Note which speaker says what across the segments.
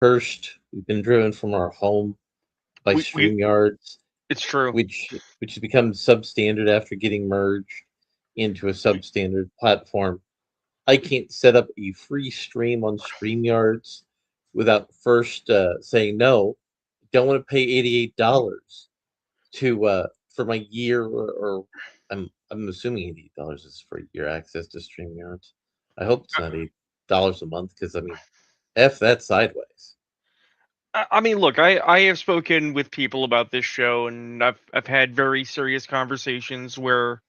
Speaker 1: First, we've been driven from our home by
Speaker 2: We
Speaker 1: StreamYards,
Speaker 2: it's true.
Speaker 1: which has become substandard after getting merged into a substandard platform. I can't set up a free stream on StreamYards without first saying no. Don't want to pay $88 to for my year, or I'm assuming $88 is for year access to StreamYards. I hope it's not $8 a month, because I mean, f that sideways.
Speaker 2: I mean, look, I have spoken with people about this show, and I've had very serious conversations where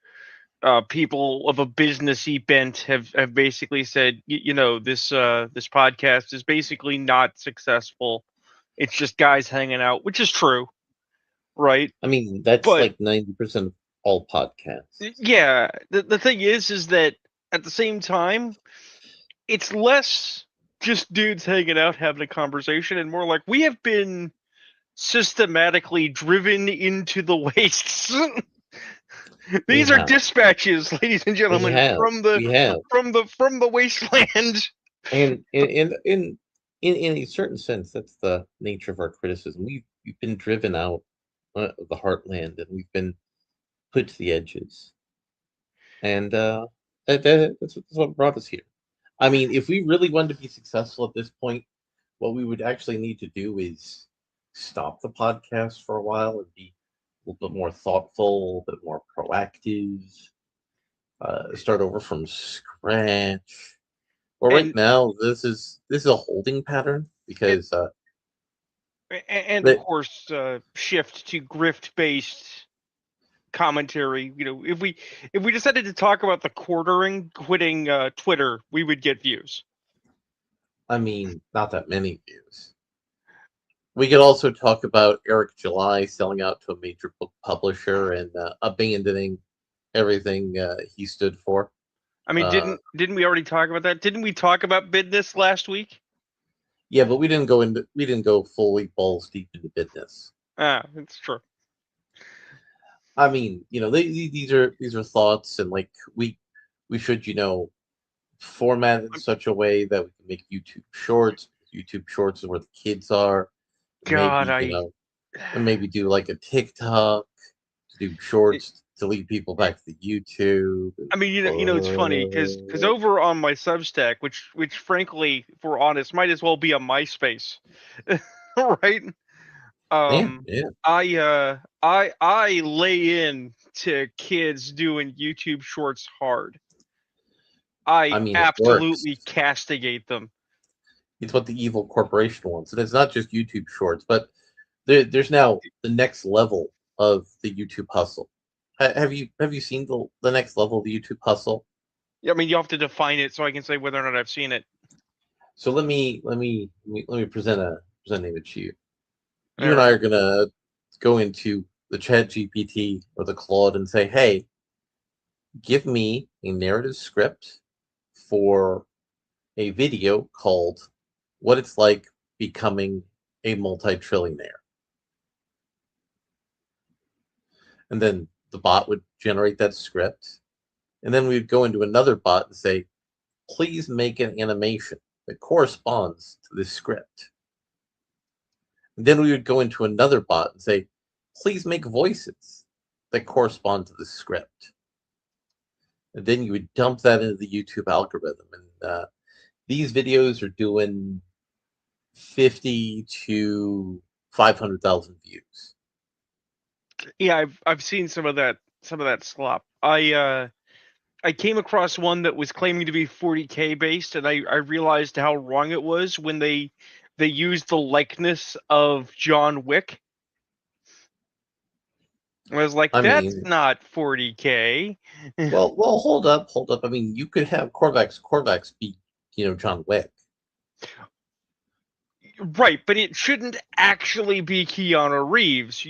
Speaker 2: people of a businessy bent have basically said, you know, this podcast is basically not successful. It's just guys hanging out, which is true, right?
Speaker 1: I mean, that's
Speaker 2: But
Speaker 1: like 90% of all podcasts.
Speaker 2: yeah, the thing is that at the same time, it's less just dudes hanging out having a conversation, and more like we have been systematically driven into the wastes.
Speaker 1: We
Speaker 2: These are
Speaker 1: have,
Speaker 2: dispatches, ladies and
Speaker 1: we
Speaker 2: gentlemen,
Speaker 1: have, we have,
Speaker 2: from the wasteland.
Speaker 1: and in a certain sense, that's the nature of our criticism. We've been driven out of the heartland, and we've been put to the edges, and that's what brought us here. I mean, if we really wanted to be successful at this point, what we would actually need to do is stop the podcast for a while and be a little bit more thoughtful, a little bit more proactive, start over from scratch. Well, right
Speaker 2: and
Speaker 1: now this is a holding pattern,
Speaker 2: and,
Speaker 1: because
Speaker 2: and of
Speaker 1: that
Speaker 2: course, shift to grift based commentary. You know, if we decided to talk about the quartering quitting Twitter, we would get views.
Speaker 1: I mean, not that many views. We could also talk about Eric July selling out to a major book publisher and abandoning everything he stood for.
Speaker 2: I mean,
Speaker 1: Uh,
Speaker 2: didn't we already talk about that? Didn't we talk about business last week?
Speaker 1: yeah, but we didn't go fully balls deep into business.
Speaker 2: Ah, it's true.
Speaker 1: I mean, these are thoughts, and like we should format it in such a way that we can make YouTube Shorts. YouTube Shorts is where the kids are.
Speaker 2: God,
Speaker 1: Maybe and maybe do like a TikTok to do shorts to lead people back to the YouTube.
Speaker 2: I mean, it's funny because over on my Substack, which frankly, if we're honest, might as well be a MySpace, right?
Speaker 1: Yeah,
Speaker 2: Um,
Speaker 1: yeah.
Speaker 2: I lay in to kids doing YouTube Shorts hard. I
Speaker 1: I mean, it works.
Speaker 2: absolutely castigate them.
Speaker 1: It's what the evil corporation wants, and it's not just YouTube Shorts, but there's now the next level of the YouTube hustle. Have you seen the next level of the YouTube hustle?
Speaker 2: I mean, you have to define it so I can say whether or not I've seen it.
Speaker 1: So let me present an image to you.
Speaker 2: All
Speaker 1: You and I
Speaker 2: right.
Speaker 1: are gonna go into the Chat GPT or the Claude and say, "Hey, give me a narrative script for a video called What It's Like Becoming a Multi-Trillionaire." And then the bot would generate that script. And then we'd go into another bot and say, please make an animation that corresponds to this script. And then we would go into another bot and say, please make voices that correspond to the script. And then you would dump that into the YouTube algorithm. And these videos are doing 50 to 500,000 views.
Speaker 2: Yeah, I've seen some of that slop. I came across one that was claiming to be 40K based, and I realized how wrong it was when they used the likeness of John Wick. I was like,
Speaker 1: I
Speaker 2: that's
Speaker 1: mean,
Speaker 2: not 40K.
Speaker 1: well, hold up. I mean, you could have Corvax be, John Wick.
Speaker 2: Right, but it shouldn't actually be Keanu Reeves.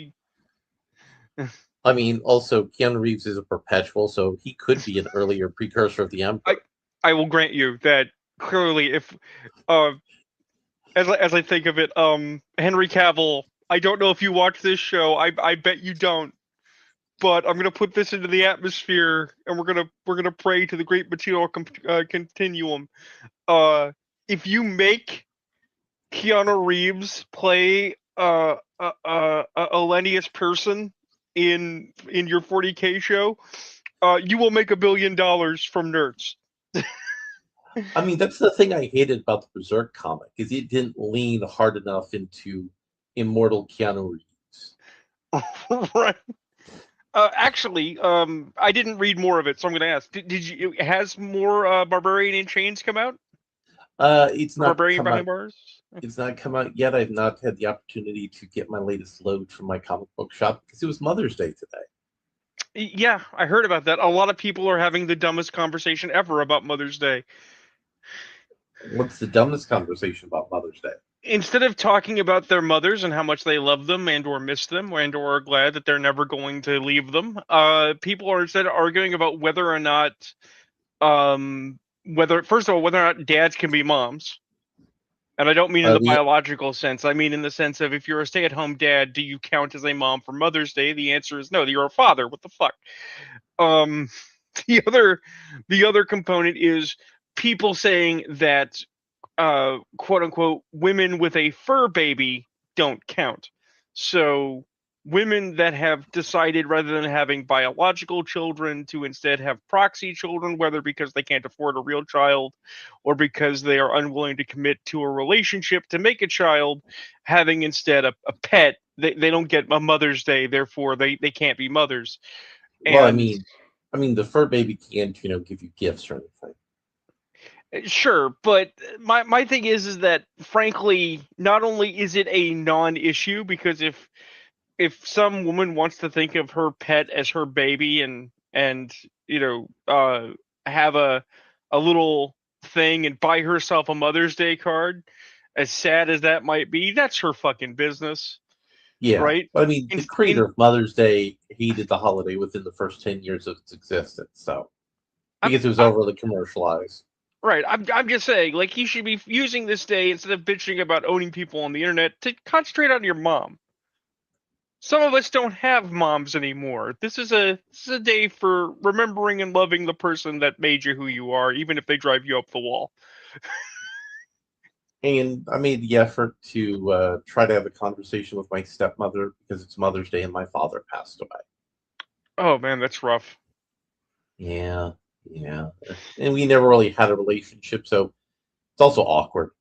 Speaker 1: I mean, also Keanu Reeves is a perpetual, so he could be an earlier precursor of the
Speaker 2: I
Speaker 1: Emperor.
Speaker 2: I will grant you that clearly, if uh as I think of it, Henry Cavill. I don't know if you watch this show. I bet you don't. But I'm gonna put this into the atmosphere, and we're gonna pray to the great material continuum. Uh, if you make Keanu Reeves play a Lennius person in your 40K show, you will make $1 billion from nerds.
Speaker 1: I mean, that's the thing I hated about the Berserk comic is it didn't lean hard enough into immortal Keanu Reeves.
Speaker 2: Right. Actually, I didn't read more of it, so I'm going to ask: did you? Has more Barbarian in Chains come out?
Speaker 1: It's
Speaker 2: Or
Speaker 1: not
Speaker 2: Barbarian
Speaker 1: come
Speaker 2: Behind
Speaker 1: out.
Speaker 2: Bars?
Speaker 1: It's not come out yet. I've not had the opportunity to get my latest load from my comic book shop because it was Mother's Day today.
Speaker 2: Yeah, I heard about that. A lot of people are having the dumbest conversation ever about Mother's Day.
Speaker 1: What's the dumbest conversation about Mother's Day?
Speaker 2: Instead of talking about their mothers and how much they love them and or miss them and or are glad that they're never going to leave them, people are instead arguing about whether or not whether first of all whether or not dads can be moms. And I don't mean in the
Speaker 1: The
Speaker 2: biological sense. I mean in the sense of if you're a stay-at-home dad, do you count as a mom for Mother's Day? The answer is no. You're a father. What the fuck? Um, the other component is people saying that quote unquote women with a fur baby don't count. So women that have decided rather than having biological children to instead have proxy children, whether because they can't afford a real child or because they are unwilling to commit to a relationship to make a child, having instead a pet, they don't get a Mother's Day, therefore they can't be mothers.
Speaker 1: well,
Speaker 2: And
Speaker 1: I mean, the fur baby can't give you gifts or anything.
Speaker 2: sure, but my thing is that frankly, not only is it a non-issue because if some woman wants to think of her pet as her baby and have a little thing and buy herself a Mother's Day card, as sad as that might be, that's her fucking business,
Speaker 1: Yeah,
Speaker 2: right?
Speaker 1: but I mean,
Speaker 2: In,
Speaker 1: the creator
Speaker 2: in
Speaker 1: of Mother's Day hated the holiday within the first 10 years of its existence, so
Speaker 2: I'm,
Speaker 1: because it was
Speaker 2: I,
Speaker 1: overly commercialized.
Speaker 2: right, I'm just saying, like he should be using this day instead of bitching about owning people on the internet to concentrate on your mom. Some of us don't have moms anymore. This is a day for remembering and loving the person that made you who you are, even if they drive you up the wall.
Speaker 1: And I made the effort to try to have a conversation with my stepmother because it's Mother's Day and my father passed away.
Speaker 2: Oh man, that's rough.
Speaker 1: Yeah, yeah. And we never really had a relationship, so it's also awkward.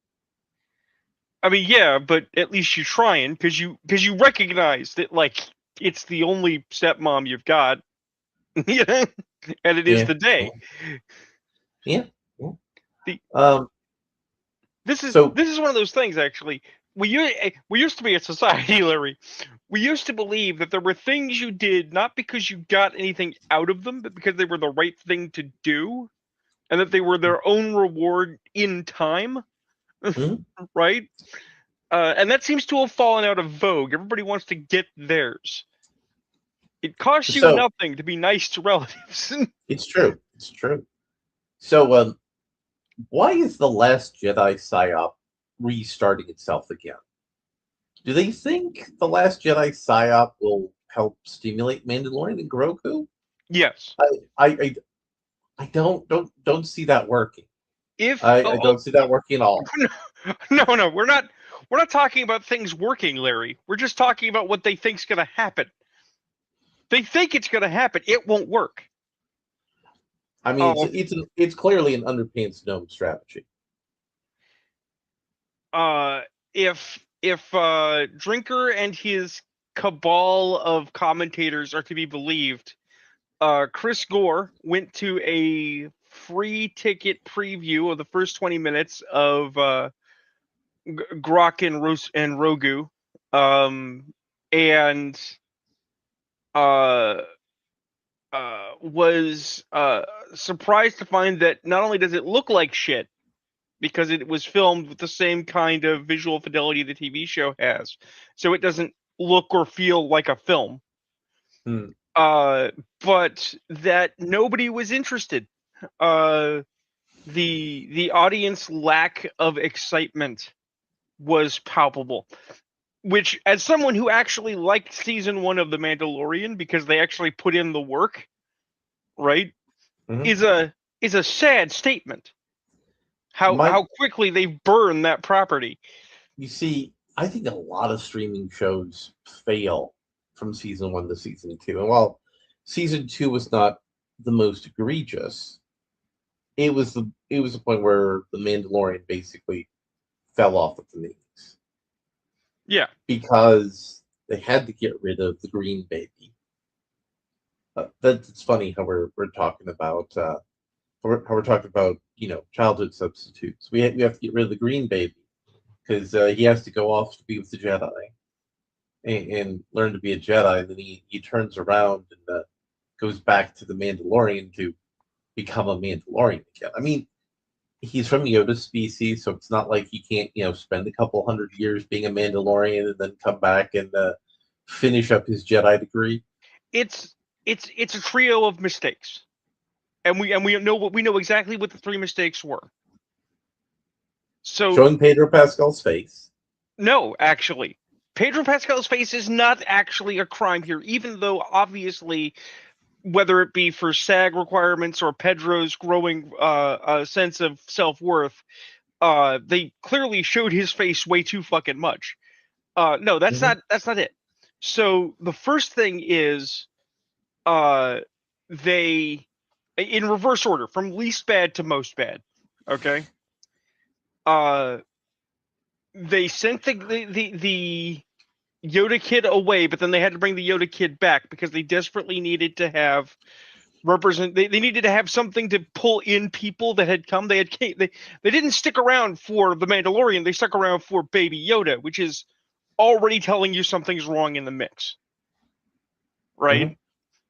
Speaker 2: I mean, yeah, but at least you're trying because you recognize that like it's the only stepmom you've got, you know, and it is
Speaker 1: Yeah,
Speaker 2: the day.
Speaker 1: yeah, yeah.
Speaker 2: The
Speaker 1: Um,
Speaker 2: this is
Speaker 1: so,
Speaker 2: this is one of those things actually. We used to be a society, Larry. We used to believe that there were things you did not because you got anything out of them, but because they were the right thing to do, and that they were their own reward in time,
Speaker 1: mhm.
Speaker 2: right? And that seems to have fallen out of vogue. Everybody wants to get theirs. It costs you
Speaker 1: So
Speaker 2: nothing to be nice to relatives.
Speaker 1: it's true. It's true. So, why is the Last Jedi psyop restarting itself again? Do they think the Last Jedi psyop will help stimulate Mandalorian and Grogu?
Speaker 2: Yes.
Speaker 1: I, I, I, I don't see that working.
Speaker 2: If
Speaker 1: I don't see that working at all.
Speaker 2: no, we're not talking about things working, Larry. We're just talking about what they think's going to happen. They think it's going to happen. It won't work.
Speaker 1: I mean,
Speaker 2: Oh,
Speaker 1: it's clearly an underpants gnome strategy.
Speaker 2: uh, if Drinker and his cabal of commentators are to be believed, Chris Gore went to a free ticket preview of the first 20 minutes of Grok and Rogu, and uh, was surprised to find that not only does it look like shit because it was filmed with the same kind of visual fidelity the TV show has, so it doesn't look or feel like a film.
Speaker 1: Hmm.
Speaker 2: Uh, but that nobody was interested. Uh, the audience lack of excitement was palpable. Which, as someone who actually liked season one of The Mandalorian because they actually put in the work, right,
Speaker 1: Mhm.
Speaker 2: is a sad statement. How
Speaker 1: My
Speaker 2: how quickly they burn that property.
Speaker 1: You see, I think a lot of streaming shows fail from season one to season two. And while season two was not the most egregious, it was the point where the Mandalorian basically fell off at the knees
Speaker 2: Yeah,
Speaker 1: because they had to get rid of the green baby. That's funny how we're talking about how we're talking about childhood substitutes. We have to get rid of the green baby because he has to go off to be with the Jedi and learn to be a Jedi. And then he turns around and goes back to the Mandalorian to become a Mandalorian again. I mean, he's from Yoda's species, so it's not like he can't spend a couple hundred years being a Mandalorian and then come back and finish up his Jedi degree.
Speaker 2: it's it's a trio of mistakes, and we know exactly what the three mistakes were. So
Speaker 1: Showing Pedro Pascal's face.
Speaker 2: no, actually, Pedro Pascal's face is not actually a crime here, even though obviously, whether it be for SAG requirements or Pedro's growing sense of self worth, they clearly showed his face way too fucking much. No,
Speaker 1: Mm-hmm.
Speaker 2: that's not it. So the first thing is, uh, they, in reverse order, from least bad to most bad. Okay. Uh, they sent the Yoda kid away, but then they had to bring the Yoda kid back because they desperately needed to have they needed to have something to pull in people that had come. They didn't stick around for the Mandalorian. They stuck around for Baby Yoda, which is already telling you something's wrong in the mix,
Speaker 1: Mm-hmm.
Speaker 2: right?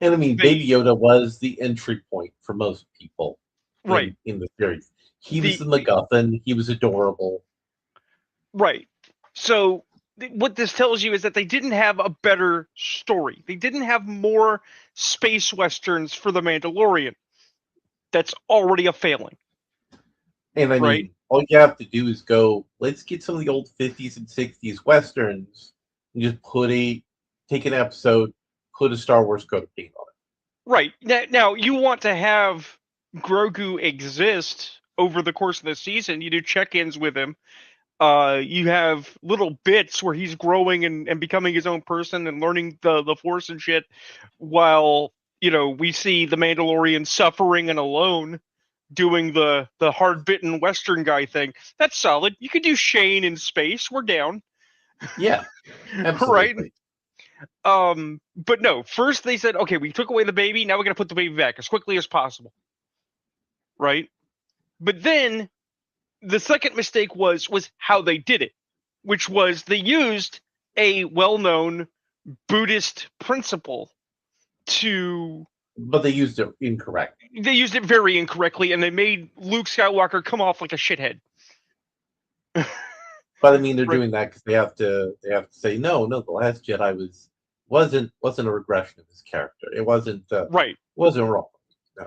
Speaker 1: And I mean, Baby
Speaker 2: They
Speaker 1: Yoda was the entry point for most people
Speaker 2: right
Speaker 1: in the series. He was
Speaker 2: the
Speaker 1: the MacGuffin. He was adorable.
Speaker 2: right. So what this tells you is that they didn't have a better story. They didn't have more space westerns for the Mandalorian. That's already a failing,
Speaker 1: And I
Speaker 2: right?
Speaker 1: mean, all you have to do is go, let's get some of the old 50s and 60s westerns and just take an episode, put a Star Wars coat of paint on
Speaker 2: Right. Now you want to have Grogu exist over the course of the season. You do check-ins with him. You have little bits where he's growing and becoming his own person and learning the Force and shit, while we see the Mandalorian suffering and alone doing the hard-bitten Western guy thing. That's solid. You could do Shane in space. We're down,
Speaker 1: it. Yeah,
Speaker 2: right?
Speaker 1: absolutely.
Speaker 2: But no. First they said, okay, we took away the baby. Now we're gonna put the baby back as quickly as possible, right? But then the second mistake was how they did it, which was they used a well-known Buddhist principle to
Speaker 1: But they used it incorrect.
Speaker 2: they used it very incorrectly, and they made Luke Skywalker come off like a shithead.
Speaker 1: But I mean, they're
Speaker 2: Right,
Speaker 1: doing that because they have to say no. The Last Jedi wasn't a regression of his character.
Speaker 2: right,
Speaker 1: Wasn't wrong.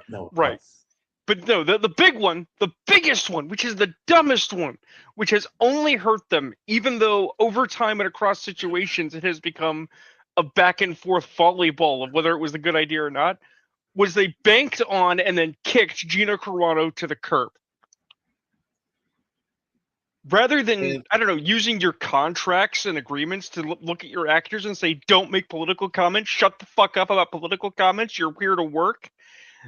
Speaker 1: No, it
Speaker 2: right.
Speaker 1: was.
Speaker 2: But no, the big one, the biggest one, which is the dumbest one, which has only hurt them, even though over time and across situations it has become a back and forth volleyball of whether it was a good idea or not, was they banked on and then kicked Gina Carano to the curb. Rather than,
Speaker 1: And
Speaker 2: I don't know, using your contracts and agreements to look at your actors and say, don't make political comments, shut the fuck up about political comments, you're here to work.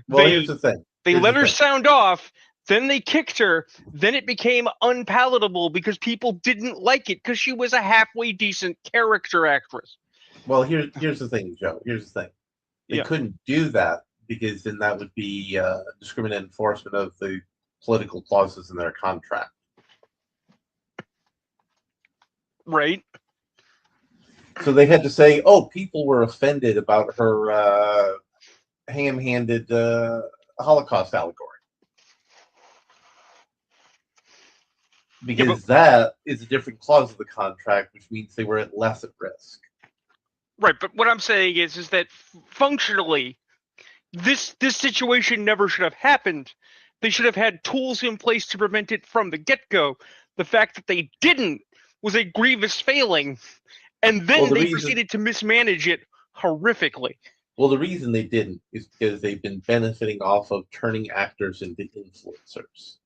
Speaker 1: well, here's
Speaker 2: They
Speaker 1: the thing.
Speaker 2: they
Speaker 1: Here's the
Speaker 2: let her
Speaker 1: thing.
Speaker 2: sound off, then they kicked her, then it became unpalatable because people didn't like it because she was a halfway decent character actress.
Speaker 1: Well, here's the thing, Joe. Here's the thing. They
Speaker 2: Yeah.
Speaker 1: couldn't do that because then that would be discriminate enforcement of the political clauses in their contract.
Speaker 2: Right?
Speaker 1: So they had to say, "Oh, people were offended about her ham-handed Holocaust allegory,"
Speaker 2: Yeah, but
Speaker 1: because that is a different clause of the contract, which means they were at less at risk.
Speaker 2: right, but what I'm saying is that functionally this situation never should have happened. They should have had tools in place to prevent it from the get-go. The fact that they didn't was a grievous failing, and
Speaker 1: Well,
Speaker 2: then
Speaker 1: the
Speaker 2: they
Speaker 1: reason
Speaker 2: proceeded to mismanage it horrifically.
Speaker 1: well the reason they didn't is because they've been benefiting off of turning actors into influencers.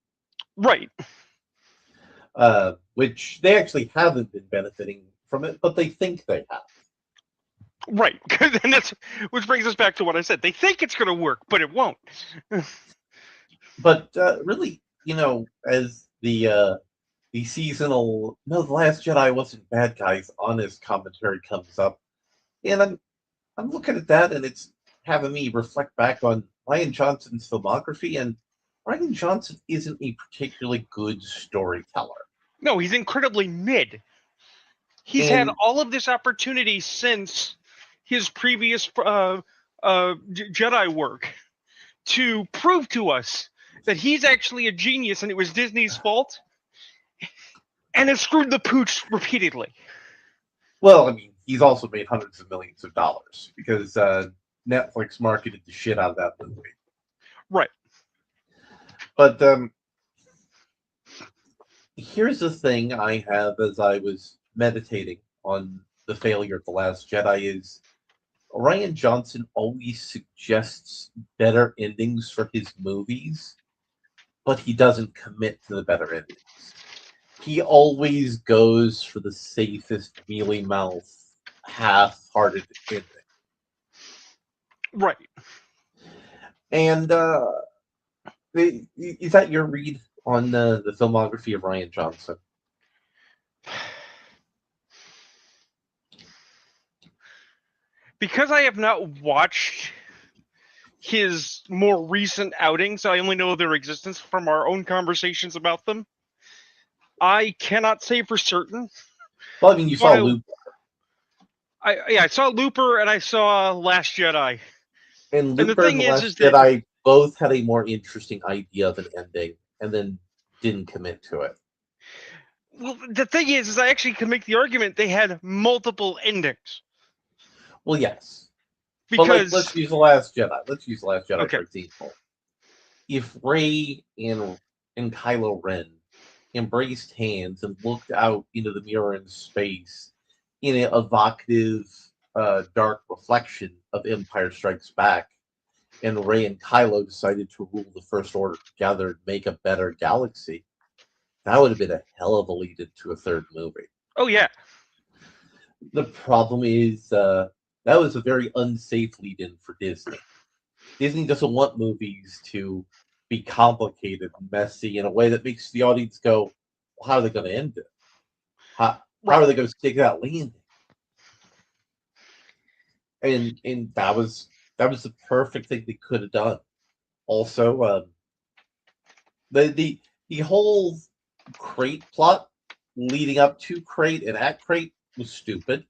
Speaker 2: Right.
Speaker 1: which they actually haven't been benefiting from it, but they think they have.
Speaker 2: Right. And that's which brings us back to what I said. They think it's going to work, but it won't.
Speaker 1: But really, as the seasonal no, the Last Jedi wasn't bad, guys. Honest commentary comes up, and I'm looking at that, and it's having me reflect back on Ryan Johnson's filmography, and Ryan Johnson isn't a particularly good storyteller.
Speaker 2: No, he's incredibly mid. He's had
Speaker 1: And
Speaker 2: all of this opportunity since his previous Jedi work to prove to us that he's actually a genius and it was Disney's fault, and has screwed the pooch repeatedly.
Speaker 1: well, I mean, he's also made hundreds of millions of dollars because Netflix marketed the shit out of that movie.
Speaker 2: Right.
Speaker 1: But here's the thing I have as I was meditating on the failure of The Last Jedi is Ryan Johnson always suggests better endings for his movies, but he doesn't commit to the better endings. He always goes for the safest, mealy mouth, half-hearted ending.
Speaker 2: Right.
Speaker 1: And is that your read on the filmography of Ryan Johnson?
Speaker 2: Because I have not watched his more recent outings, I only know their existence from our own conversations about them. I cannot say for certain.
Speaker 1: Well, I mean, you
Speaker 2: But
Speaker 1: saw Luke,
Speaker 2: I saw Looper and I saw Last Jedi.
Speaker 1: and
Speaker 2: And the
Speaker 1: Looper and
Speaker 2: thing
Speaker 1: The
Speaker 2: is
Speaker 1: Last
Speaker 2: that
Speaker 1: Jedi both had a more interesting idea of an ending, and then didn't commit to it.
Speaker 2: well, the thing is I actually can make the argument they had multiple endings
Speaker 1: Well, yes, but like,
Speaker 2: because
Speaker 1: let's use The Last Jedi. Let's use The Last Jedi
Speaker 2: okay,
Speaker 1: for example. If Rey and Kylo Ren embraced hands and looked out into the mirror in space in an evocative, dark reflection of Empire Strikes Back, and Rey and Kylo decided to rule the First Order together and make a better galaxy, that would have been a hell of a lead into a third movie.
Speaker 2: oh yeah,
Speaker 1: The problem is that was a very unsafe lead in for Disney. Disney doesn't want movies to be complicated and messy in a way that makes the audience go, well, how are they going to end it? How
Speaker 2: right.
Speaker 1: are they going to stick that landing? And that was the perfect thing they could have done. Also, the the the whole crate plot leading up to crate and at crate was stupid.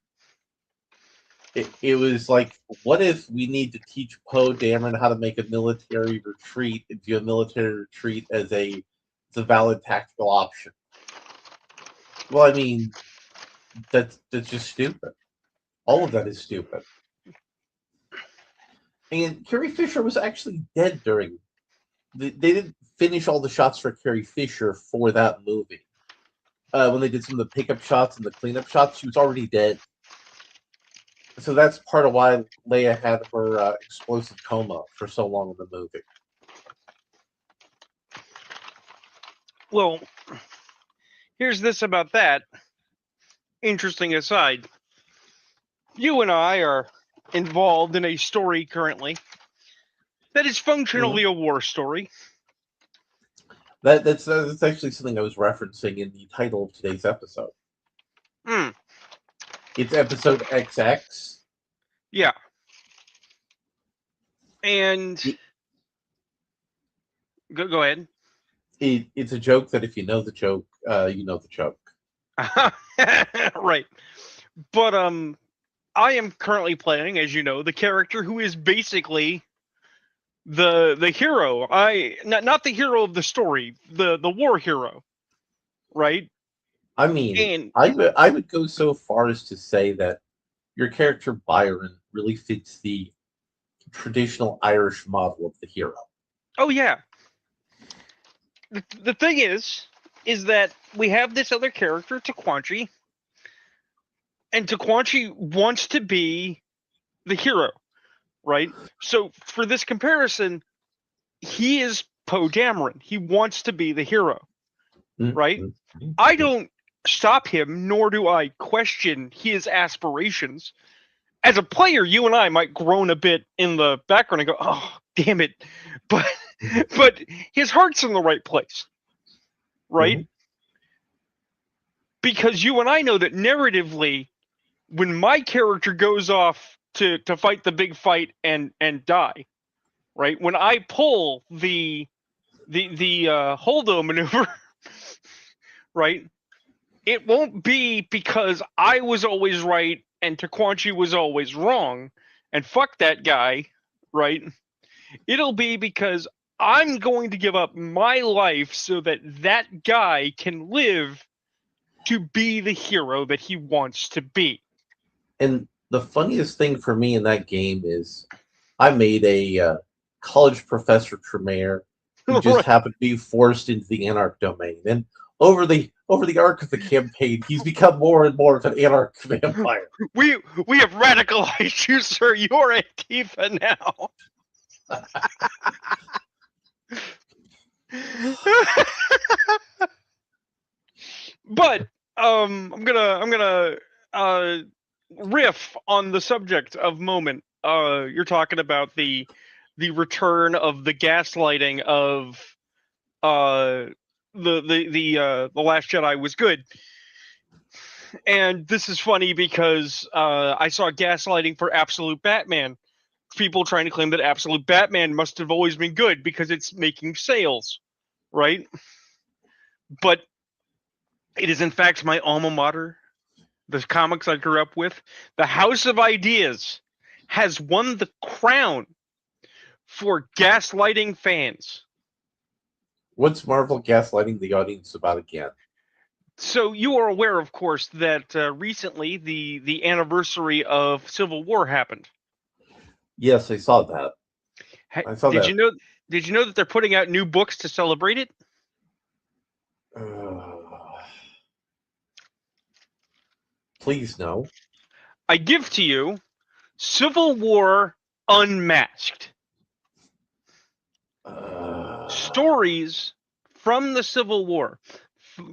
Speaker 1: It was like, what if we need to teach Poe Dameron how to make a military retreat and do a military retreat as a valid tactical option? Well, I mean, that's just stupid. All of that is stupid. And Carrie Fisher was actually dead during. They didn't finish all the shots for Carrie Fisher for that movie. When they did some of the pickup shots and the cleanup shots, she was already dead. So that's part of why Leia had her explosive coma for so long in the movie.
Speaker 2: Well, here's this about that. Interesting aside. You and I are involved in a story currently that is
Speaker 1: Mm-hmm.
Speaker 2: functionally a war story.
Speaker 1: That's actually something I was referencing in the title of today's episode.
Speaker 2: Hmm.
Speaker 1: It's episode XX.
Speaker 2: Yeah. And go ahead.
Speaker 1: It's a joke that if you know the joke, you know the joke.
Speaker 2: Right. But I am currently playing, as you know, the character who is basically the hero. I not the hero of the story, the war hero, right?
Speaker 1: I mean,
Speaker 2: And
Speaker 1: I would go so far as to say that your character Byron really fits the traditional Irish model of the hero.
Speaker 2: oh yeah, the thing is that we have this other character, Taquanchi, and Taquanchi wants to be the hero, right? So for this comparison, he is Poe Dameron. He wants to be the hero, right?
Speaker 1: Mm-hmm.
Speaker 2: I don't stop him, nor do I question his aspirations. As a player, you and I might groan a bit in the background and go, "Oh, damn it!" But but his heart's in the right place, right?
Speaker 1: Mm-hmm.
Speaker 2: Because you and I know that narratively, when my character goes off to fight the big fight and die, right? When I pull the holdo maneuver, right? It won't be because I was always right and Taquanchi was always wrong, and fuck that guy, right? It'll be because I'm going to give up my life so that that guy can live to be the hero that he wants to be.
Speaker 1: And the funniest thing for me in that game is I made a college professor Tremere who just
Speaker 2: Right.
Speaker 1: happened to be forced into the Anarch domain. And over the arc of the campaign, he's become more and more of an Anarch vampire.
Speaker 2: We have radicalized you, sir. You're Antifa now. But I'm gonna uh riff on the subject of moment. You're talking about the return of the gaslighting of uh the Last Jedi was good. And this is funny because I saw gaslighting for Absolute Batman. People trying to claim that Absolute Batman must have always been good because it's making sales, right? But it is in fact my alma mater, the comics I grew up with. The House of Ideas has won the crown for gaslighting fans.
Speaker 1: What's Marvel gaslighting the audience about again?
Speaker 2: So you are aware, of course, that recently the anniversary of Civil War happened.
Speaker 1: Yes, I saw that. I saw
Speaker 2: Did
Speaker 1: that.
Speaker 2: you know? Did you know that they're putting out new books to celebrate it?
Speaker 1: Uh, please no.
Speaker 2: I give to you Civil War Unmasked.
Speaker 1: Uh,
Speaker 2: Stories from the Civil War.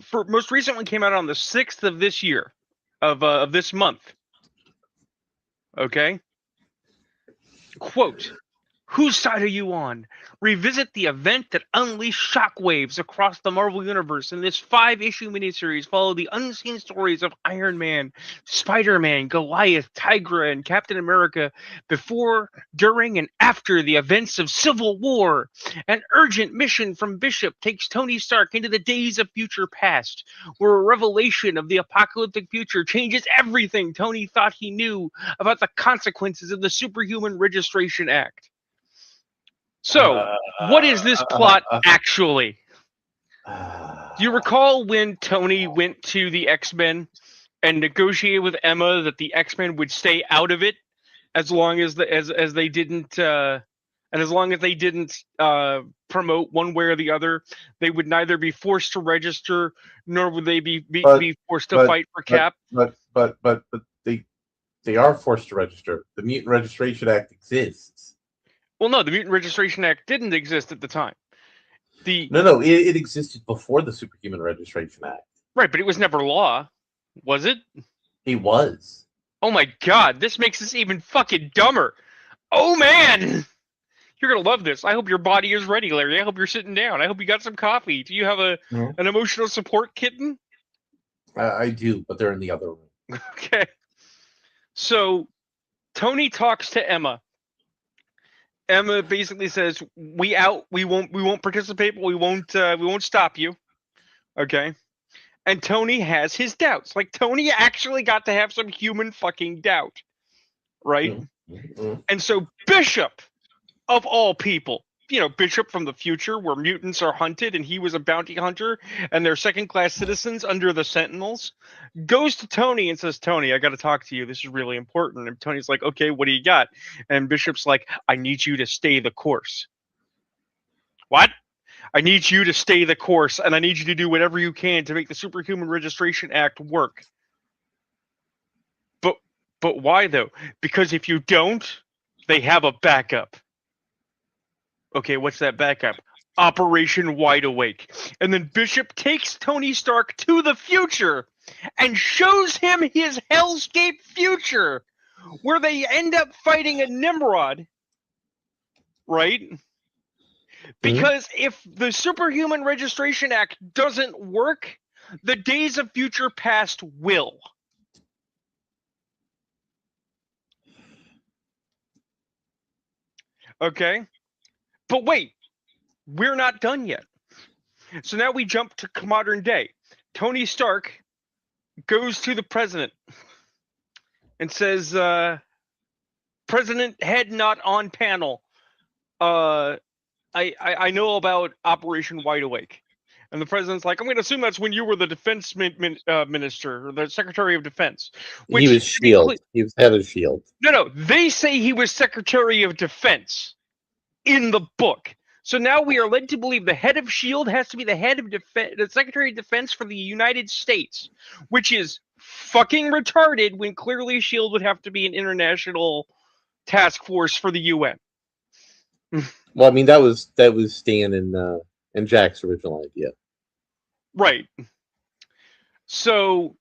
Speaker 2: For most recently came out on the 6th of this year, of this month. Okay, quote: Whose side are you on? Revisit the event that unleashed shockwaves across the Marvel Universe. In this 5-issue miniseries, follow the unseen stories of Iron Man, Spider-Man, Goliath, Tigra, and Captain America before, during, and after the events of Civil War. An urgent mission from Bishop takes Tony Stark into the days of future past, where a revelation of the apocalyptic future changes everything Tony thought he knew about the consequences of the Superhuman Registration Act. So,
Speaker 1: uh,
Speaker 2: what is this
Speaker 1: uh,
Speaker 2: plot actually? Do you
Speaker 1: uh,
Speaker 2: recall when Tony went to the X-Men and negotiated with Emma that the X-Men would stay out of it as long as as they didn't and as long as they didn't promote one way or the other, they would neither be forced to register nor would they
Speaker 1: but
Speaker 2: be forced to
Speaker 1: but
Speaker 2: fight for
Speaker 1: but
Speaker 2: Cap.
Speaker 1: but they are forced to register. The Mutant Registration Act exists.
Speaker 2: Well, no, the Mutant Registration Act didn't exist at the time. The
Speaker 1: No, it existed before the Superhuman Registration Act.
Speaker 2: Right, but it was never law, was it?
Speaker 1: It was.
Speaker 2: Oh my god, this makes this even fucking dumber. Oh man! You're gonna love this. I hope your body is ready, Larry. I hope you're sitting down. I hope you got some coffee. Do you have
Speaker 1: Mhm.
Speaker 2: an emotional support kitten?
Speaker 1: I do, but they're in the other room.
Speaker 2: Okay. So Tony talks to Emma. Emma basically says, "We out. We won't participate, but we won't stop you." Okay. And Tony has his doubts. Like Tony actually got to have some human fucking doubt, right?
Speaker 1: Mm-hmm.
Speaker 2: And so Bishop, of all people, Bishop from the future where mutants are hunted and he was a bounty hunter and they're second class citizens under the Sentinels, goes to Tony and says, Tony, I got to talk to you. This is really important. And Tony's like, okay, what do you got? And Bishop's like, I need you to stay the course. What? I need you to stay the course and I need you to do whatever you can to make the Superhuman Registration Act work. But but why though? Because if you don't, they have a backup. Okay, what's that backup? Operation Wide Awake. And then Bishop takes Tony Stark to the future and shows him his hellscape future, where they end up fighting a Nimrod, right? Because if the Superhuman Registration Act doesn't work, the Days of Future Past will. Okay? But wait, we're not done yet. So now we jump to modern day. Tony Stark goes to the president and says, President Head Not on panel, I know about Operation Wide Awake. And the president's like, I'm going to assume that's when you were the defense minister or the secretary of defense.
Speaker 1: He was Shield. He was head of Shield.
Speaker 2: No. They say he was secretary of defense in the book. So now we are led to believe the head of Shield has to be the head of the secretary of defense for the United States, which is fucking retarded when clearly Shield would have to be an international task force for the UN.
Speaker 1: Well, I mean that was Stan and Jack's original idea.
Speaker 2: Right. So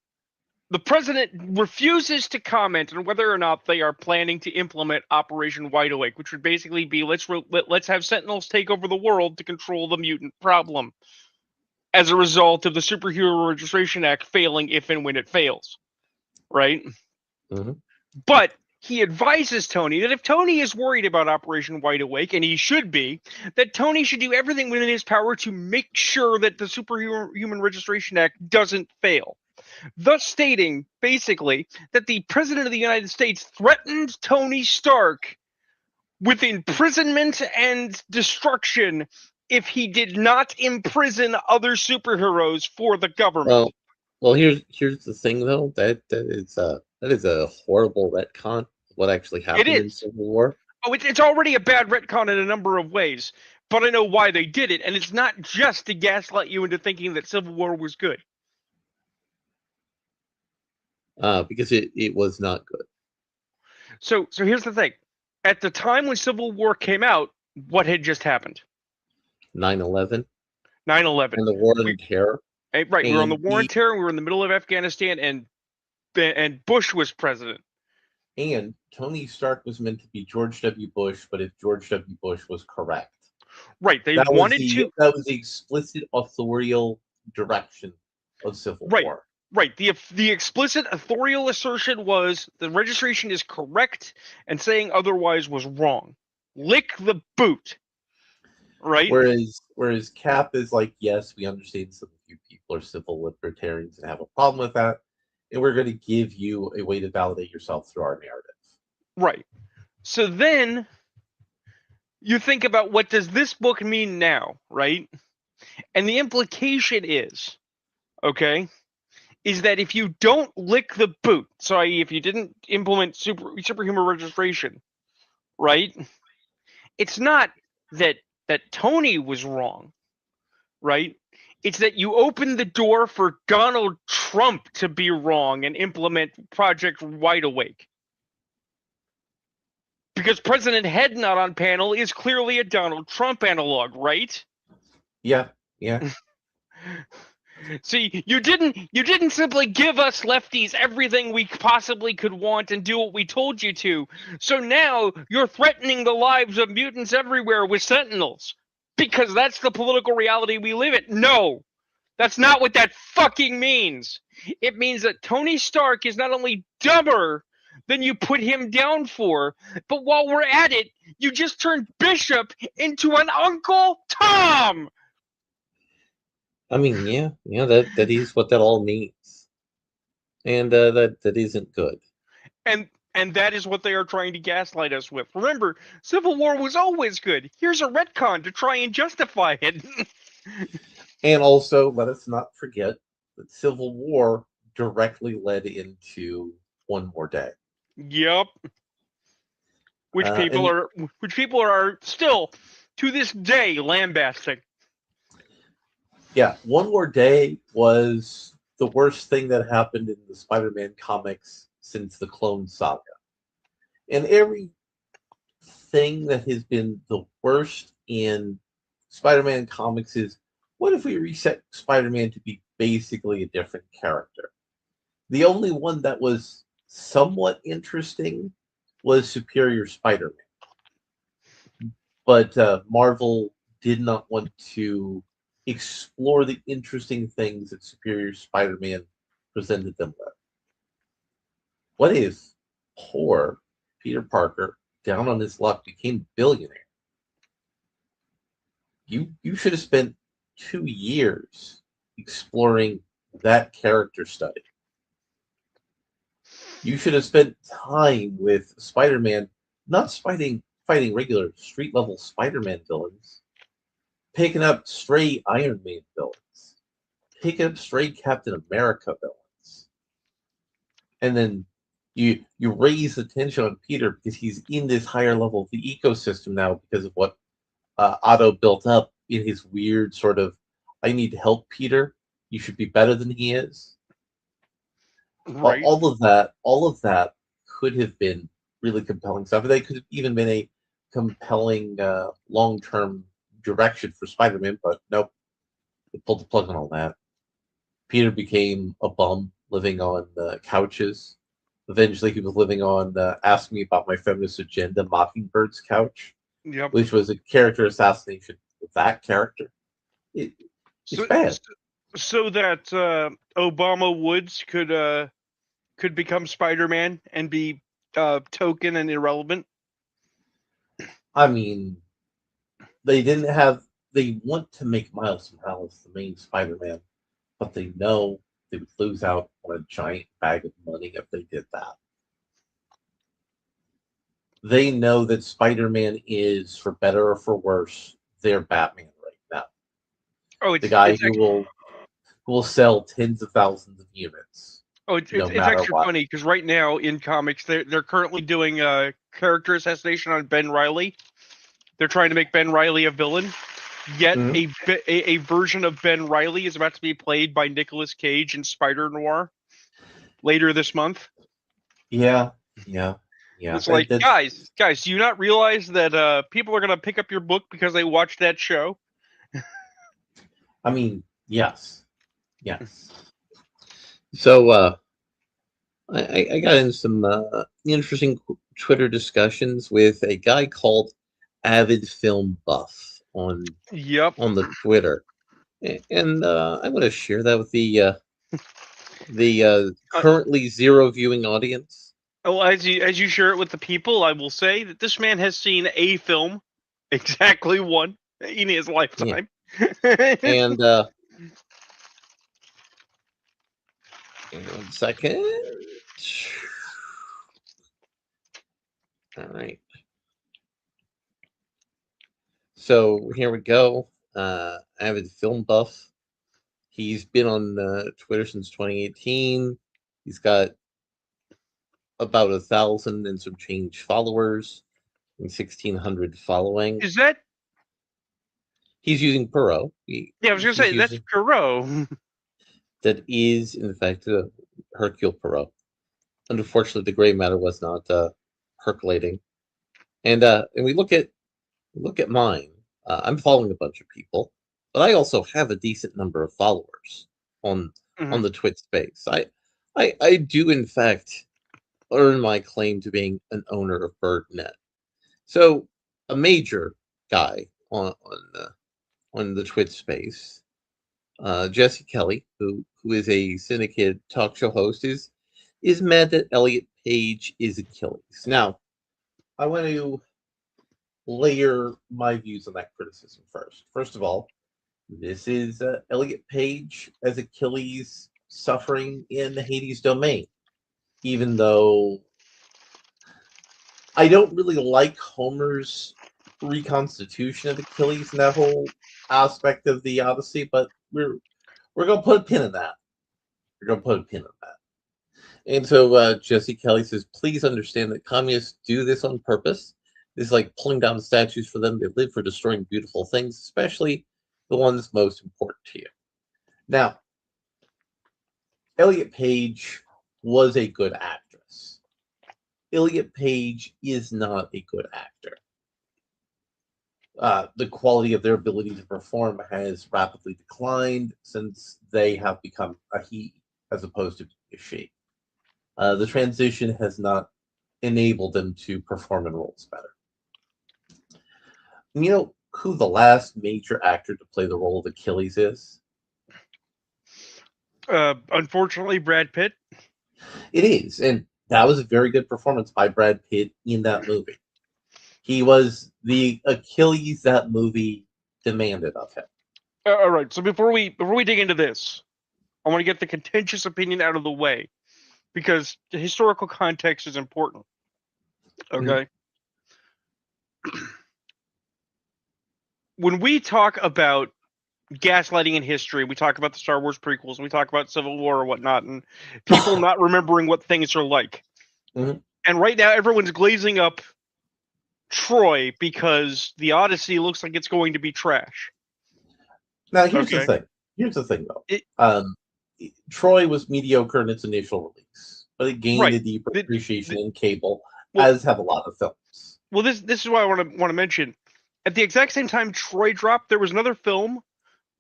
Speaker 2: the president refuses to comment on whether or not they are planning to implement Operation Wide Awake, which would basically be let's have Sentinels take over the world to control the mutant problem as a result of the Superhero Registration Act failing if and when it fails. Right?
Speaker 1: Mm-hmm.
Speaker 2: But he advises Tony that if Tony is worried about Operation Wide Awake, and he should be, that Tony should do everything within his power to make sure that the Superhuman Registration Act doesn't fail. Thus stating, basically, that the President of the United States threatened Tony Stark with imprisonment and destruction if he did not imprison other superheroes for the government.
Speaker 1: Well, here's the thing, though. That is a horrible retcon of what actually happened in Civil War.
Speaker 2: Oh, it's already a bad retcon in a number of ways, but I know why they did it, and it's not just to gaslight you into thinking that Civil War was good.
Speaker 1: Because it was not good.
Speaker 2: So here's the thing. At the time when Civil War came out, what had just happened?
Speaker 1: 9/11.
Speaker 2: 9/11.
Speaker 1: And the War on Terror.
Speaker 2: Right, we were on the War on Terror, we were in the middle of Afghanistan, and Bush was president.
Speaker 1: And Tony Stark was meant to be George W. Bush, but if George W. Bush was correct.
Speaker 2: Right, that
Speaker 1: was the explicit authorial direction of Civil War.
Speaker 2: Right. The explicit authorial assertion was the registration is correct and saying otherwise was wrong. Lick the boot. Right?
Speaker 1: Whereas Cap is like, yes, we understand some of you people are civil libertarians and have a problem with that, and we're going to give you a way to validate yourself through our narrative.
Speaker 2: Right. So then you think about what does this book mean now, right? And the implication is, okay, is that if you don't lick the boot, so i.e. if you didn't implement superhuman registration, right? It's not that Tony was wrong, right? It's that you opened the door for Donald Trump to be wrong and implement Project Wide Awake. Because President Head Not on panel is clearly a Donald Trump analog, right?
Speaker 1: Yeah.
Speaker 2: See, you didn't simply give us lefties everything we possibly could want and do what we told you to. So now you're threatening the lives of mutants everywhere with Sentinels. Because that's the political reality we live in. No, that's not what that fucking means. It means that Tony Stark is not only dumber than you put him down for, but while we're at it, you just turned Bishop into an Uncle Tom!
Speaker 1: I mean, yeah, that is what that all means, and that isn't good.
Speaker 2: And that is what they are trying to gaslight us with. Remember, Civil War was always good. Here's a retcon to try and justify it.
Speaker 1: And also, let us not forget that Civil War directly led into One More Day.
Speaker 2: Yep. Which people are still to this day lambasting.
Speaker 1: Yeah, One More Day was the worst thing that happened in the Spider-Man comics since the Clone Saga. And everything that has been the worst in Spider-Man comics is, what if we reset Spider-Man to be basically a different character? The only one that was somewhat interesting was Superior Spider-Man, but Marvel did not want to explore the interesting things that Superior Spider-Man presented them with. What if poor Peter Parker, down on his luck, became a billionaire? You should have spent 2 years exploring that character study. You should have spent time with Spider-Man, not fighting regular street level Spider-Man villains, picking up stray Iron Man villains, picking up stray Captain America villains, and then you raise the tension on Peter because he's in this higher level of the ecosystem now because of what Otto built up in his weird sort of, I need to help Peter. You should be better than he is.
Speaker 2: Right.
Speaker 1: All of that could have been really compelling stuff. They could have even been a compelling long term direction for Spider-Man, but nope, they pulled the plug on all that. Peter became a bum living on couches. Eventually, he was living on Ask Me About My Feminist Agenda Mockingbird's couch,
Speaker 2: Yep.
Speaker 1: which was a character assassination with that character. It, it's
Speaker 2: So
Speaker 1: bad.
Speaker 2: so that Obama Woods could become Spider-Man and be token and irrelevant.
Speaker 1: I mean, they didn't have. They want to make Miles Morales the main Spider-Man, but they know they would lose out on a giant bag of money if they did that. They know that Spider-Man is, for better or for worse, their Batman right now.
Speaker 2: Oh,
Speaker 1: The guy
Speaker 2: it's
Speaker 1: who will sell tens of thousands of units, no
Speaker 2: it's
Speaker 1: matter
Speaker 2: actually
Speaker 1: what.
Speaker 2: funny because right now in comics they're currently doing a character assassination on Ben Riley. They're trying to make Ben Riley a villain. Yet
Speaker 1: Mm-hmm.
Speaker 2: a version of Ben Riley is about to be played by Nicolas Cage in Spider Noir later this month.
Speaker 1: Yeah, yeah, yeah.
Speaker 2: It's like, guys, do you not realize that people are gonna pick up your book because they watched that show?
Speaker 1: I mean, yes, yes. So I got in some interesting Twitter discussions with a guy called Avid Film Buff
Speaker 2: Yep.
Speaker 1: on the Twitter, and I'm going to share that with the
Speaker 2: Uh,
Speaker 1: currently zero viewing audience.
Speaker 2: well, as you share it with the people, I will say that this man has seen a film, exactly one, in his
Speaker 1: Yeah,
Speaker 2: lifetime.
Speaker 1: and hang on 1 second. All right, so here we go. Avid Film Buff. He's been on Twitter since 2018. He's got about 1,000 and some change followers and 1,600 following.
Speaker 2: Is that?
Speaker 1: He's using Puro.
Speaker 2: Yeah, I was gonna
Speaker 1: He's
Speaker 2: say that's
Speaker 1: using
Speaker 2: Perot.
Speaker 1: that is in fact a Hercule Poirot. Unfortunately, the gray matter was not percolating. And we look at mine. I'm following a bunch of people, but I also have a decent number of followers on
Speaker 2: Mhm.
Speaker 1: on the Twitch space. I do in fact earn my claim to being an owner of BirdNet. So a major guy on the Twitch space, Jesse Kelly, who is a syndicated talk show host, is mad that Elliot Page is Achilles. Now, I want to layer my views on that criticism first. First of all, this is Elliot Page as Achilles suffering in the Hades domain, even though I don't really like Homer's reconstitution of Achilles and that whole aspect of the Odyssey, but we're gonna put a pin in that. We're gonna put a pin in that. And so Jesse Kelly says, please understand that communists do this on purpose. This is like pulling down statues for them. They live for destroying beautiful things, especially the ones most important to you. Now, Elliot Page was a good actress. Elliot Page is not a good actor. The quality of their ability to perform has rapidly declined since they have become a he as opposed to a she. The transition has not enabled them to perform in roles better. And you know who the last major actor to play the role of Achilles is?
Speaker 2: Unfortunately, Brad Pitt.
Speaker 1: It is, and that was a very good performance by Brad Pitt in that movie. He was the Achilles that movie demanded of him.
Speaker 2: All right. So before we dig into this, I want to get the contentious opinion out of the way because the historical context is important.
Speaker 1: Mhm.
Speaker 2: Okay. When we talk about gaslighting in history, we talk about the Star Wars prequels, and we talk about Civil War or whatnot, and people not remembering what things are like.
Speaker 1: Mhm.
Speaker 2: And right now, everyone's glazing up Troy because the Odyssey looks like it's going to be trash.
Speaker 1: Now, here's the
Speaker 2: Okay.
Speaker 1: thing. Here's the thing, though.
Speaker 2: It,
Speaker 1: Um, Troy was mediocre in its initial release, but it gained
Speaker 2: right.
Speaker 1: a deeper
Speaker 2: The,
Speaker 1: appreciation
Speaker 2: the,
Speaker 1: in cable,
Speaker 2: well,
Speaker 1: as have a lot of films,
Speaker 2: this is why I want to mention. At the exact same time Troy dropped, there was another film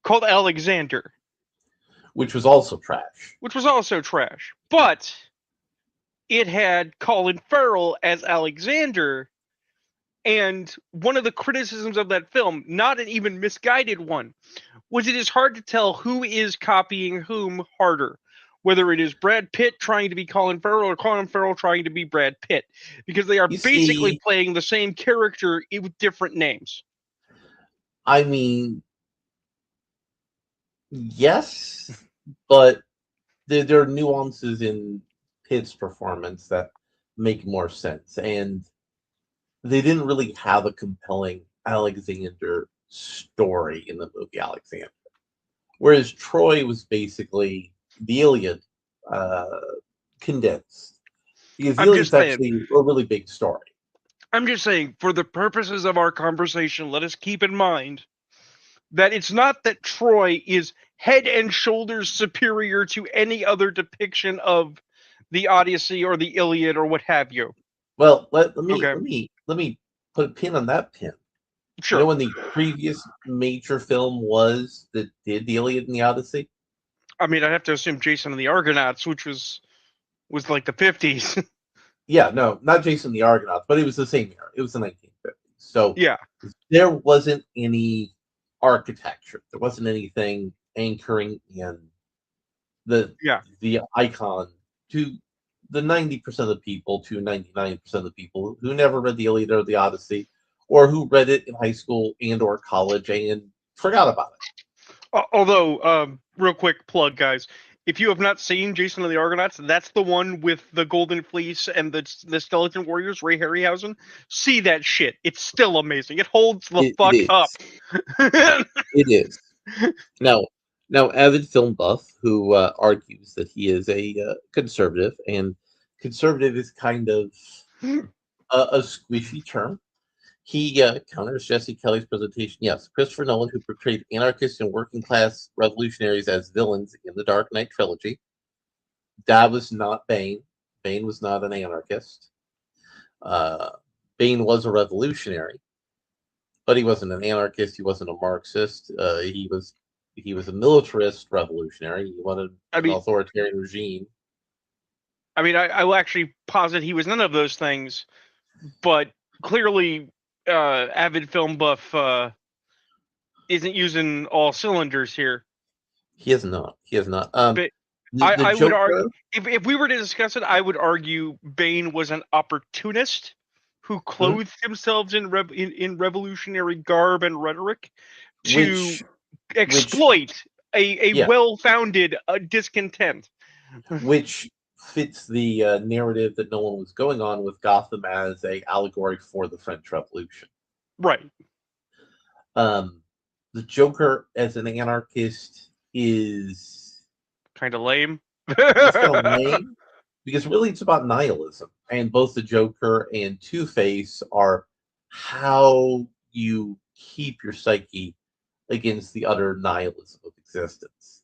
Speaker 2: called Alexander,
Speaker 1: which was also trash.
Speaker 2: which was also trash. But it had Colin Farrell as Alexander, and one of the criticisms of that film, not an even misguided one, was it is hard to tell who is copying whom harder. Whether it is Brad Pitt trying to be Colin Farrell or Colin Farrell trying to be Brad Pitt, because they are
Speaker 1: You
Speaker 2: basically
Speaker 1: see,
Speaker 2: playing the same character with different names.
Speaker 1: I mean, yes, but there are nuances in Pitt's performance that make more sense, and they didn't really have a compelling Alexander story in the movie Alexander. Whereas Troy was basically the Iliad uh, condensed, because the
Speaker 2: I'm
Speaker 1: Iliad's
Speaker 2: just saying.
Speaker 1: actually a really big story.
Speaker 2: I'm just saying, for the purposes of our conversation, let us keep in mind that it's not that Troy is head and shoulders superior to any other depiction of the Odyssey or the Iliad or what have you.
Speaker 1: Well, let, let me
Speaker 2: Okay,
Speaker 1: let me let me put a pin on that pin. You know
Speaker 2: sure.
Speaker 1: when the previous major film was that did the Iliad and the Odyssey?
Speaker 2: I mean, I'd have to assume Jason and the Argonauts, which was like the 50s.
Speaker 1: Yeah, no, not Jason the Argonauts, but it was the same year. It was the 1950s. So
Speaker 2: Yeah,
Speaker 1: there wasn't any architecture. There wasn't anything anchoring in the
Speaker 2: yeah.
Speaker 1: the icon to the 90% of the people to 99% of the people who never read the Iliad or the Odyssey, or who read it in high school and or college and forgot about it.
Speaker 2: Although, real quick plug, guys. If you have not seen Jason and the Argonauts, that's the one with the Golden Fleece and the Skeleton Warriors, Ray Harryhausen. See that shit. It's still amazing. It holds the
Speaker 1: It
Speaker 2: fuck up.
Speaker 1: is. It is. Now, now, avid film buff who argues that he is a conservative, and conservative is kind of a squishy term. He counters Jesse Kelly's presentation. Yes, Christopher Nolan, who portrayed anarchists and working class revolutionaries as villains in the Dark Knight trilogy, that was not Bane. Bane was not an anarchist. Uh, Bane was a revolutionary, but he wasn't an anarchist. He wasn't a Marxist. He was a militarist revolutionary. He wanted
Speaker 2: I
Speaker 1: an
Speaker 2: mean,
Speaker 1: authoritarian regime.
Speaker 2: I will actually posit he was none of those things, but clearly, avid film buff isn't using all cylinders here.
Speaker 1: He has not. He has not.
Speaker 2: But
Speaker 1: The
Speaker 2: I would argue,
Speaker 1: Joker.
Speaker 2: if we were to discuss it, I would argue Bane was an opportunist who
Speaker 1: Mhm.
Speaker 2: clothed himself in revolutionary garb and rhetoric to
Speaker 1: which which
Speaker 2: exploit a
Speaker 1: yeah,
Speaker 2: well-founded discontent.
Speaker 1: which fits the narrative that Nolan was going on with Gotham as a allegory for the French Revolution.
Speaker 2: Right.
Speaker 1: Um, the Joker as an anarchist is
Speaker 2: Kind of lame.
Speaker 1: it's kind of lame because really it's about nihilism, and both the Joker and Two Face are how you keep your psyche against the utter nihilism of existence.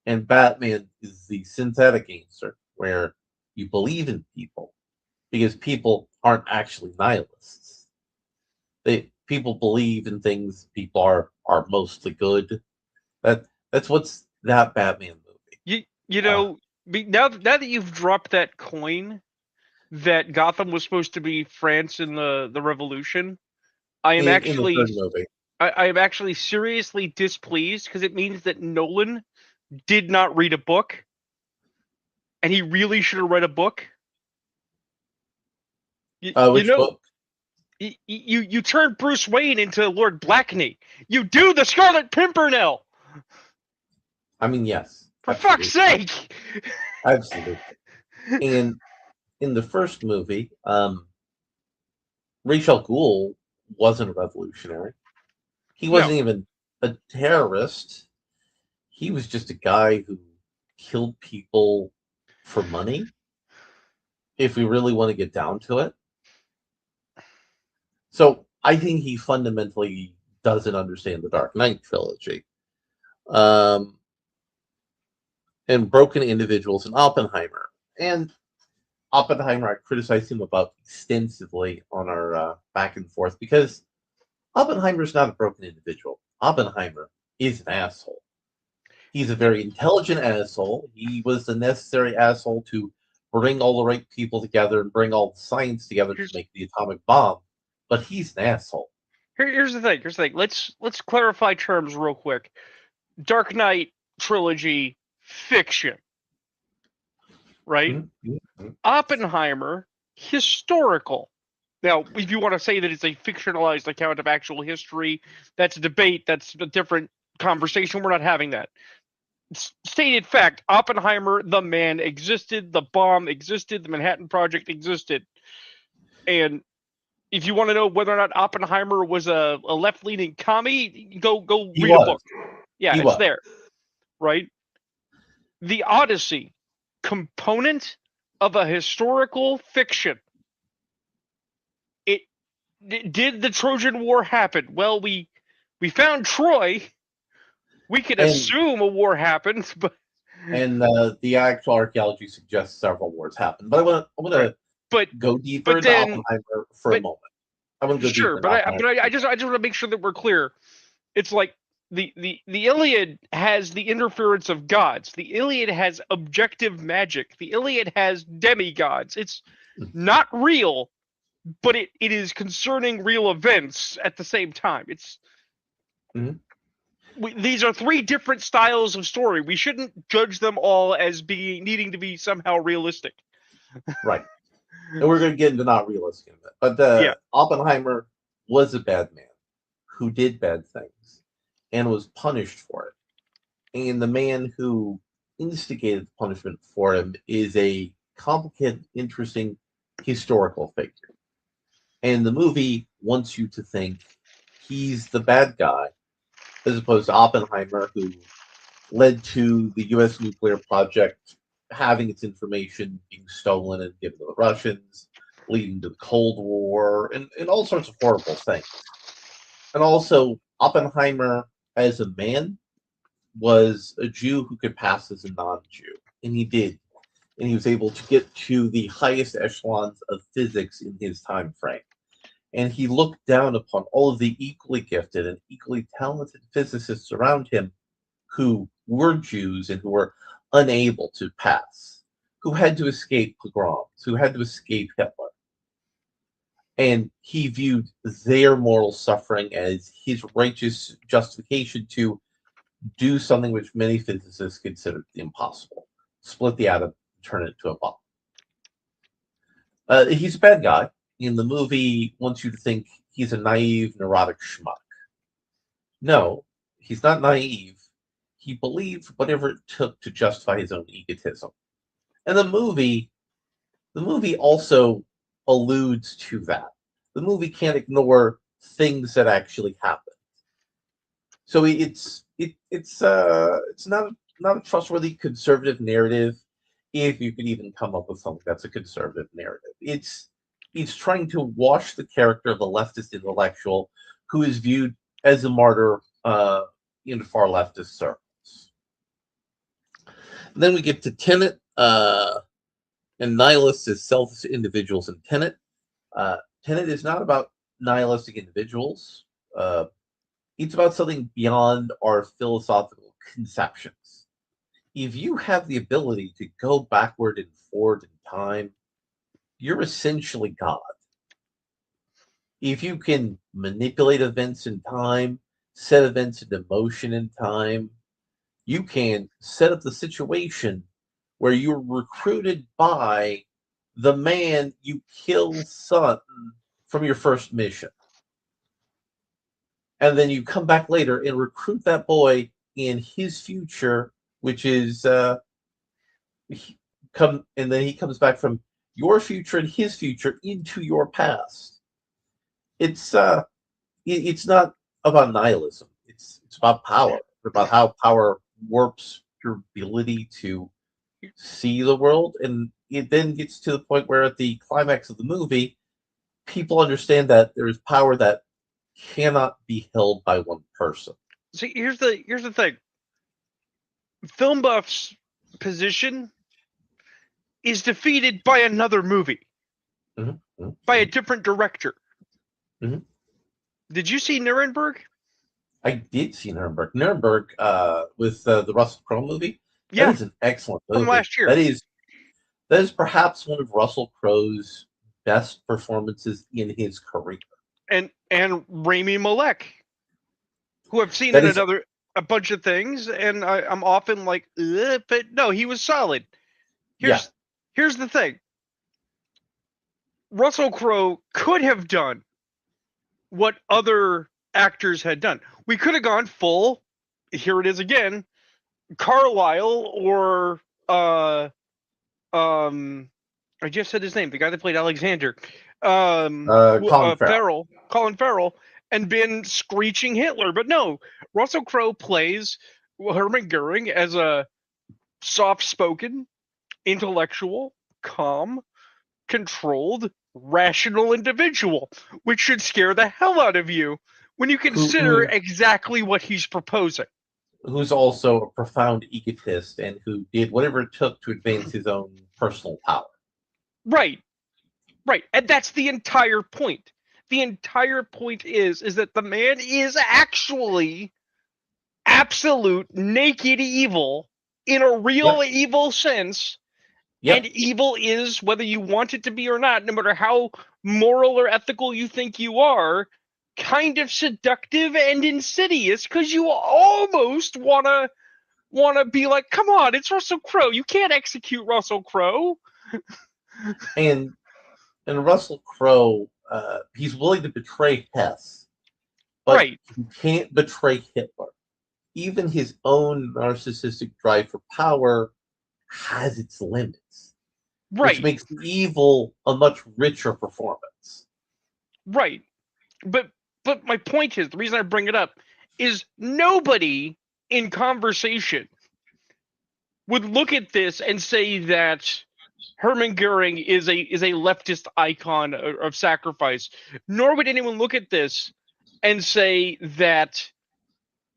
Speaker 1: And Batman is the synthetic answer where you believe in people because people aren't actually nihilists. people believe in things. People are mostly good. That's what's that Batman movie.
Speaker 2: You
Speaker 1: Uh,
Speaker 2: know, now that you've dropped that coin that Gotham was supposed to be France in the Revolution, I am
Speaker 1: in the
Speaker 2: actually
Speaker 1: third movie,
Speaker 2: I am actually seriously displeased because it means that Nolan did not read a book, and he really should have read a book. You
Speaker 1: which
Speaker 2: know,
Speaker 1: book?
Speaker 2: you turn Bruce Wayne into Lord Blackney. You do the Scarlet Pimpernel.
Speaker 1: I mean, yes,
Speaker 2: For fuck's
Speaker 1: absolutely,
Speaker 2: sake!
Speaker 1: absolutely. And in the first movie, Rachel Gould wasn't a revolutionary. He
Speaker 2: No,
Speaker 1: wasn't even a terrorist. He was just a guy who killed people for money. If we really want to get down to it, so I think he fundamentally doesn't understand the Dark Knight trilogy. Um, and Broken Individuals and Oppenheimer. And Oppenheimer, I criticized him about extensively on our back and forth because Oppenheimer is not a broken individual. Oppenheimer is an asshole. He's a very intelligent asshole. He was the necessary asshole to bring all the right people together and bring all the science together to
Speaker 2: here's
Speaker 1: make the atomic bomb. But he's an asshole.
Speaker 2: here's the thing. Here's the thing. Let's clarify terms real quick. Dark Knight trilogy fiction, right?
Speaker 1: Mm-hmm.
Speaker 2: Oppenheimer historical. Now, if you want to say that it's a fictionalized account of actual history, that's a debate. That's a different conversation. We're not having that. Stated fact: Oppenheimer, the man, existed. The bomb existed. The Manhattan Project existed. And if you want to know whether or not Oppenheimer was a left-leaning commie, go
Speaker 1: He
Speaker 2: read a
Speaker 1: was.
Speaker 2: book. Yeah,
Speaker 1: He
Speaker 2: it's
Speaker 1: was.
Speaker 2: there, right? The Odyssey component of a historical fiction. It did the Trojan War happen? Well, we found Troy. We could
Speaker 1: And
Speaker 2: assume a war happened, but
Speaker 1: the actual archaeology suggests several wars happened. But I want
Speaker 2: right.
Speaker 1: to
Speaker 2: But
Speaker 1: go deeper
Speaker 2: but
Speaker 1: into
Speaker 2: then
Speaker 1: Oppenheimer for a
Speaker 2: but
Speaker 1: moment. I want to go
Speaker 2: sure.
Speaker 1: deeper into
Speaker 2: But I
Speaker 1: Oppenheimer.
Speaker 2: but I just want to make sure that we're clear. It's like the Iliad has the interference of gods. The Iliad has objective magic. The Iliad has demigods. It's not real, but it is concerning real events at the same time.
Speaker 1: Mm-hmm.
Speaker 2: These are three different styles of story. We shouldn't judge them all as being needing to be somehow realistic.
Speaker 1: Right. And we're going to get into not realistic in a bit. But
Speaker 2: Yeah,
Speaker 1: Oppenheimer was a bad man who did bad things and was punished for it. And the man who instigated the punishment for him is a complicated, interesting historical figure. And the movie wants you to think he's the bad guy, as opposed to Oppenheimer, who led to the U.S. nuclear project having its information being stolen and given to the Russians, leading to the Cold War, and all sorts of horrible things. And also, Oppenheimer, as a man, was a Jew who could pass as a non Jew. And he did. And he was able to get to the highest echelons of physics in his time frame. And he looked down upon all of the equally gifted and equally talented physicists around him who were Jews and who were unable to pass, who had to escape pogroms, who had to escape Hitler. And he viewed their moral suffering as his righteous justification to do something which many physicists considered impossible: split the atom, turn it into a bomb. He's a bad guy. In the movie, wants you to think he's a naive, neurotic schmuck. No, he's not naive. He believed whatever it took to justify his own egotism. And the movie also alludes to that. The movie can't ignore things that actually happen. So it's not a trustworthy conservative narrative, if you could even come up with something that's a conservative narrative. It's trying to wash the character of a leftist intellectual who is viewed as a martyr in far leftist circles. And then we get to Tenet, and nihilists as selfish individuals in Tenet. Tenet is not about nihilistic individuals. Uh, it's about something beyond our philosophical conceptions. If you have the ability to go backward and forward in time, you're essentially God. If you can manipulate events in time, set events into motion in time, you can set up the situation where you're recruited by the man you kill son from your first mission. And then you come back later and recruit that boy in his future, which is come and then he comes back from your future and his future into your past. It's not about nihilism. It's about power. It's about how power warps your ability to see the world, and it then gets to the point where at the climax of the movie, people understand that there is power that cannot be held by one person.
Speaker 2: See, here's the thing. Film buffs' position is defeated by another movie,
Speaker 1: Mm-hmm,
Speaker 2: by a
Speaker 1: mm-hmm,
Speaker 2: different director.
Speaker 1: mm-hmm.
Speaker 2: Did you see Nuremberg?
Speaker 1: I did see Nuremberg. Nuremberg with the Russell Crowe movie. That
Speaker 2: Yeah,
Speaker 1: is an excellent
Speaker 2: from
Speaker 1: movie.
Speaker 2: last year.
Speaker 1: That is perhaps one of Russell Crowe's best performances in his career.
Speaker 2: And Rami Malek, who I've seen
Speaker 1: That
Speaker 2: in
Speaker 1: is,
Speaker 2: a bunch of things, and I'm often like, but no, he was solid.
Speaker 1: yeah,
Speaker 2: Here's the thing. Russell Crowe could have done what other actors had done. We could have gone full. Here it is again, Carlisle or um I just said his name, the guy that played Alexander,
Speaker 1: Colin Farrell.
Speaker 2: Colin Farrell, and been screeching Hitler. But no, Russell Crowe plays Hermann Goering as a soft-spoken, intellectual, calm, controlled, rational individual, which should scare the hell out of you when you
Speaker 1: who,
Speaker 2: consider
Speaker 1: who
Speaker 2: exactly what he's proposing.
Speaker 1: who's also a profound egotist and who did whatever it took to advance his own personal power.
Speaker 2: Right, right, and that's the entire point. The entire point is that the man is actually absolute naked evil in a real
Speaker 1: Yep,
Speaker 2: evil sense, and
Speaker 1: yep.
Speaker 2: evil is whether you want it to be or not, no matter how moral or ethical you think you are, kind of seductive and insidious because you almost wanna be like, come on, it's Russell Crowe. You can't execute Russell Crowe.
Speaker 1: And Russell Crowe, he's willing to betray Hess, but
Speaker 2: Right,
Speaker 1: he can't betray Hitler. Even his own narcissistic drive for power has its limits, which
Speaker 2: right,
Speaker 1: makes evil a much richer performance.
Speaker 2: right. But my point is, the reason I bring it up is nobody in conversation would look at this and say that Hermann Goering is a leftist icon of sacrifice. Nor would anyone look at this and say that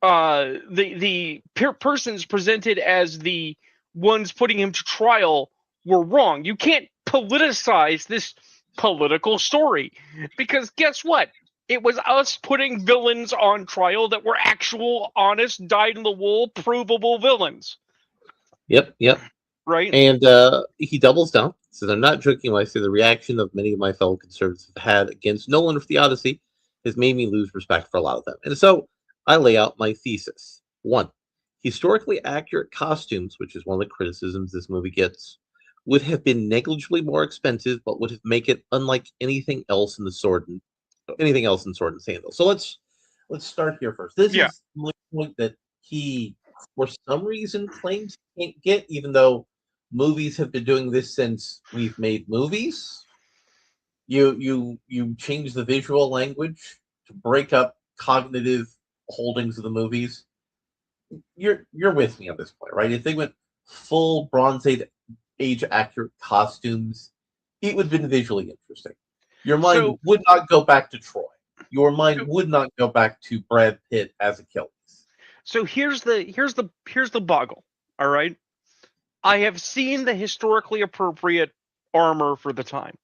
Speaker 2: the persons presented as the ones putting him to trial were wrong. You can't politicize this political story because guess what? It was us putting villains on trial that were actual, honest, dyed in the wool, provable villains,
Speaker 1: Yep, yep.
Speaker 2: right?
Speaker 1: And he doubles down. So I'm not joking when I say the reaction of many of my fellow conservatives have had against Nolan for the Odyssey has made me lose respect for a lot of them. And so I lay out my thesis. One, historically accurate costumes, which is one of the criticisms this movie gets, would have been negligibly more expensive, but would have make it unlike anything else in Sword and Sandal. So let's start here first. This
Speaker 2: Yeah.
Speaker 1: is the point that he, for some reason, claims he can't get, even though movies have been doing this since we've made movies. You change the visual language to break up cognitive holdings of the movies. You're with me on this point, right? If they went full Age accurate costumes, it would have been visually interesting. Your mind
Speaker 2: So
Speaker 1: would not go back to Troy. Your mind would not go back to Brad Pitt as Achilles.
Speaker 2: here's the boggle. All right. I have seen the historically appropriate armor for the time.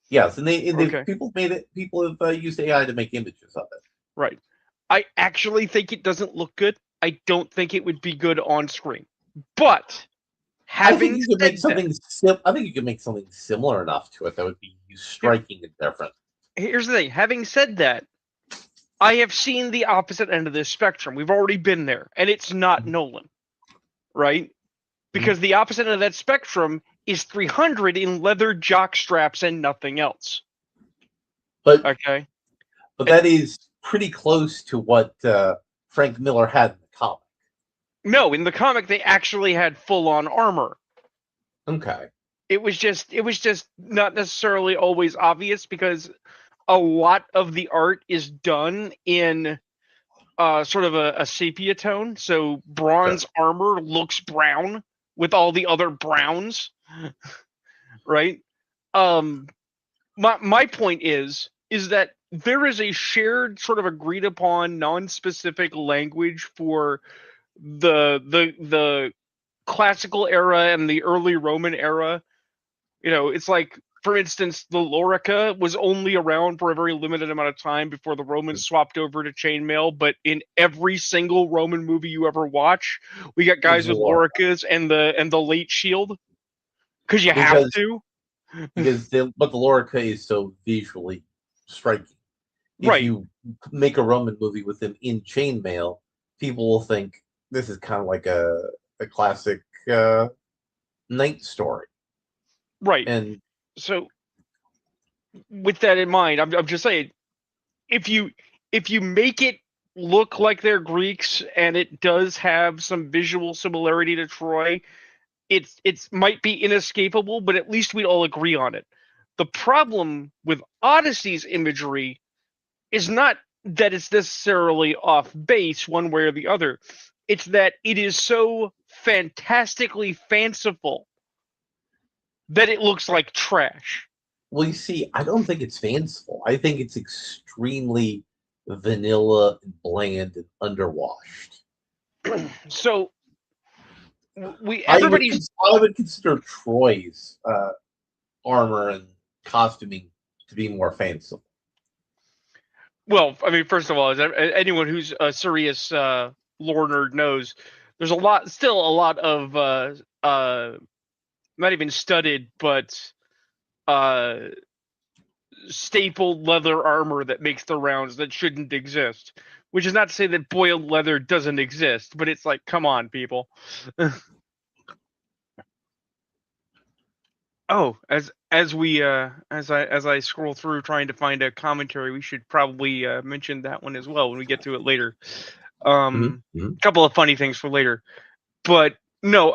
Speaker 1: Yes, and they
Speaker 2: Okay,
Speaker 1: people made it. People have used AI to make images of it.
Speaker 2: right. I actually think it doesn't look good. I don't think it would be good on screen. But
Speaker 1: I think
Speaker 2: having
Speaker 1: you could make
Speaker 2: said that,
Speaker 1: something. I think you could make something similar enough to it that would be striking and different.
Speaker 2: here's the thing. Having said that, I have seen the opposite end of this spectrum. We've already been there, and it's not Nolan, right?
Speaker 1: Mhm.
Speaker 2: Because the opposite end of that spectrum is 300 in leather jock straps and nothing else.
Speaker 1: But
Speaker 2: Okay.
Speaker 1: but
Speaker 2: And
Speaker 1: that is pretty close to what Frank Miller had in the comic.
Speaker 2: no, in the comic they actually had full on armor.
Speaker 1: Okay.
Speaker 2: It was just not necessarily always obvious because a lot of the art is done in sort of a sepia tone. So
Speaker 1: Sure.
Speaker 2: bronze armor looks brown with all the other browns, right? Um, my point is that there is a shared sort of agreed upon non-specific language for the classical era and the early Roman era. It's like, for instance, the lorica was only around for a very limited amount of time before the Romans swapped over to chainmail. But in every single Roman movie you ever watch, we got
Speaker 1: There's
Speaker 2: guys
Speaker 1: a
Speaker 2: with
Speaker 1: lot
Speaker 2: loricas and the late shield because you have
Speaker 1: because
Speaker 2: to.
Speaker 1: but the Lorica is so visually striking. If
Speaker 2: Right,
Speaker 1: you make a Roman movie with him in chainmail, people will think this is kind of like a classic knight story.
Speaker 2: right.
Speaker 1: And
Speaker 2: So with that in mind, I'm just saying, if you if you make it look like they're Greeks and it does have some visual similarity to Troy, it's might be inescapable, but at least we'd all agree on it. The problem with Odyssey's imagery is not that it's necessarily off base one way or the other. It's that it is so fantastically fanciful that it looks like trash.
Speaker 1: well, you see, I don't think it's fanciful. I think it's extremely vanilla and bland and underwashed.
Speaker 2: So we everybody's
Speaker 1: I would consider Troy's armor and costuming to be more fanciful.
Speaker 2: well, I mean, first of all, as anyone who's a serious lore nerd knows, there's still a lot of not even studded, but uh, stapled leather armor that makes the rounds that shouldn't exist. Which is not to say that boiled leather doesn't exist, but it's like, come on, people. Oh, as I scroll through trying to find a commentary, we should probably mention that one as well when we get to it later.
Speaker 1: Mm-hmm. Mm-hmm.
Speaker 2: Couple of funny things for later, but no.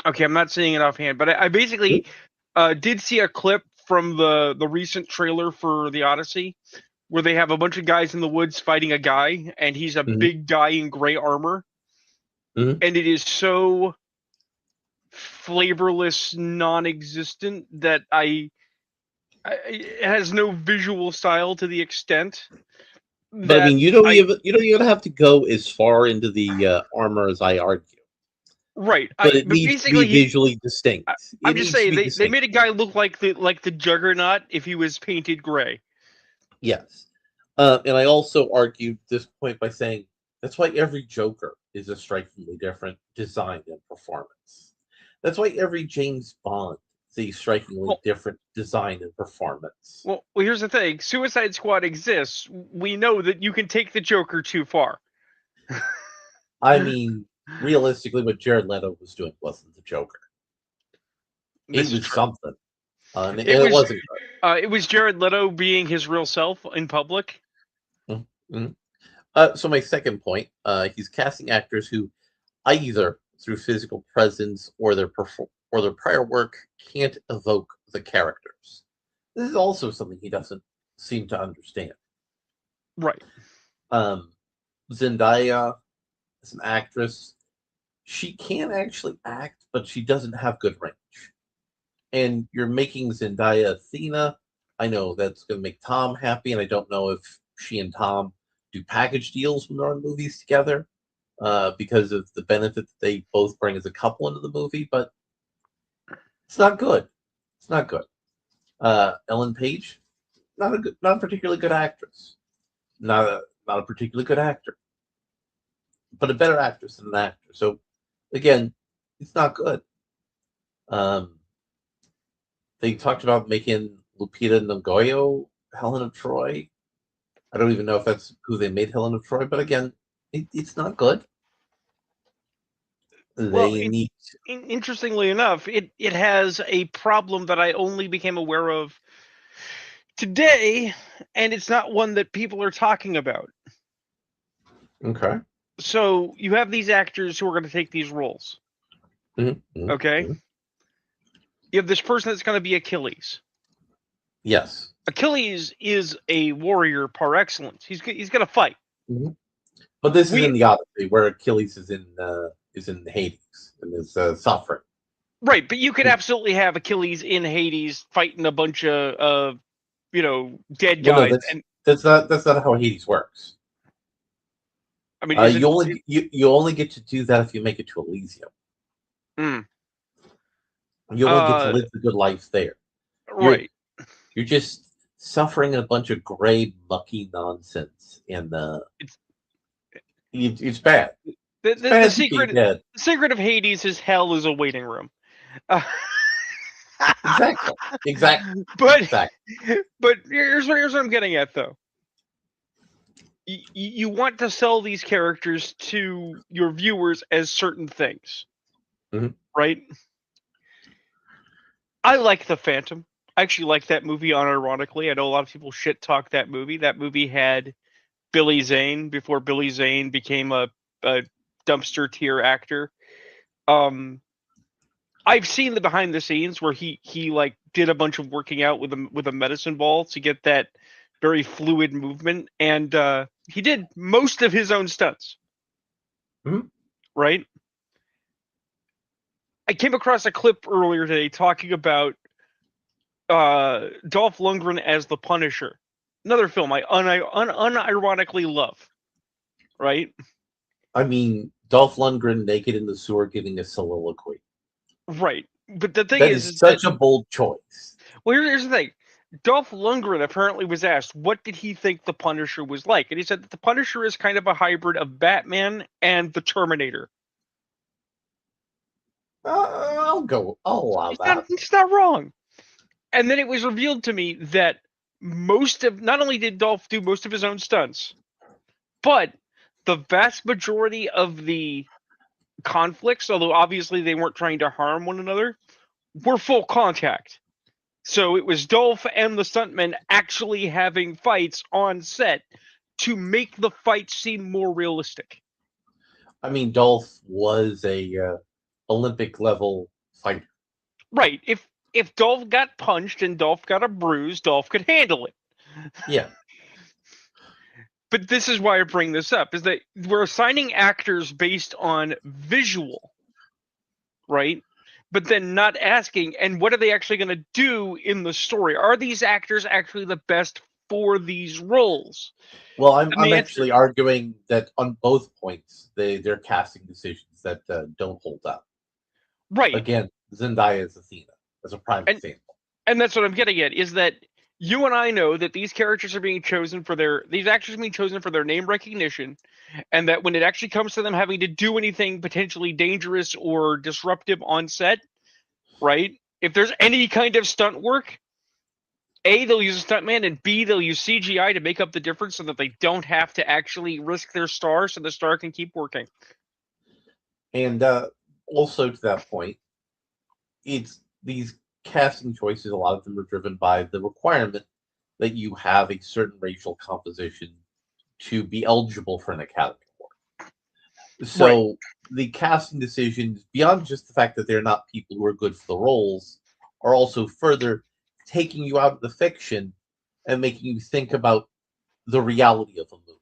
Speaker 2: Okay, I'm not seeing it offhand, but I basically did see a clip from the recent trailer for the Odyssey where they have a bunch of guys in the woods fighting a guy, and he's a
Speaker 1: Mm-hmm.
Speaker 2: big guy in gray armor,
Speaker 1: Mm-hmm.
Speaker 2: and it is so flavorless, non-existent that it has no visual style to the extent
Speaker 1: But I
Speaker 2: that
Speaker 1: mean,
Speaker 2: I
Speaker 1: you don't even have to go as far into the armor as I argue.
Speaker 2: right.
Speaker 1: But
Speaker 2: I
Speaker 1: it
Speaker 2: but
Speaker 1: needs to be
Speaker 2: basically he.
Speaker 1: visually distinct. It
Speaker 2: I'm just
Speaker 1: needs to
Speaker 2: saying
Speaker 1: be
Speaker 2: they
Speaker 1: distinct.
Speaker 2: made a guy look like the Juggernaut if he was painted gray.
Speaker 1: Yes. And I also argued this point by saying that's why every Joker is a strikingly different design and performance. That's why every James Bond is a strikingly
Speaker 2: Well,
Speaker 1: different design and performance.
Speaker 2: here's the thing: Suicide Squad exists. We know that you can take the Joker too far.
Speaker 1: I mean, realistically, what Jared Leto was doing wasn't the Joker. It
Speaker 2: This is
Speaker 1: was
Speaker 2: true.
Speaker 1: something, and it wasn't
Speaker 2: It was Jared Leto being his real self in public.
Speaker 1: good. Mhm. So my second point, he's casting actors who either through physical presence or their prior work can't evoke the characters. This is also something he doesn't seem to understand.
Speaker 2: Right.
Speaker 1: Um, Zendaya is an actress. She can actually act, but she doesn't have good range. And you're making Zendaya Athena. I know that's going to make Tom happy, and I don't know if she and Tom do package deals when they're on movies together because of the benefit that they both bring as a couple into the movie, but it's not good. It's not good. Ellen Page, not a particularly good actress, not a particularly good actor, but a better actress than an actor. So again, it's not good. Um, they talked about making Lupita Nyong'o Helen of Troy. I don't even know if that's who they made Helen of Troy, but again, it's not good.
Speaker 2: Well,
Speaker 1: They need.
Speaker 2: interestingly enough, it has a problem that I only became aware of today, and it's not one that people are talking about.
Speaker 1: Okay.
Speaker 2: So you have these actors who are going to take these roles.
Speaker 1: Mm-hmm.
Speaker 2: Okay,
Speaker 1: Mm-hmm.
Speaker 2: you have this person that's going to be Achilles.
Speaker 1: Yes.
Speaker 2: Achilles is a warrior par excellence. He's going to fight.
Speaker 1: Mm-hmm. But this is in
Speaker 2: We
Speaker 1: the Odyssey, where Achilles is in Hades and is suffering.
Speaker 2: Right, but you could absolutely have Achilles in Hades fighting a bunch of dead
Speaker 1: Well, no,
Speaker 2: guys, and
Speaker 1: that's not how Hades works.
Speaker 2: I mean, is it?
Speaker 1: You only get to do that if you make it to Elysium.
Speaker 2: Mm,
Speaker 1: You only get to
Speaker 2: uh,
Speaker 1: live the good life there. You're
Speaker 2: right.
Speaker 1: you're just suffering a bunch of gray, mucky nonsense, and
Speaker 2: It's
Speaker 1: it's bad. It's
Speaker 2: the
Speaker 1: bad to be
Speaker 2: secret.
Speaker 1: dead.
Speaker 2: The secret of Hades is hell is a waiting room. Uh,
Speaker 1: Exactly. Exactly.
Speaker 2: but
Speaker 1: Exactly.
Speaker 2: here's what I'm getting at though. You want to sell these characters to your viewers as certain things,
Speaker 1: Mhm.
Speaker 2: right? I like The Phantom. I actually like that movie unironically. I know a lot of people shit talk that movie. That movie had Billy Zane before Billy Zane became a dumpster tier actor. Um, I've seen the behind the scenes where he like did a bunch of working out with a medicine ball to get that very fluid movement, and he did most of his own stunts.
Speaker 1: Mhm.
Speaker 2: Right? I came across a clip earlier today talking about Dolph Lundgren as the Punisher. Another film I unironically love. Right?
Speaker 1: I mean, Dolph Lundgren naked in the sewer giving a soliloquy.
Speaker 2: Right. But the thing
Speaker 1: That
Speaker 2: is
Speaker 1: is
Speaker 2: that
Speaker 1: such a bold choice.
Speaker 2: well, here's the thing. Dolph Lundgren apparently was asked what did he think the Punisher was like, and he said that the Punisher is kind of a hybrid of Batman and the Terminator.
Speaker 1: I'll allow that.
Speaker 2: He's not wrong. And then it was revealed to me that most of not only did Dolph do most of his own stunts, but the vast majority of the conflicts, although obviously they weren't trying to harm one another, were full contact. So it was Dolph and the stuntmen actually having fights on set to make the fight seem more realistic.
Speaker 1: I mean, Dolph was a Olympic level fighter.
Speaker 2: Right. If Dolph got punched and Dolph got a bruise, Dolph could handle it.
Speaker 1: Yeah.
Speaker 2: But this is why I bring this up is that we're assigning actors based on visual, right? But then not asking, and what are they actually going to do in the story? Are these actors actually the best for these roles?
Speaker 1: Well,
Speaker 2: And
Speaker 1: I'm
Speaker 2: the answer,
Speaker 1: actually arguing that on both points, they're casting decisions that don't hold up.
Speaker 2: right.
Speaker 1: Again, Zendaya is Athena as a prime
Speaker 2: And
Speaker 1: example.
Speaker 2: that's what I'm getting at is that you and I know that these characters are being chosen for these actors are being chosen for their name recognition, and that when it actually comes to them having to do anything potentially dangerous or disruptive on set, right? If there's any kind of stunt work, A, they'll use a stuntman, and B, they'll use CGI to make up the difference so that they don't have to actually risk their star so the star can keep working.
Speaker 1: And also to that point, it's these casting choices. A lot of them are driven by the requirement that you have a certain racial composition to be eligible for an Academy Award.
Speaker 2: Right.
Speaker 1: So the casting decisions, beyond just the fact that they're not people who are good for the roles, are also further taking you out of the fiction and making you think about the reality of a movie.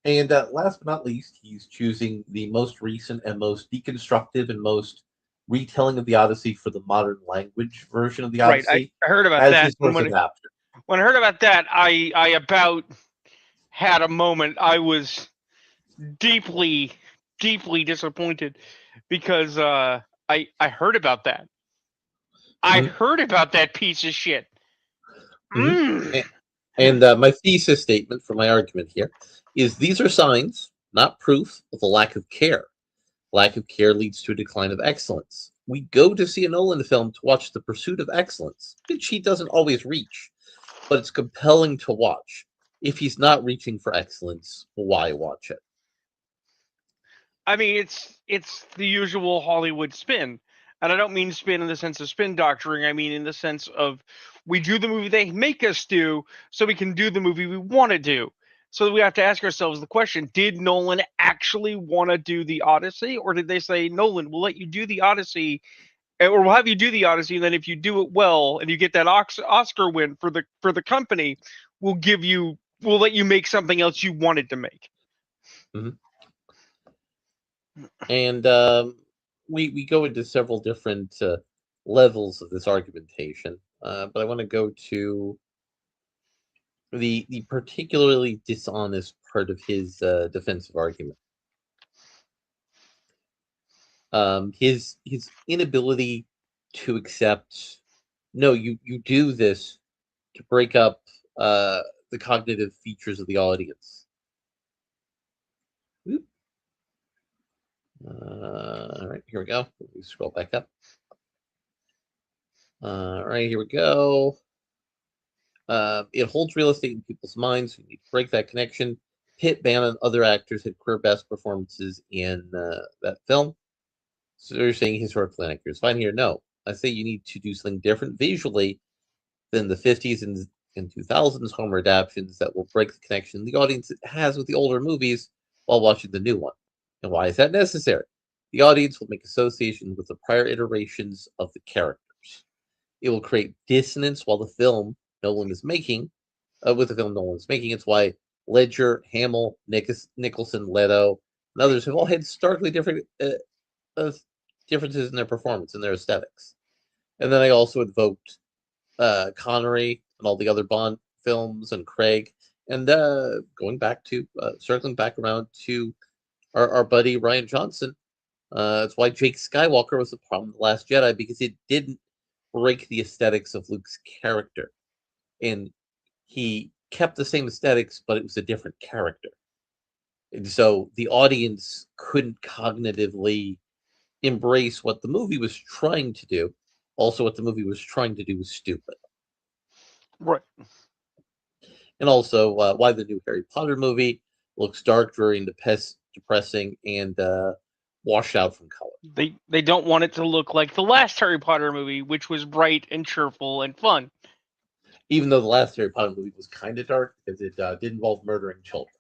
Speaker 1: And last but not least, he's choosing the most recent and most deconstructive and most retelling of the Odyssey for the modern language version of the
Speaker 2: Right. I
Speaker 1: Odyssey
Speaker 2: heard about
Speaker 1: as
Speaker 2: that.
Speaker 1: his
Speaker 2: And
Speaker 1: first adaptation.
Speaker 2: when I heard about that, I about had a moment. I was deeply, deeply disappointed because I heard about that. I
Speaker 1: Mhm.
Speaker 2: heard about that piece of shit.
Speaker 1: Mhm.
Speaker 2: Mm.
Speaker 1: And my thesis statement for my argument here is these are signs, not proof, of a lack of care. Lack of care leads to a decline of excellence. We go to see a Nolan film to watch the pursuit of excellence, which he doesn't always reach, but it's compelling to watch. If he's not reaching for excellence, why watch it?
Speaker 2: I mean, it's the usual Hollywood spin, and I don't mean spin in the sense of spin doctoring. I mean in the sense of we do the movie they make us do, so we can do the movie we want to do. So we have to ask ourselves the question: did Nolan actually want to do the Odyssey, or did they say, Nolan, we'll let you do the Odyssey, or we'll have you do the Odyssey, and then if you do it well and you get that Oscar win for the company, we'll let you make something else you wanted to make.
Speaker 1: Mhm. And we go into several different levels of this argumentation, but I want to go to the particularly dishonest part of his defensive argument. His inability to accept, no, you do this to break up the cognitive features of the audience. Oop. All right, here we go. Let me scroll back up. All right, here we go. It holds real estate in people's minds. You need to break that connection. Pitt, Bannon, and other actors had career best performances in that film. So you're saying historical inaccuracy. Fine here. No, I say you need to do something different visually than the 50s and 2000s Homer adaptations that will break the connection the audience has with the older movies while watching the new one. And why is that necessary? The audience will make associations with the prior iterations of the characters. It will create dissonance while the film Nolan is making, with the film Nolan is making. It's why Ledger, Hamill, Nicholson, Leto, and others have all had starkly different uh, differences in their performance and their aesthetics. And then I also invoked Connery and all the other Bond films and Craig, and going back to circling back around to our buddy Ryan Johnson. That's why Jake Skywalker was the problem in The Last Jedi, because it didn't break the aesthetics of Luke's character, and he kept the same aesthetics, but it was a different character, and so the audience couldn't cognitively embrace what the movie was trying to do. Also, what the movie was trying to do was stupid.
Speaker 2: Right.
Speaker 1: And also why the new Harry Potter movie looks dark, dreary, and depressing, and washed out from color.
Speaker 2: They don't want it to look like the last Harry Potter movie, which was bright and cheerful and fun.
Speaker 1: Even though the last Harry Potter movie was kind of dark because it did involve murdering children.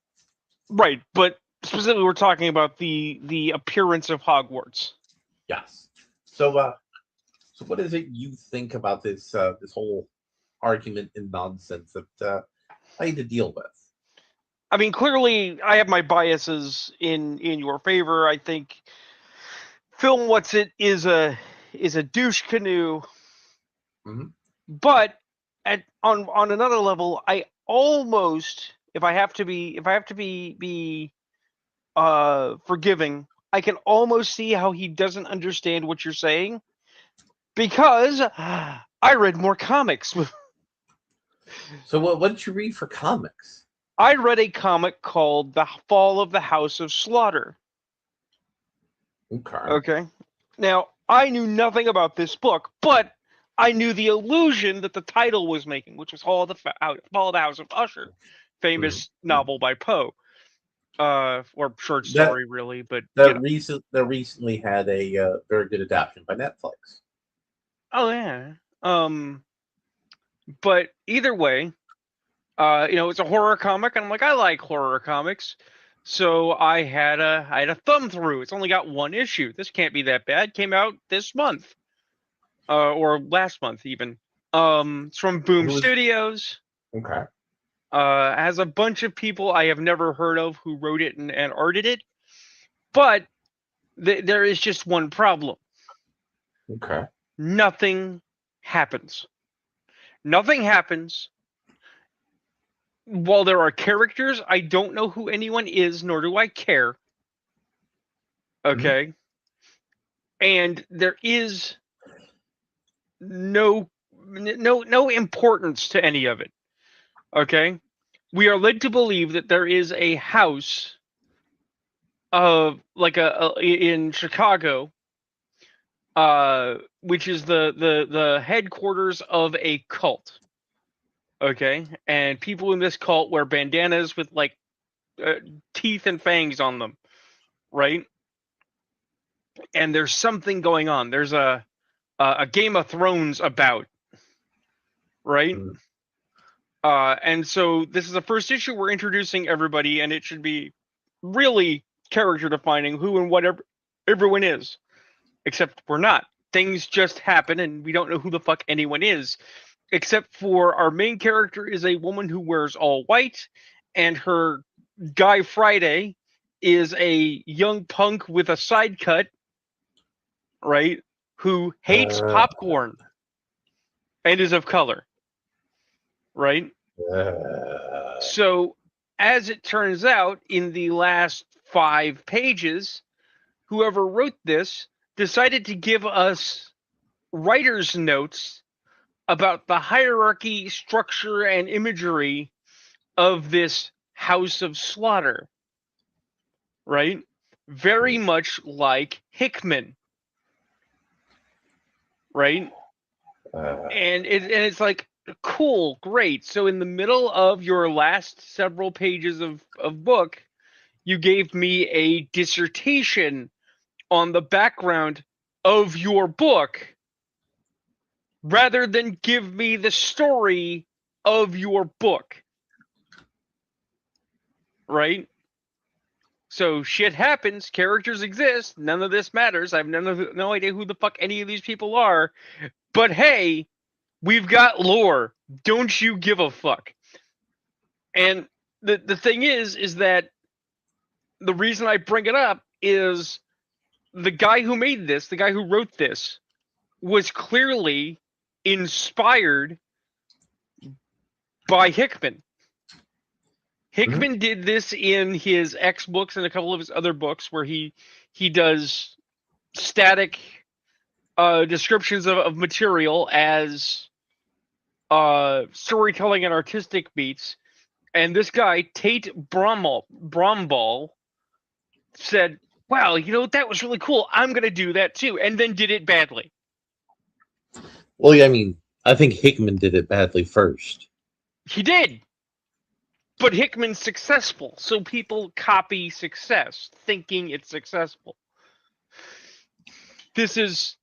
Speaker 2: Right, but specifically, we're talking about the appearance of Hogwarts.
Speaker 1: Yes. So, so what is it you think about this whole argument and nonsense that I need to deal with?
Speaker 2: I mean, clearly, I have my biases in your favor. I think Film What's It is a douche canoe,
Speaker 1: Mm-hmm.
Speaker 2: but on another level, I almost, if I have to be forgiving, I can almost see how he doesn't understand what you're saying because I read more comics.
Speaker 1: So, what did you read for comics?
Speaker 2: I read a comic called The Fall of the House of Slaughter.
Speaker 1: Okay.
Speaker 2: Okay. Now, I knew nothing about this book, but I knew the illusion that the title was making, which was Fall of the House of Usher,
Speaker 1: Mm-hmm.
Speaker 2: famous novel by Poe, or short
Speaker 1: That
Speaker 2: story, really, but
Speaker 1: that recently had a very good adaptation by Netflix.
Speaker 2: oh yeah. But either way, it's a horror comic, and I'm like, I like horror comics. So I had a thumb through. It's only got one issue. This can't be that bad. Came out this month, or last month even. It's from Boom
Speaker 1: Who was
Speaker 2: Studios.
Speaker 1: okay?
Speaker 2: Has a bunch of people I have never heard of who wrote it and arted it. But there is just one problem.
Speaker 1: Okay.
Speaker 2: Nothing happens. Nothing happens. While there are characters, I don't know who anyone is, nor do I care.
Speaker 1: Mm-hmm.
Speaker 2: Okay. And there is no importance to any of it. Okay, we are led to believe that there is a house of like a in Chicago, which is the headquarters of a cult. Okay, and people in this cult wear bandanas with like uh, teeth and fangs on them, right? And there's something going on. There's a Game of Thrones about, right?
Speaker 1: Mm.
Speaker 2: And so this is the first issue we're introducing everybody, and it should be really character defining who and whatever everyone is. Except we're not. Things just happen, and we don't know who the fuck anyone is. Except for our main character is a woman who wears all white, and her guy Friday is a young punk with a side cut, right? Who hates
Speaker 1: Uh,
Speaker 2: popcorn and is of color, right?
Speaker 1: uh,
Speaker 2: So, as it turns out, in the last 5 pages, whoever wrote this decided to give us writer's notes about the hierarchy, structure, and imagery of this House of Slaughter, right? Very much like Hickman, right?
Speaker 1: uh,
Speaker 2: And it's like cool, great. So in the middle of your last several pages of book, you gave me a dissertation on the background of your book rather than give me the story of your book, right? So shit happens, characters exist, none of this matters. I have no idea who the fuck any of these people are, but hey, we've got lore. Don't you give a fuck? And the thing is that the reason I bring it up is the guy who made this, the guy who wrote this, was clearly inspired by Hickman.
Speaker 1: mhm.
Speaker 2: Hickman did this in his X books and a couple of his other books where he does static descriptions of material as storytelling and artistic beats. And this guy, Tate Bromball, said, wow, that was really cool. I'm going to do that too. And then did it badly.
Speaker 1: Well, yeah, I mean, I think Hickman did it badly first.
Speaker 2: He did. But Hickman's successful. So people copy success, thinking it's successful. This is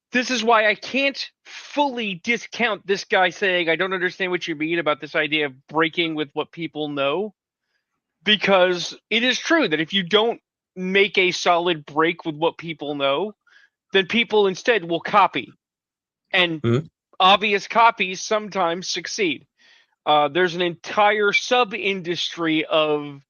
Speaker 2: why I can't fully discount this guy saying I don't understand what you mean about this idea of breaking with what people know, because it is true that if you don't make a solid break with what people know, then people instead will copy, and
Speaker 1: Mhm.
Speaker 2: obvious copies sometimes succeed. There's an entire sub industry of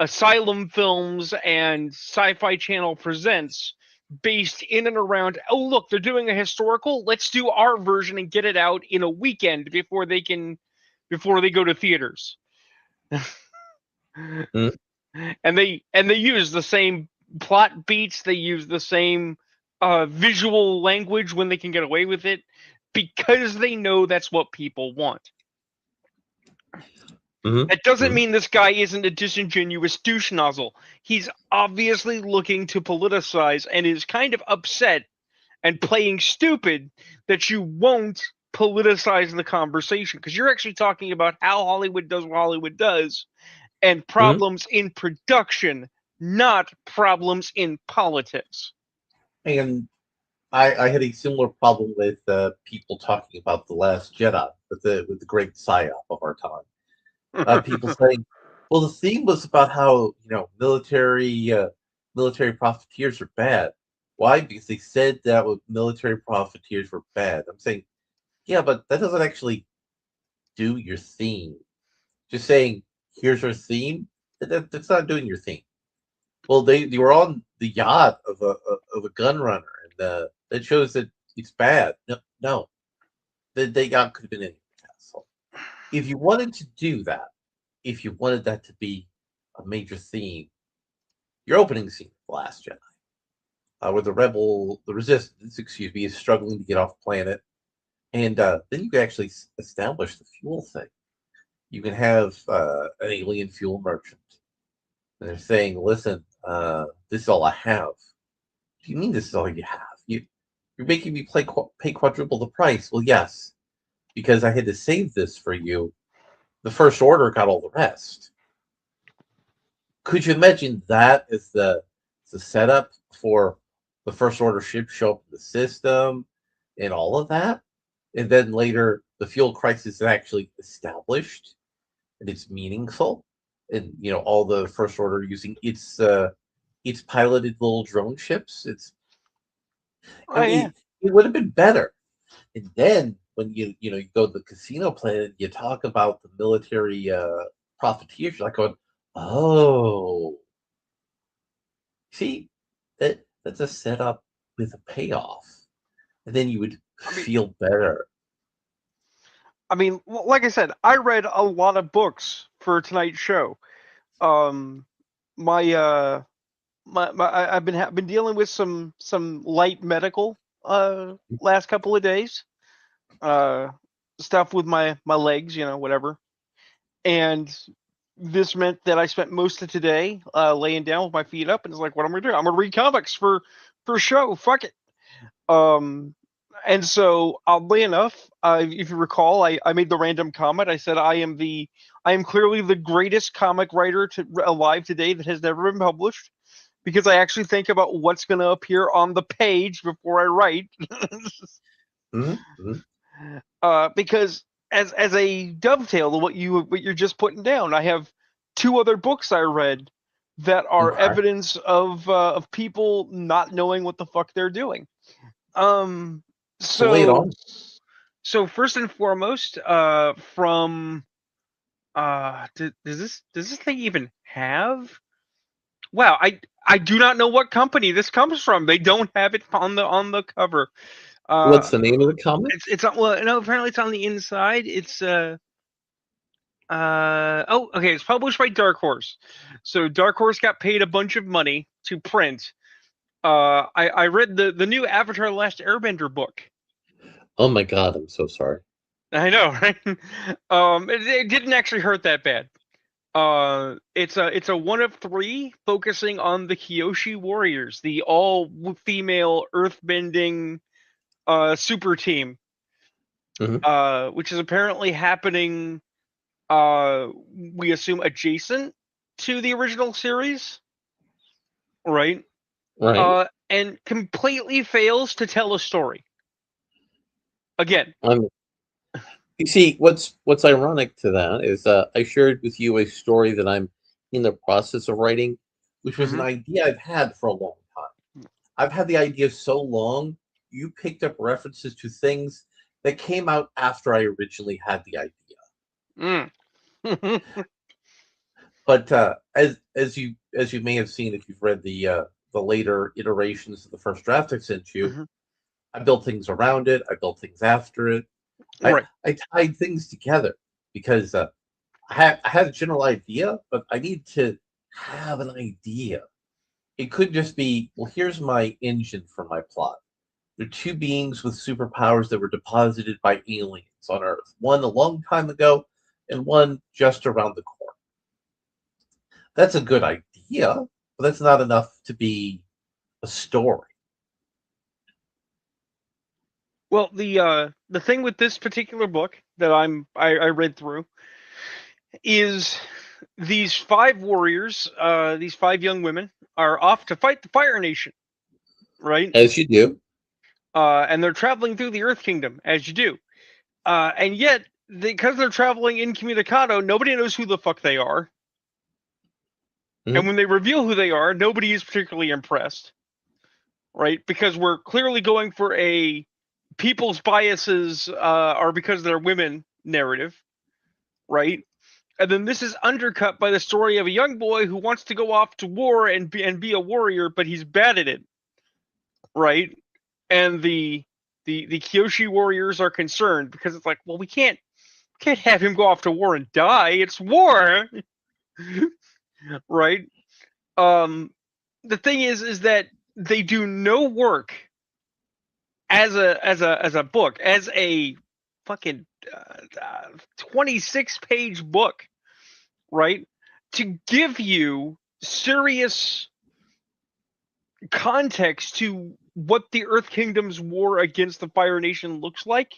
Speaker 2: Asylum Films and Sci-Fi Channel Presents based in and around, oh look, they're doing a historical, let's do our version and get it out in a weekend before they go to theaters.
Speaker 1: Mhm.
Speaker 2: And they use the same plot beats, they use the same visual language when they can get away with it because they know that's what people want.
Speaker 1: Mhm.
Speaker 2: That doesn't
Speaker 1: Mhm.
Speaker 2: mean this guy isn't a disingenuous douche nozzle. He's obviously looking to politicize and is kind of upset and playing stupid that you won't politicize the conversation because you're actually talking about how Hollywood does what Hollywood does and
Speaker 1: Mhm.
Speaker 2: problems in production, not problems in politics.
Speaker 1: And I had a similar problem with people talking about the Last Jedi with the great psyop of our time. People saying, "Well, the theme was about how military profiteers are bad." Why? Because they said that military profiteers were bad. I'm saying, yeah, but that doesn't actually do your theme. Just saying, here's our theme. That's not doing your theme. Well, they were on the yacht of a gun runner, and that shows that it's bad. No, no, the yacht could have been any castle. If you wanted to do that, if you wanted that to be a major theme, your opening scene, of The Last Jedi, where the resistance, excuse me, is struggling to get off planet, And then you can actually establish the fuel thing. You can have an alien fuel merchant, and they're saying, "Listen, this is all I have." What do you mean this is all you have? You're making me pay quadruple the price. Well, yes, because I had to save this for you. The First Order got all the rest. Could you imagine that as the setup for the First Order ship show up in the system and all of that? And then later, the fuel crisis is actually established and it's meaningful. And all the First Order using its piloted little drone ships.
Speaker 2: Oh yeah.
Speaker 1: It would have been better. And then when you go to the casino planet, you talk about the military profiteers. You're like going, oh, see, that's a setup with a payoff, and then you would
Speaker 2: I mean,
Speaker 1: feel better.
Speaker 2: like I said, I read a lot of books for tonight's show. Um, my I've been dealing with some light medical last couple of days. Uh, Stuff with my legs, whatever. And this meant that I spent most of today laying down with my feet up, and it's like, what am I gonna do? I'm gonna read comics for show. Fuck it. Um, and so oddly enough, if you recall, I made the random comment. I said I am clearly the greatest comic writer alive today that has never been published because I actually think about what's going to appear on the page before I write.
Speaker 1: Mm-hmm.
Speaker 2: Because as a dovetail to what you're just putting down, I have two other books I read that are
Speaker 1: Okay.
Speaker 2: evidence of people not knowing what the fuck they're doing. Um,
Speaker 1: So lay it
Speaker 2: so
Speaker 1: on.
Speaker 2: so first and foremost, from does this thing even have? Wow, I do not know what company this comes from. They don't have it on the cover. Uh,
Speaker 1: What's the name of the comic?
Speaker 2: it's well, no, apparently it's on the inside. It's oh, okay, it's published by Dark Horse. So Dark Horse got paid a bunch of money to print. I read the new Avatar: The Last Airbender book.
Speaker 1: Oh my God, I'm so sorry.
Speaker 2: I know, right? It didn't actually hurt that bad. It's a one of three focusing on the Kyoshi Warriors, the all female earthbending super team,
Speaker 1: Hmm.
Speaker 2: which is apparently happening. We assume adjacent to the original series, right?
Speaker 1: Right.
Speaker 2: And completely fails to tell a story. Again.
Speaker 1: I'm. You see, what's ironic to that is I shared with you a story that I'm in the process of writing, which was an
Speaker 2: Hmm.
Speaker 1: idea I've had for a long time. I've had the idea so long, you picked up references to things that came out after I originally had the idea.
Speaker 2: Mm.
Speaker 1: But as you may have seen if you've read the later iterations of the first draft I sent you,
Speaker 2: Hmm.
Speaker 1: I built things around it. I built things after it. I
Speaker 2: Right.
Speaker 1: I tied things together because I had a general idea, but I need to have an idea. It could just be, well, here's my engine for my plot. They're two beings with superpowers that were deposited by aliens on Earth. One a long time ago, and one just around the corner. That's a good idea, but that's not enough to be a story.
Speaker 2: Well, the thing with this particular book that I read through is these five warriors, these five young women, are off to fight the Fire Nation, right?
Speaker 1: As you do.
Speaker 2: And they're traveling through the Earth Kingdom as you do, and yet because they're traveling incommunicado, nobody knows who the fuck they are, and
Speaker 1: Mhm.
Speaker 2: when they reveal who they are, nobody is particularly impressed, right? Because we're clearly going for a people's biases are because they're women narrative, right? And then this is undercut by the story of a young boy who wants to go off to war and be a warrior, but he's bad at it, right? And the Kyoshi warriors are concerned because it's like, well, we can't have him go off to war and die. It's war, right? Um, the thing is that they do no work as a book, as a fucking 26-page book, right? To give you serious context to what the Earth Kingdom's war against the Fire Nation looks like.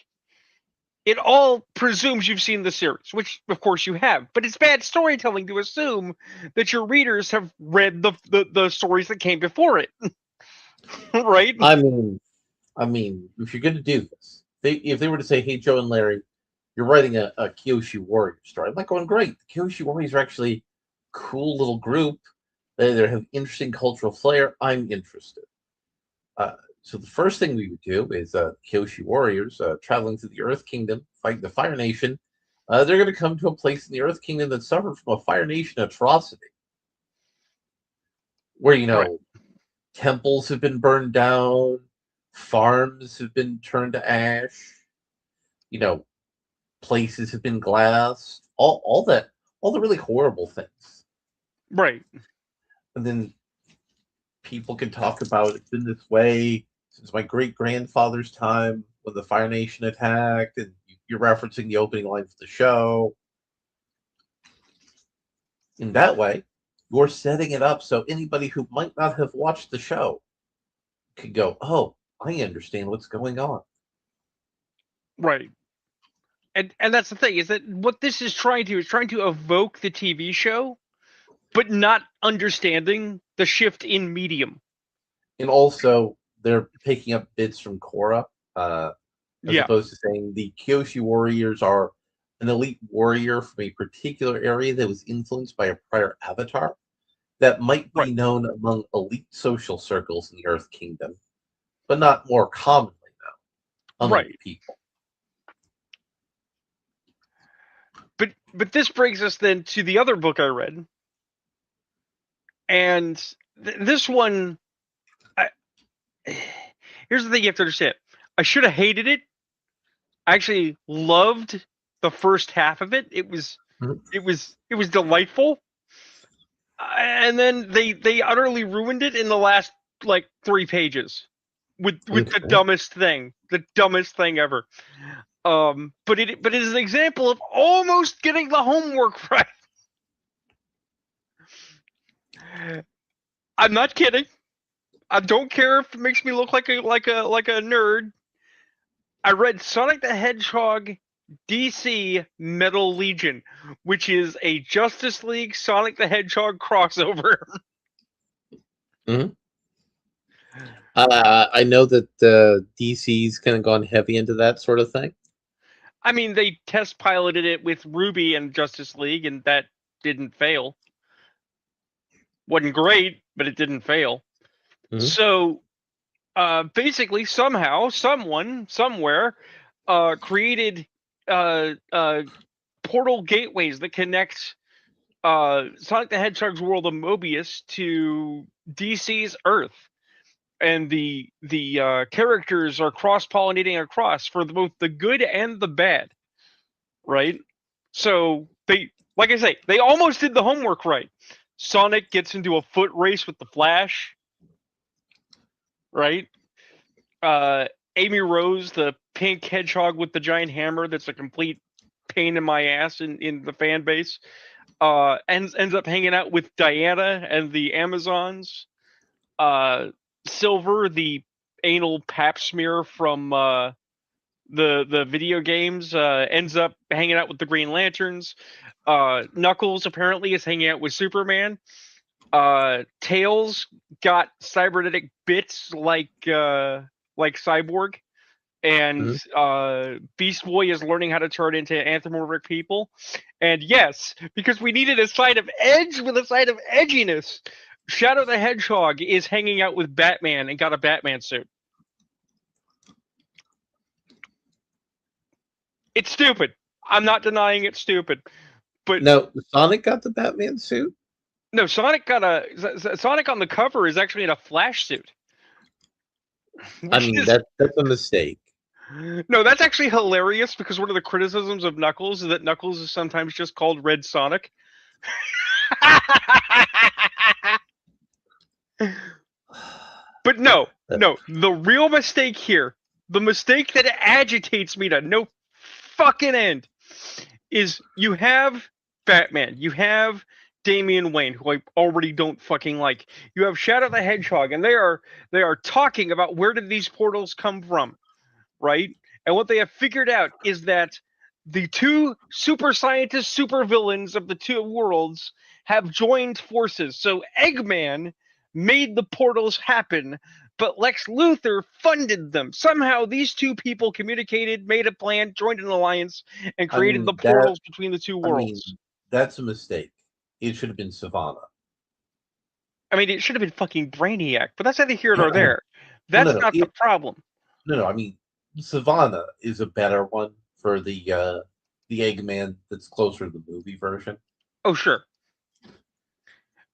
Speaker 2: It all presumes you've seen the series, which of course you have, but it's bad storytelling to assume that your readers have read the stories that came before it. Right?
Speaker 1: I mean, if you're going to do this, if they were to say, "Hey, Joe and Larry, you're writing a Kyoshi Warrior story," I'm like, going, "Great, the Kyoshi Warriors are actually a cool little group. They have interesting cultural flair. I'm interested." So the first thing we would do is Kyoshi Warriors traveling through the Earth Kingdom, fighting the Fire Nation. They're going to come to a place in the Earth Kingdom that suffered from a Fire Nation atrocity, where
Speaker 2: Right.
Speaker 1: temples have been burned down, farms have been turned to ash, you know, places have been glassed, all the really horrible things.
Speaker 2: Right.
Speaker 1: And then people can talk about it's been this way since my great grandfather's time when the Fire Nation attacked, and you're referencing the opening lines of the show. In that way, you're setting it up so anybody who might not have watched the show can go, "Oh, I understand what's going on."
Speaker 2: Right. And that's the thing, is that what this is trying to evoke the TV show, but not understanding the shift in medium.
Speaker 1: And also, they're picking up bits from Korra, as
Speaker 2: Yeah.
Speaker 1: opposed to saying the Kyoshi warriors are an elite warrior from a particular area that was influenced by a prior avatar that might be
Speaker 2: Right.
Speaker 1: known among elite social circles in the Earth Kingdom, but not more commonly known among
Speaker 2: Right.
Speaker 1: people.
Speaker 2: But this brings us then to the other book I read, and this one, I, here's the thing you have to understand. I should have hated it. I actually loved the first half of it.
Speaker 1: Mhm.
Speaker 2: It was delightful, and then they utterly ruined it in the last like 3 pages with
Speaker 1: Okay.
Speaker 2: the dumbest thing ever. But it is an example of almost getting the homework right. I'm not kidding. I don't care if it makes me look like a nerd. I read Sonic the Hedgehog DC Metal Legion, which is a Justice League Sonic the Hedgehog crossover.
Speaker 1: Mhm. I know that DC's kind of gone heavy into that sort of thing.
Speaker 2: I mean, they test piloted it with Ruby and Justice League, and that didn't fail. Wasn't great, but it didn't fail.
Speaker 1: Mhm.
Speaker 2: So basically, somehow, someone, somewhere, created uh, uh, portal gateways that connect Sonic the Hedgehog's world of Mobius to DC's Earth, and the characters are cross pollinating across for both the good and the bad, right? So they, like I say, they almost did the homework right. Sonic gets into a foot race with the Flash, right? Uh, Amy Rose, the pink hedgehog with the giant hammer, that's a complete pain in my ass in the fan base, ends up hanging out with Diana and the Amazons. Silver, the anal pap smear from the video games, ends up hanging out with the Green Lanterns. Knuckles apparently is hanging out with Superman. Tails got cybernetic bits like Cyborg, and
Speaker 1: Mhm.
Speaker 2: Beast Boy is learning how to turn into anthropomorphic people. And yes, because we needed a side of edge with a side of edginess, Shadow the Hedgehog is hanging out with Batman and got a Batman suit. It's stupid. I'm not denying it's stupid, but
Speaker 1: Now, Sonic got the Batman suit.
Speaker 2: no, Sonic on the cover is actually in a Flash suit,
Speaker 1: I
Speaker 2: which
Speaker 1: mean,
Speaker 2: is
Speaker 1: that's a mistake.
Speaker 2: no, that's actually hilarious because one of the criticisms of Knuckles is that Knuckles is sometimes just called Red Sonic. But no,
Speaker 1: Uh,
Speaker 2: no, the real mistake here, the mistake that agitates me to no fucking end is you have Batman, you have Damian Wayne, who I already don't fucking like. You have Shadow the Hedgehog, and they are talking about where did these portals come from, right? And what they have figured out is that the two super scientists, super villains of the two worlds have joined forces. So Eggman made the portals happen, but Lex Luthor funded them. Somehow these two people communicated, made a plan, joined an alliance, and
Speaker 1: I
Speaker 2: created the
Speaker 1: mean that.
Speaker 2: portals between the two
Speaker 1: I mean
Speaker 2: worlds.
Speaker 1: that's a mistake. It should have been Savannah.
Speaker 2: I mean, it should have been fucking Brainiac, but that's neither here nor
Speaker 1: Well,
Speaker 2: there.
Speaker 1: no,
Speaker 2: That's
Speaker 1: no,
Speaker 2: not the problem.
Speaker 1: no. I mean, Savannah is a better one for the Eggman that's closer to the movie version.
Speaker 2: Oh, sure.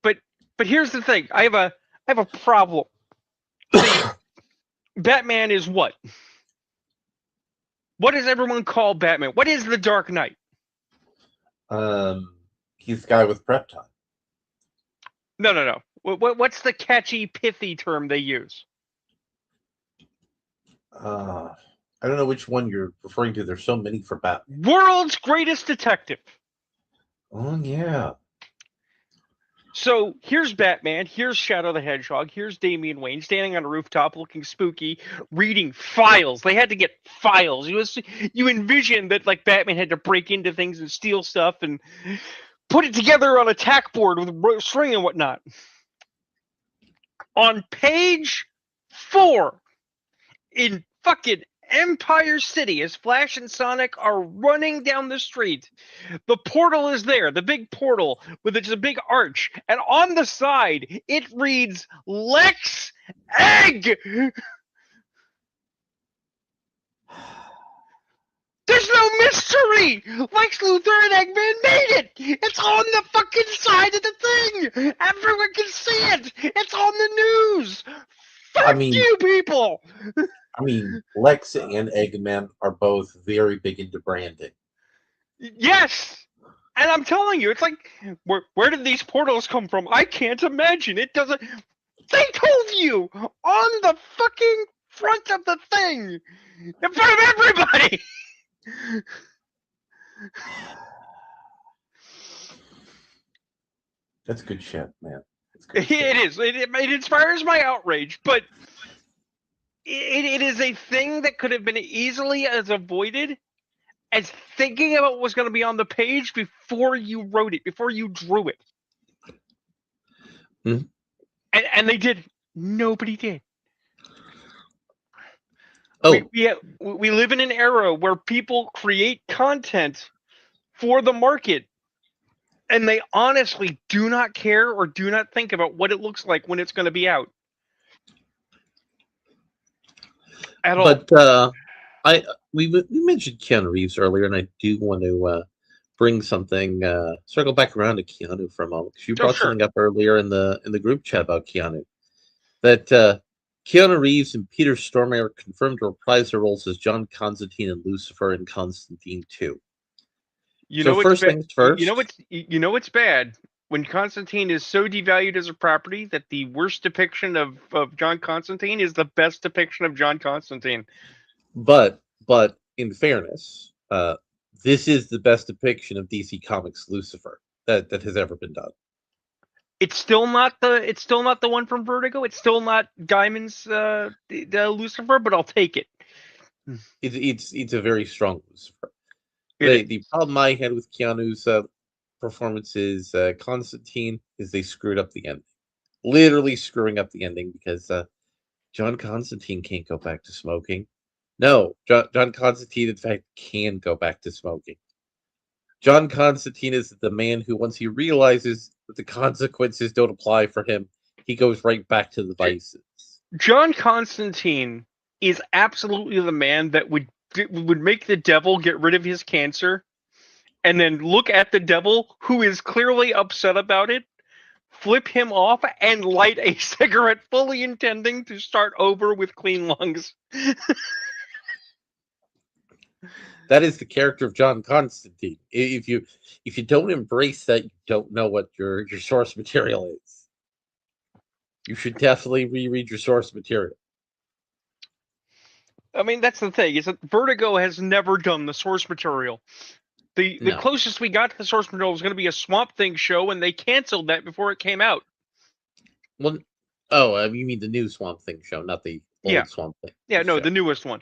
Speaker 2: But here's the thing. I have a problem. See, Batman is what? What does everyone call Batman? What is the Dark Knight?
Speaker 1: He's the guy with prep time.
Speaker 2: No, no, no. What's the catchy, pithy term they use?
Speaker 1: I don't know which one you're referring to. There's so many for Batman.
Speaker 2: World's greatest detective.
Speaker 1: Oh yeah.
Speaker 2: So here's Batman, here's Shadow the Hedgehog, here's Damian Wayne standing on a rooftop looking spooky, reading files. They had to get files. You envision that like Batman had to break into things and steal stuff and put it together on a tack board with string and whatnot. On page 4 in fucking Empire City, as Flash and Sonic are running down the street, the portal is there, the big portal with it's a big arch, and on the side it reads Lex Egg. There's no mystery. Lex Luthor and Eggman made it. It's on the fucking side of the thing. Everyone can see it. It's on the news.
Speaker 1: I
Speaker 2: Fuck
Speaker 1: mean,
Speaker 2: you, people.
Speaker 1: Lex and Eggman are both very big into branding.
Speaker 2: Yes. And I'm telling you, it's like, where did these portals come from? I can't imagine. It doesn't. They told you on the fucking front of the thing in front of everybody.
Speaker 1: That's good shit, man. That's good
Speaker 2: It
Speaker 1: shit.
Speaker 2: is. It inspires my outrage, but it is a thing that could have been easily as avoided as thinking about what was going to be on the page before you wrote it, before you drew it.
Speaker 1: Mm-hmm.
Speaker 2: And they did. Nobody did.
Speaker 1: Oh,
Speaker 2: We live in an era where people create content for the market, and they honestly do not care or do not think about what it looks like when it's going to be out. At all.
Speaker 1: but we mentioned Keanu Reeves earlier, and I do want to bring something circle back around to Keanu for a moment, because you
Speaker 2: Oh,
Speaker 1: brought
Speaker 2: sure.
Speaker 1: something up earlier in the group chat about Keanu, that Keanu Reeves and Peter Stormare are confirmed to reprise their roles as John Constantine and Lucifer in Constantine 2.
Speaker 2: You
Speaker 1: So
Speaker 2: know what's
Speaker 1: first
Speaker 2: bad.
Speaker 1: things first.
Speaker 2: You know what's bad when Constantine is so devalued as a property that the worst depiction of John Constantine is the best depiction of John Constantine.
Speaker 1: But in fairness, this is the best depiction of DC Comics Lucifer that has ever been done.
Speaker 2: It's still not the one from Vertigo. It's still not Gaiman's the Lucifer, but I'll take it.
Speaker 1: It's a very strong Lucifer.
Speaker 2: It
Speaker 1: The problem I had with Keanu's performance is Constantine is they screwed up the ending, literally screwing up the ending, because John Constantine can't go back to smoking. No, John Constantine in fact can go back to smoking. John Constantine is the man who, once he realizes that the consequences don't apply for him, he goes right back to the vices.
Speaker 2: John Constantine is absolutely the man that would make the devil get rid of his cancer, and then look at the devil who is clearly upset about it, flip him off, and light a cigarette, fully intending to start over with clean lungs.
Speaker 1: That is the character of John Constantine. If you don't embrace that, you don't know what your source material is. You should definitely reread your source material.
Speaker 2: I mean, that's the thing, is that Vertigo has never done the source material. The
Speaker 1: No.
Speaker 2: closest we got to the source material was going to be a Swamp Thing show, and they canceled that before it came out.
Speaker 1: Well, oh, you mean the new Swamp Thing show, not the
Speaker 2: Yeah,
Speaker 1: old Swamp Thing
Speaker 2: yeah, no,
Speaker 1: show.
Speaker 2: the newest one.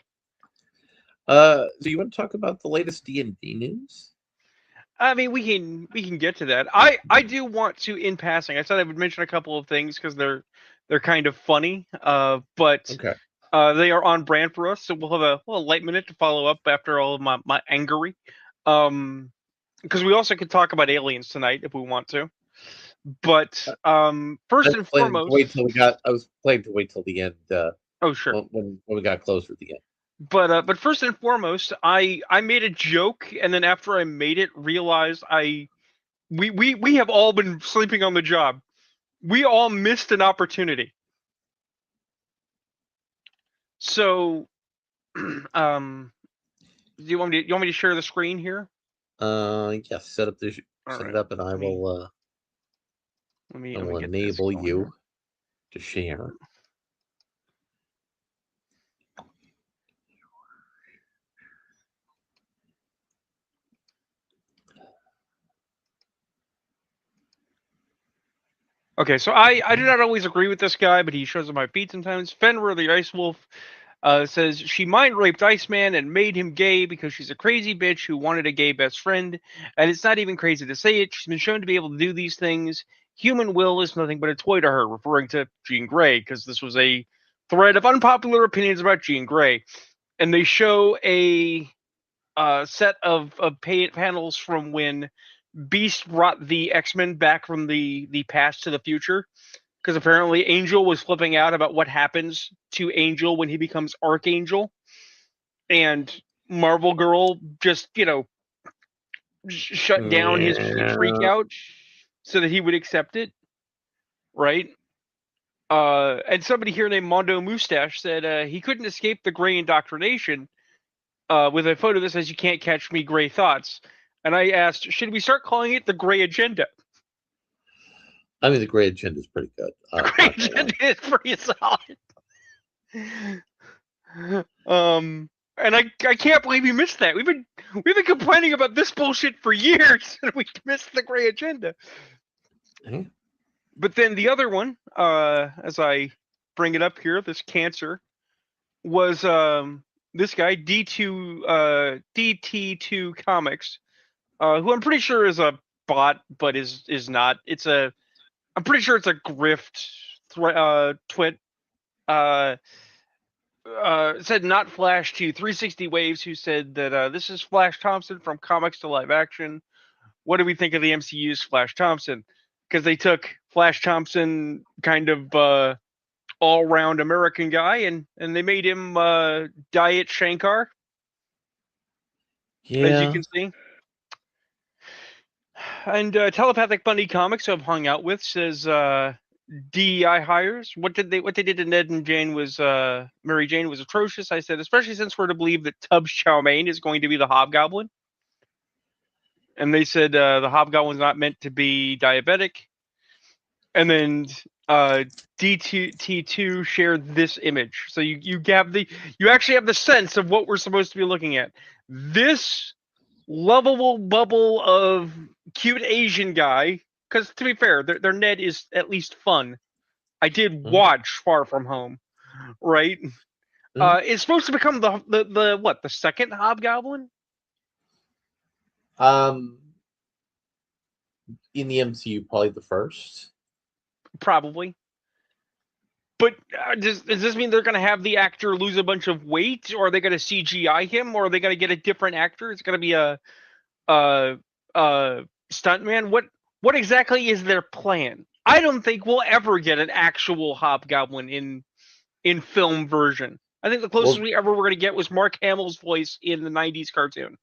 Speaker 1: So you want to talk about the latest D&D news?
Speaker 2: I mean, we can get to that. I do want to, in passing, I said I would mention a couple of things because they're kind of funny. But
Speaker 1: Okay.
Speaker 2: they are on brand for us, so we'll have a light minute to follow up after all of my angery. Because we also could talk about aliens tonight if we want to. But
Speaker 1: I
Speaker 2: first
Speaker 1: was
Speaker 2: and
Speaker 1: planning to wait
Speaker 2: foremost,
Speaker 1: till we got. I was planning to wait till the end.
Speaker 2: oh sure.
Speaker 1: When we got closer to the end.
Speaker 2: But first and foremost, I made a joke, and then after I made it, realized we have all been sleeping on the job. We all missed an opportunity. So, do you want me to share the screen here?
Speaker 1: Yes.
Speaker 2: All
Speaker 1: Set it
Speaker 2: right.
Speaker 1: up, and
Speaker 2: Let me
Speaker 1: I
Speaker 2: let me
Speaker 1: will
Speaker 2: get this
Speaker 1: enable
Speaker 2: going here.
Speaker 1: you to share.
Speaker 2: Okay, so I do not always agree with this guy, but he shows up my feed sometimes. Fenrir the Ice Wolf says she mind raped Iceman and made him gay because she's a crazy bitch who wanted a gay best friend. And it's not even crazy to say it. She's been shown to be able to do these things. Human will is nothing but a toy to her, referring to Jean Grey, because this was a thread of unpopular opinions about Jean Grey. And they show a set of panels from when Beast brought the X-Men back from the past to the future, because apparently Angel was flipping out about what happens to Angel when he becomes Archangel, and Marvel Girl just shut down his freak
Speaker 1: Yeah.
Speaker 2: out so that he would accept it, right? And somebody here named Mondo Mustache said he couldn't escape the gray indoctrination with a photo that says "You can't catch me, gray thoughts." And I asked, should we start calling it the gray agenda?
Speaker 1: I mean, the gray agenda is pretty good.
Speaker 2: The gray
Speaker 1: Not gonna lie.
Speaker 2: agenda is pretty solid. And I can't believe you missed that. We've been complaining about this bullshit for years, and we missed the gray agenda.
Speaker 1: Mhm.
Speaker 2: But then the other one, as I bring it up here, this cancer was this guy DT2 Comics, who I'm pretty sure is a bot, but is not. I'm pretty sure it's a grift twit. Uh, said not Flash to 360 Waves, who said that this is Flash Thompson from comics to live action. What do we think of the MCU's Flash Thompson? Because they took Flash Thompson, kind of all round American guy, and they made him Diet Shankar, as you
Speaker 1: Yeah.
Speaker 2: can see. And Telepathic Bunny Comics, who I've hung out with, says DEI hires. What they did to Ned and Jane was Mary Jane was atrocious. I said, especially since we're to believe that Tubbs Chow Mein is going to be the Hobgoblin. And they said the Hobgoblin's not meant to be diabetic. And then uh, DT2 shared this image, so you actually have the sense of what we're supposed to be looking at. This lovable bubble of cute Asian guy, because to be fair, their Ned is at least fun. I did
Speaker 1: Mhm.
Speaker 2: watch Far From Home, right?
Speaker 1: Mhm.
Speaker 2: It's supposed to become the what, the second Hobgoblin,
Speaker 1: Um, in the MCU, probably the first.
Speaker 2: probably. But does this mean they're going to have the actor lose a bunch of weight, or are they going to CGI him, or are they going to get a different actor? It's going to be a stuntman. What exactly is their plan? I don't think we'll ever get an actual Hobgoblin in film version. I think the closest
Speaker 1: Well,
Speaker 2: we ever were going to get was Mark Hamill's voice in the '90s cartoon.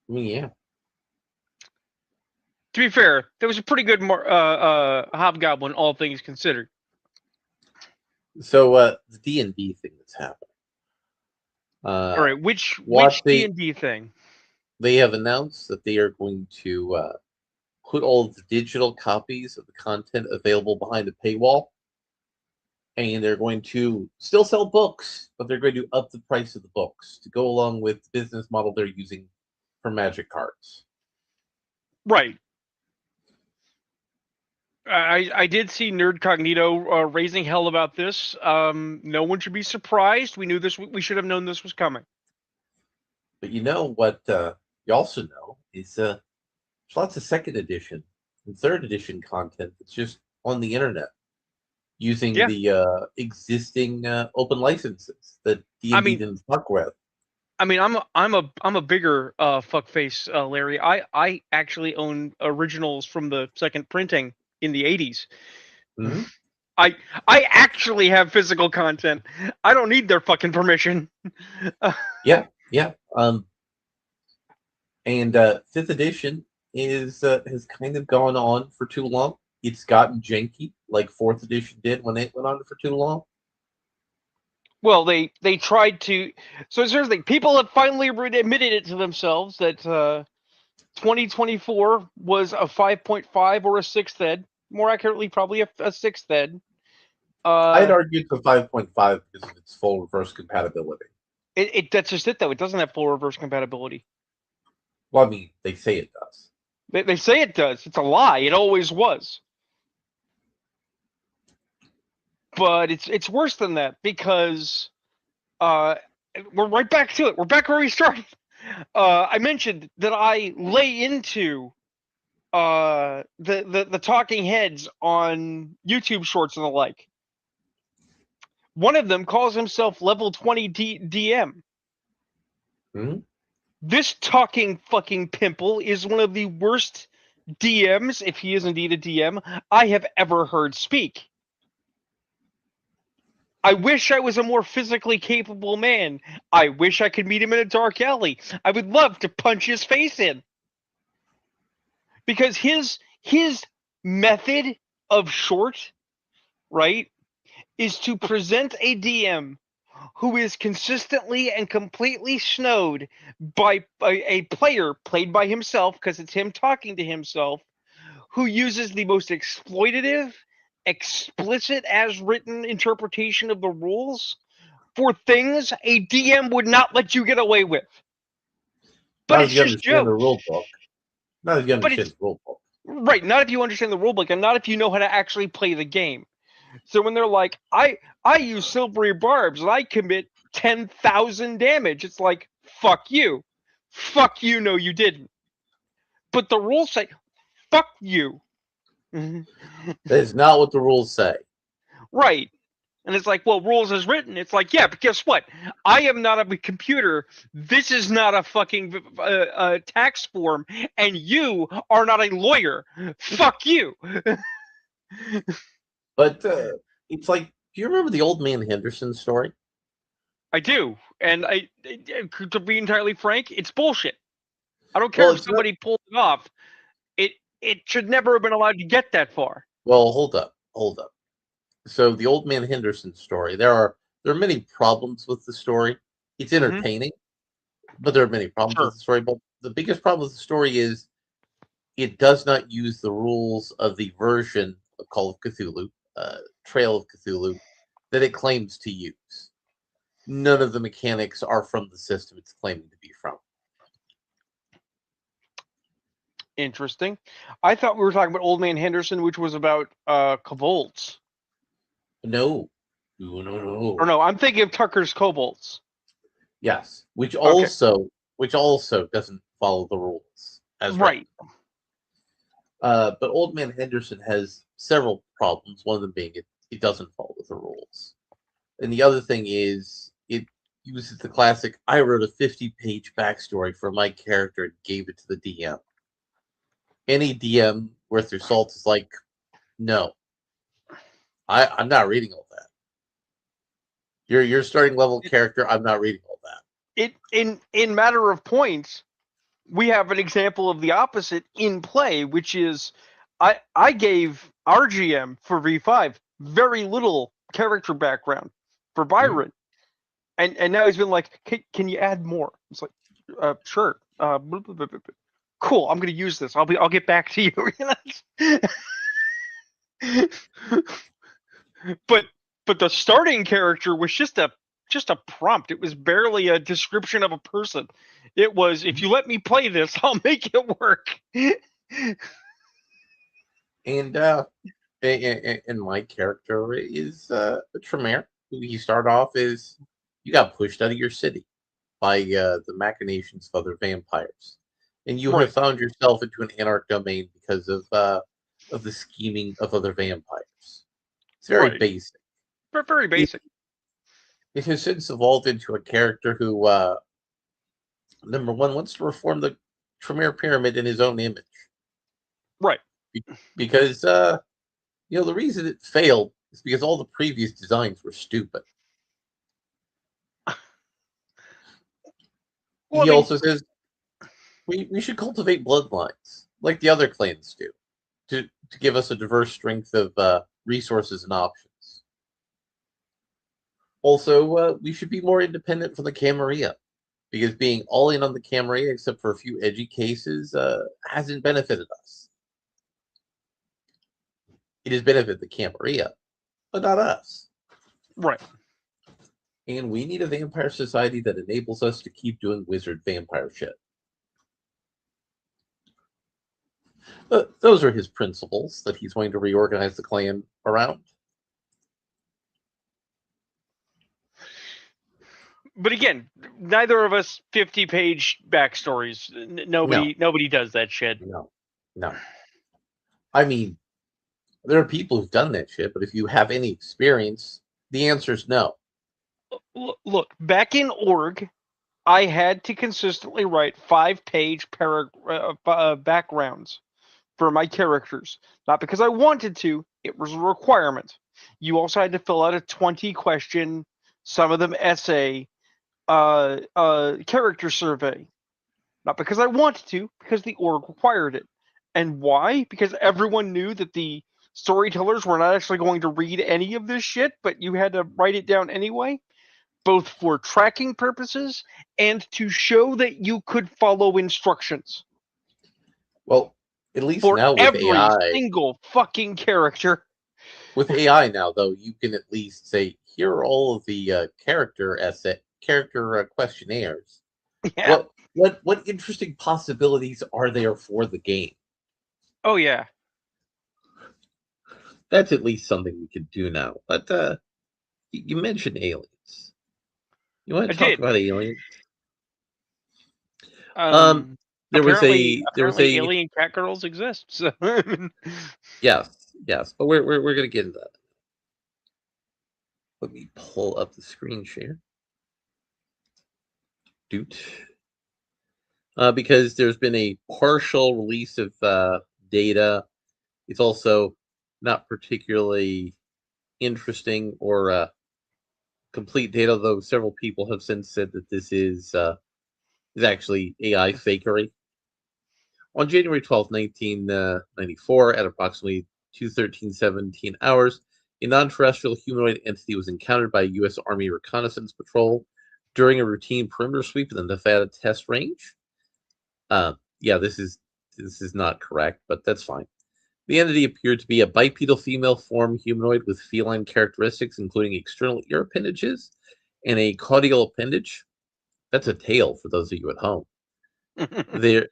Speaker 1: I mean, yeah.
Speaker 2: To be fair, there was a pretty good Hobgoblin, all things considered.
Speaker 1: So the D&D thing that's happening.
Speaker 2: All
Speaker 1: Uh,
Speaker 2: right, which
Speaker 1: what
Speaker 2: D&D thing?
Speaker 1: they have announced that they are going to put all of the digital copies of the content available behind the paywall. and they're going to still sell books, but they're going to up the price of the books to go along with the business model they're using for Magic cards.
Speaker 2: Right. I did see Nerd Cognito raising hell about this. No one should be surprised. We knew this. We should have known this was coming.
Speaker 1: But you know what you also know is there's lots of second edition and third edition content that's just on the internet using
Speaker 2: Yeah.
Speaker 1: the existing open licenses that
Speaker 2: I
Speaker 1: D&D
Speaker 2: mean,
Speaker 1: didn't fuck with.
Speaker 2: I'm a bigger fuckface, Larry. I actually own originals from the second printing in the 80s.
Speaker 1: Hmm.
Speaker 2: I I actually have physical content. I don't need their fucking permission.
Speaker 1: Yeah, yeah. And fifth edition is has kind of gone on for too long. It's gotten janky, like fourth edition did when it went on for too long.
Speaker 2: Well, they tried to. So here's the thing: people have finally admitted it to themselves that 2024 was a 5.5 or a sixth ed. More accurately, probably a sixth ed.
Speaker 1: I'd
Speaker 2: Uh,
Speaker 1: argue it's a 5.5 because of its full reverse compatibility.
Speaker 2: that's just it though. It doesn't have full reverse compatibility.
Speaker 1: Well, I mean, they say it does.
Speaker 2: They say it does. It's a lie. It always was. But it's worse than that because uh, we're right back to it. We're back where we started. I mentioned that I lay into the talking heads on YouTube Shorts and the like. One of them calls himself Level 20 DM.
Speaker 1: Hmm?
Speaker 2: This talking fucking pimple is one of the worst DMs, if he is indeed a DM, I have ever heard speak. I wish I was a more physically capable man. I wish I could meet him in a dark alley. I would love to punch his face in. Because his method of short, right, is to present a DM who is consistently and completely snowed by a player played by himself, because it's him talking to himself, who uses the most exploitative, explicit as written interpretation of the rules for things a DM would not let you get away with. But
Speaker 1: Not if
Speaker 2: it's
Speaker 1: you
Speaker 2: just
Speaker 1: understand the
Speaker 2: jokes.
Speaker 1: rule book. Not if you
Speaker 2: But
Speaker 1: understand
Speaker 2: it's
Speaker 1: the rule book.
Speaker 2: right, not if you understand the rulebook and not if you know how to actually play the game. So when they're like, I use silvery barbs and I commit 10,000 damage, it's like, fuck you. Fuck you, no, you didn't. But the rules say, fuck you.
Speaker 1: That is not what the rules say.
Speaker 2: Right. And it's like, well, rules as written. It's like, yeah, but guess what? I am not a computer. This is not a fucking tax form, and you are not a lawyer. Fuck you.
Speaker 1: But it's like, do you remember the old man Henderson story?
Speaker 2: I do, and to be entirely frank, it's bullshit. I don't care
Speaker 1: Well,
Speaker 2: if
Speaker 1: it's not.
Speaker 2: somebody pulled it off. It should never have been allowed to get that far.
Speaker 1: Well, hold up, hold up. So the old man Henderson story. There are many problems with the story. It's
Speaker 2: Mm-hmm.
Speaker 1: entertaining, but there are many problems with
Speaker 2: Sure.
Speaker 1: the story. But the biggest problem with the story is it does not use the rules of the version of Call of Cthulhu, Trail of Cthulhu, that it claims to use. None of the mechanics are from the system it's claiming to be from.
Speaker 2: Interesting. I thought we were talking about Old Man Henderson, which was about kobolds.
Speaker 1: No, no, no,
Speaker 2: Or
Speaker 1: no.
Speaker 2: no, I'm thinking of Tucker's Kobolds.
Speaker 1: Yes,
Speaker 2: Okay.
Speaker 1: which also doesn't follow the rules as written.
Speaker 2: Right.
Speaker 1: But Old Man Henderson has several problems. One of them being it doesn't follow the rules, and the other thing is it uses the classic. I wrote a 50-page backstory for my character and gave it to the DM. Any DM worth their salt is like, no, I'm not reading all that. Your starting level character, I'm not reading all that.
Speaker 2: In matter of points, we have an example of the opposite in play, which is I gave our GM for V5 very little character background for
Speaker 1: Hmm?
Speaker 2: Byron, and now he's been like, can you add more? It's like, sure. Blah, blah, blah, blah. Cool. I'm gonna use this. I'll get back to you. But but the starting character was just a prompt. It was barely a description of a person. It was, if you let me play this, I'll make it work.
Speaker 1: And my character is a Tremere. Who he started off as you got pushed out of your city by the machinations of other vampires, and you have
Speaker 2: Right,
Speaker 1: found yourself into an anarch domain because of the scheming of other vampires. It's very
Speaker 2: right.
Speaker 1: basic.
Speaker 2: Very
Speaker 1: It,
Speaker 2: basic.
Speaker 1: it has since evolved into a character who, number one, wants to reform the Tremere pyramid in his own image,
Speaker 2: Right.
Speaker 1: because the reason it failed is because all the previous designs were stupid.
Speaker 2: Well, I
Speaker 1: He
Speaker 2: mean,
Speaker 1: also says we should cultivate bloodlines like the other clans do to give us a diverse strength of resources and options. Also, we should be more independent from the Camarilla because being all in on the Camarilla, except for a few edgy cases, hasn't benefited us. It has benefited the Camarilla, but not us.
Speaker 2: right.
Speaker 1: And we need a vampire society that enables us to keep doing wizard vampire shit. Those are his principles that he's going to reorganize the clan around.
Speaker 2: But again, neither of us 50-page backstories.
Speaker 1: No,
Speaker 2: Nobody does that shit.
Speaker 1: no, no. I mean, there are people who've done that shit, but if you have any experience, the answer is no.
Speaker 2: Look, back in org, I had to consistently write 5-page backgrounds for my characters. Not because I wanted to, it was a requirement. You also had to fill out a 20-question, some of them essay, character survey. Not because I wanted to, because the org required it. And why? Because everyone knew that the storytellers were not actually going to read any of this shit, but you had to write it down anyway, both for tracking purposes and to show that you could follow instructions
Speaker 1: Well, at least
Speaker 2: for
Speaker 1: now
Speaker 2: every single fucking character.
Speaker 1: with AI now though, you can at least say here are all of the character questionnaires.
Speaker 2: Yeah.
Speaker 1: What interesting possibilities are there for the game?
Speaker 2: Oh yeah.
Speaker 1: That's at least something we could do now. But you mentioned aliens. You want
Speaker 2: I
Speaker 1: to talk
Speaker 2: did.
Speaker 1: about aliens? Um,
Speaker 2: Um
Speaker 1: there was a there was
Speaker 2: apparently
Speaker 1: a
Speaker 2: alien cat girls exist. So
Speaker 1: yes, but we're gonna get into that. Let me pull up the screen share. Doot. Because there's been a partial release of data. It's also not particularly interesting or complete data, though several people have since said that this is actually AI fakery. On January 12th, 1994, at approximately 2:13:17 hours, a non-terrestrial humanoid entity was encountered by a U.S. Army reconnaissance patrol during a routine perimeter sweep in the Nevada test range. Yeah, this is not correct, but that's fine. The entity appeared to be a bipedal female form humanoid with feline characteristics, including external ear appendages and a caudal appendage. That's a tail for those of you at home. There,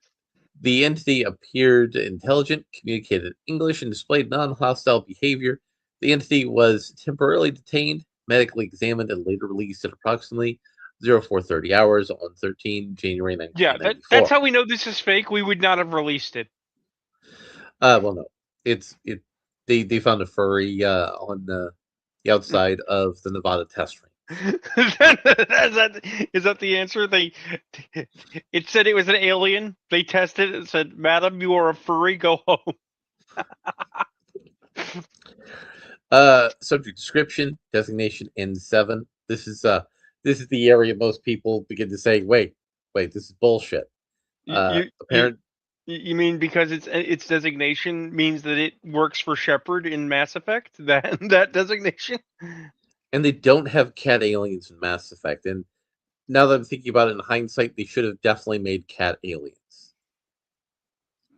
Speaker 1: the entity appeared intelligent, communicated English, and displayed non-hostile behavior. The entity was temporarily detained, medically examined, and later released at approximately 0430 hours on 13 January
Speaker 2: yeah, that's
Speaker 1: 1994.
Speaker 2: how we know this is fake. We would not have released it.
Speaker 1: Well, no, it. They found a furry on the outside of the Nevada test range.
Speaker 2: Is that the answer? It said it was an alien. They tested it and said, "Madam, you are a furry. Go home."
Speaker 1: Subject description, designation N7. This is the area most people begin to say, wait, this is bullshit.
Speaker 2: You
Speaker 1: Apparent,
Speaker 2: you mean because its designation means that it works for Shepard in Mass Effect? That designation?
Speaker 1: and they don't have cat aliens in Mass Effect. And now that I'm thinking about it in hindsight, they should have definitely made cat aliens.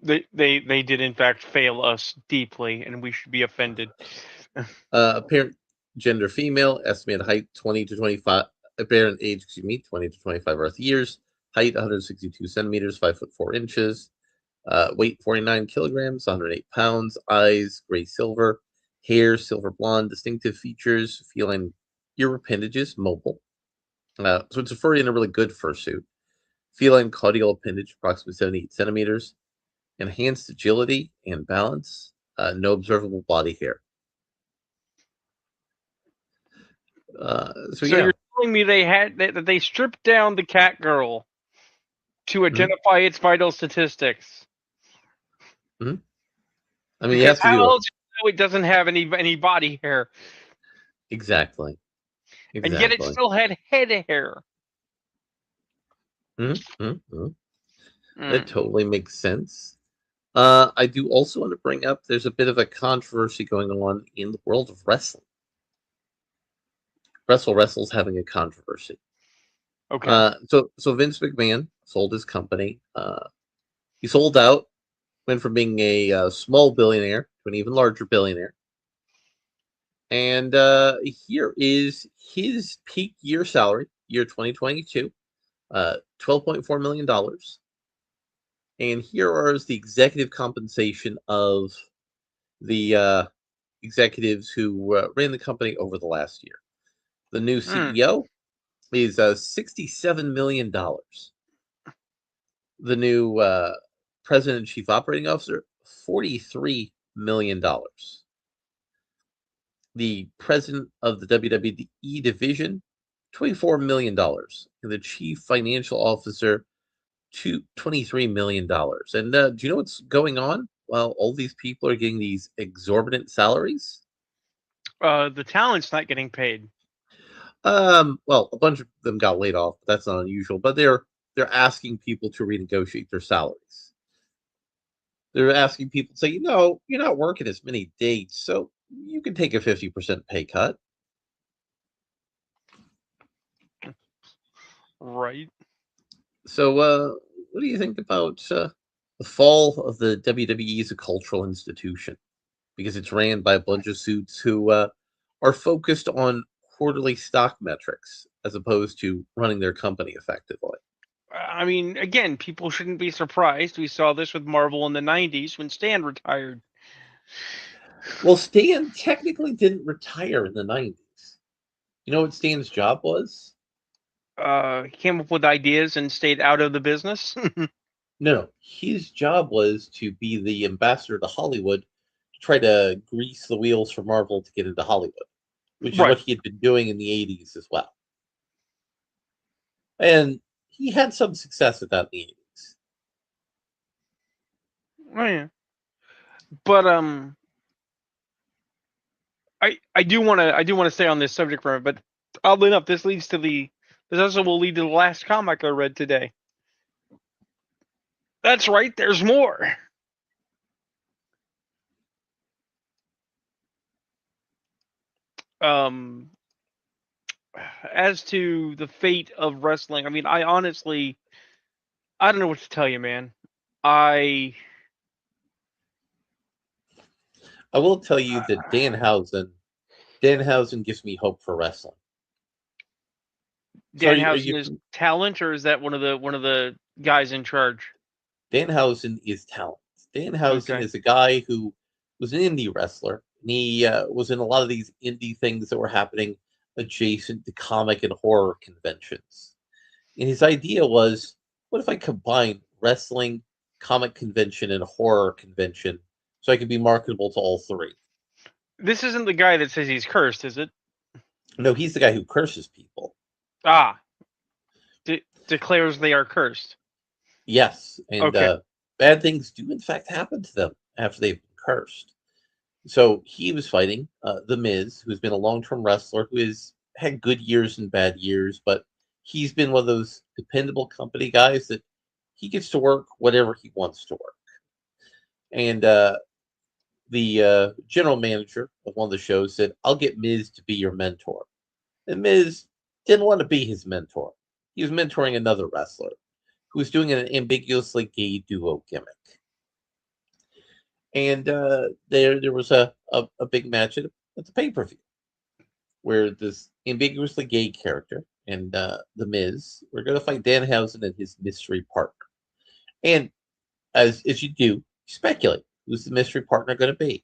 Speaker 2: They did in fact fail us deeply, and we should be offended.
Speaker 1: Apparent Gender female, estimated height 20 to 25, apparent age, 20 to 25 Earth years, height 162 centimeters, 5 foot 4 inches, weight 49 kilograms, 108 pounds, eyes gray silver, hair silver blonde, distinctive features, feline ear appendages, mobile. So it's a furry in a really good fursuit. Feline caudal appendage, approximately 78 centimeters, enhanced agility and balance, no observable body hair. So
Speaker 2: So
Speaker 1: yeah.
Speaker 2: you're telling me that they stripped down the cat girl to
Speaker 1: Mhm,
Speaker 2: identify its vital statistics?
Speaker 1: mhm. I mean, you
Speaker 2: Because
Speaker 1: have to
Speaker 2: how
Speaker 1: do it.
Speaker 2: else do you know it doesn't have any body hair,
Speaker 1: Exactly.
Speaker 2: and yet it
Speaker 1: Exactly.
Speaker 2: still had head hair?
Speaker 1: Mhm. That
Speaker 2: Mm.
Speaker 1: totally makes sense. I do also want to bring up there's a bit of a controversy going on in the world of wrestling. Wrestle's having a controversy.
Speaker 2: Okay.
Speaker 1: So Vince McMahon sold his company. He sold out, went from being a small billionaire to an even larger billionaire. And here is his peak year salary, year 2022, $12.4 million. And here is the executive compensation of the executives who ran the company over the last year. The new
Speaker 2: Mm.
Speaker 1: CEO is $67 million. The new president and chief operating officer, $43 million. The president of the WWE division, $24 million. And the chief financial officer, $23 million. And do you know what's going on while all these people are getting these exorbitant salaries?
Speaker 2: The talent's not getting paid.
Speaker 1: Well, a bunch of them got laid off. But that's not unusual. But they're asking people to renegotiate their salaries. They're asking people to say, you're not working as many dates, so you can take a 50% pay cut.
Speaker 2: Right.
Speaker 1: So, what do you think about the fall of the WWE as a cultural institution? Because it's ran by a bunch of suits who are focused on quarterly stock metrics as opposed to running their company effectively.
Speaker 2: I mean, again, people shouldn't be surprised. We saw this with Marvel in the '90s when Stan retired.
Speaker 1: Well, Stan technically didn't retire in the 90s. You know what Stan's job was?
Speaker 2: He came up with ideas and stayed out of the business.
Speaker 1: No, his job was to be the ambassador to Hollywood to try to grease the wheels for Marvel to get into Hollywood, which is
Speaker 2: Right.
Speaker 1: what he had been doing in the 80s as well. And he had some success at that in the 80s.
Speaker 2: Oh, yeah. But I do want to stay on this subject for a minute. But oddly enough, this also will lead to the last comic I read today. That's right. There's more. Um, as to the fate of wrestling, I mean, I don't know what to tell you, man. I
Speaker 1: I will tell you that Danhausen gives me hope for wrestling. So are
Speaker 2: Danhausen
Speaker 1: you
Speaker 2: is talent, or is that one of the guys in charge?
Speaker 1: Danhausen is talent. Danhausen
Speaker 2: Okay.
Speaker 1: is a guy who was an indie wrestler. And he was in a lot of these indie things that were happening adjacent to comic and horror conventions. And his idea was, what if I combine wrestling, comic convention, and horror convention so I could be marketable to all three?
Speaker 2: This isn't the guy that says he's cursed, is it?
Speaker 1: No, he's the guy who curses people.
Speaker 2: Ah, declares they are cursed.
Speaker 1: Yes, and
Speaker 2: Okay.
Speaker 1: bad things do in fact happen to them after they've been cursed. So he was fighting the Miz, who's been a long-term wrestler who has had good years and bad years, but he's been one of those dependable company guys that he gets to work whatever he wants to work. And the general manager of one of the shows said, "I'll get Miz to be your mentor." And Miz didn't want to be his mentor. He was mentoring another wrestler who was doing an ambiguously gay duo gimmick. And there was a big match at the pay per view. where this ambiguously gay character and the Miz were going to fight Danhausen and his mystery partner. And as you do, speculate who's the mystery partner going to be.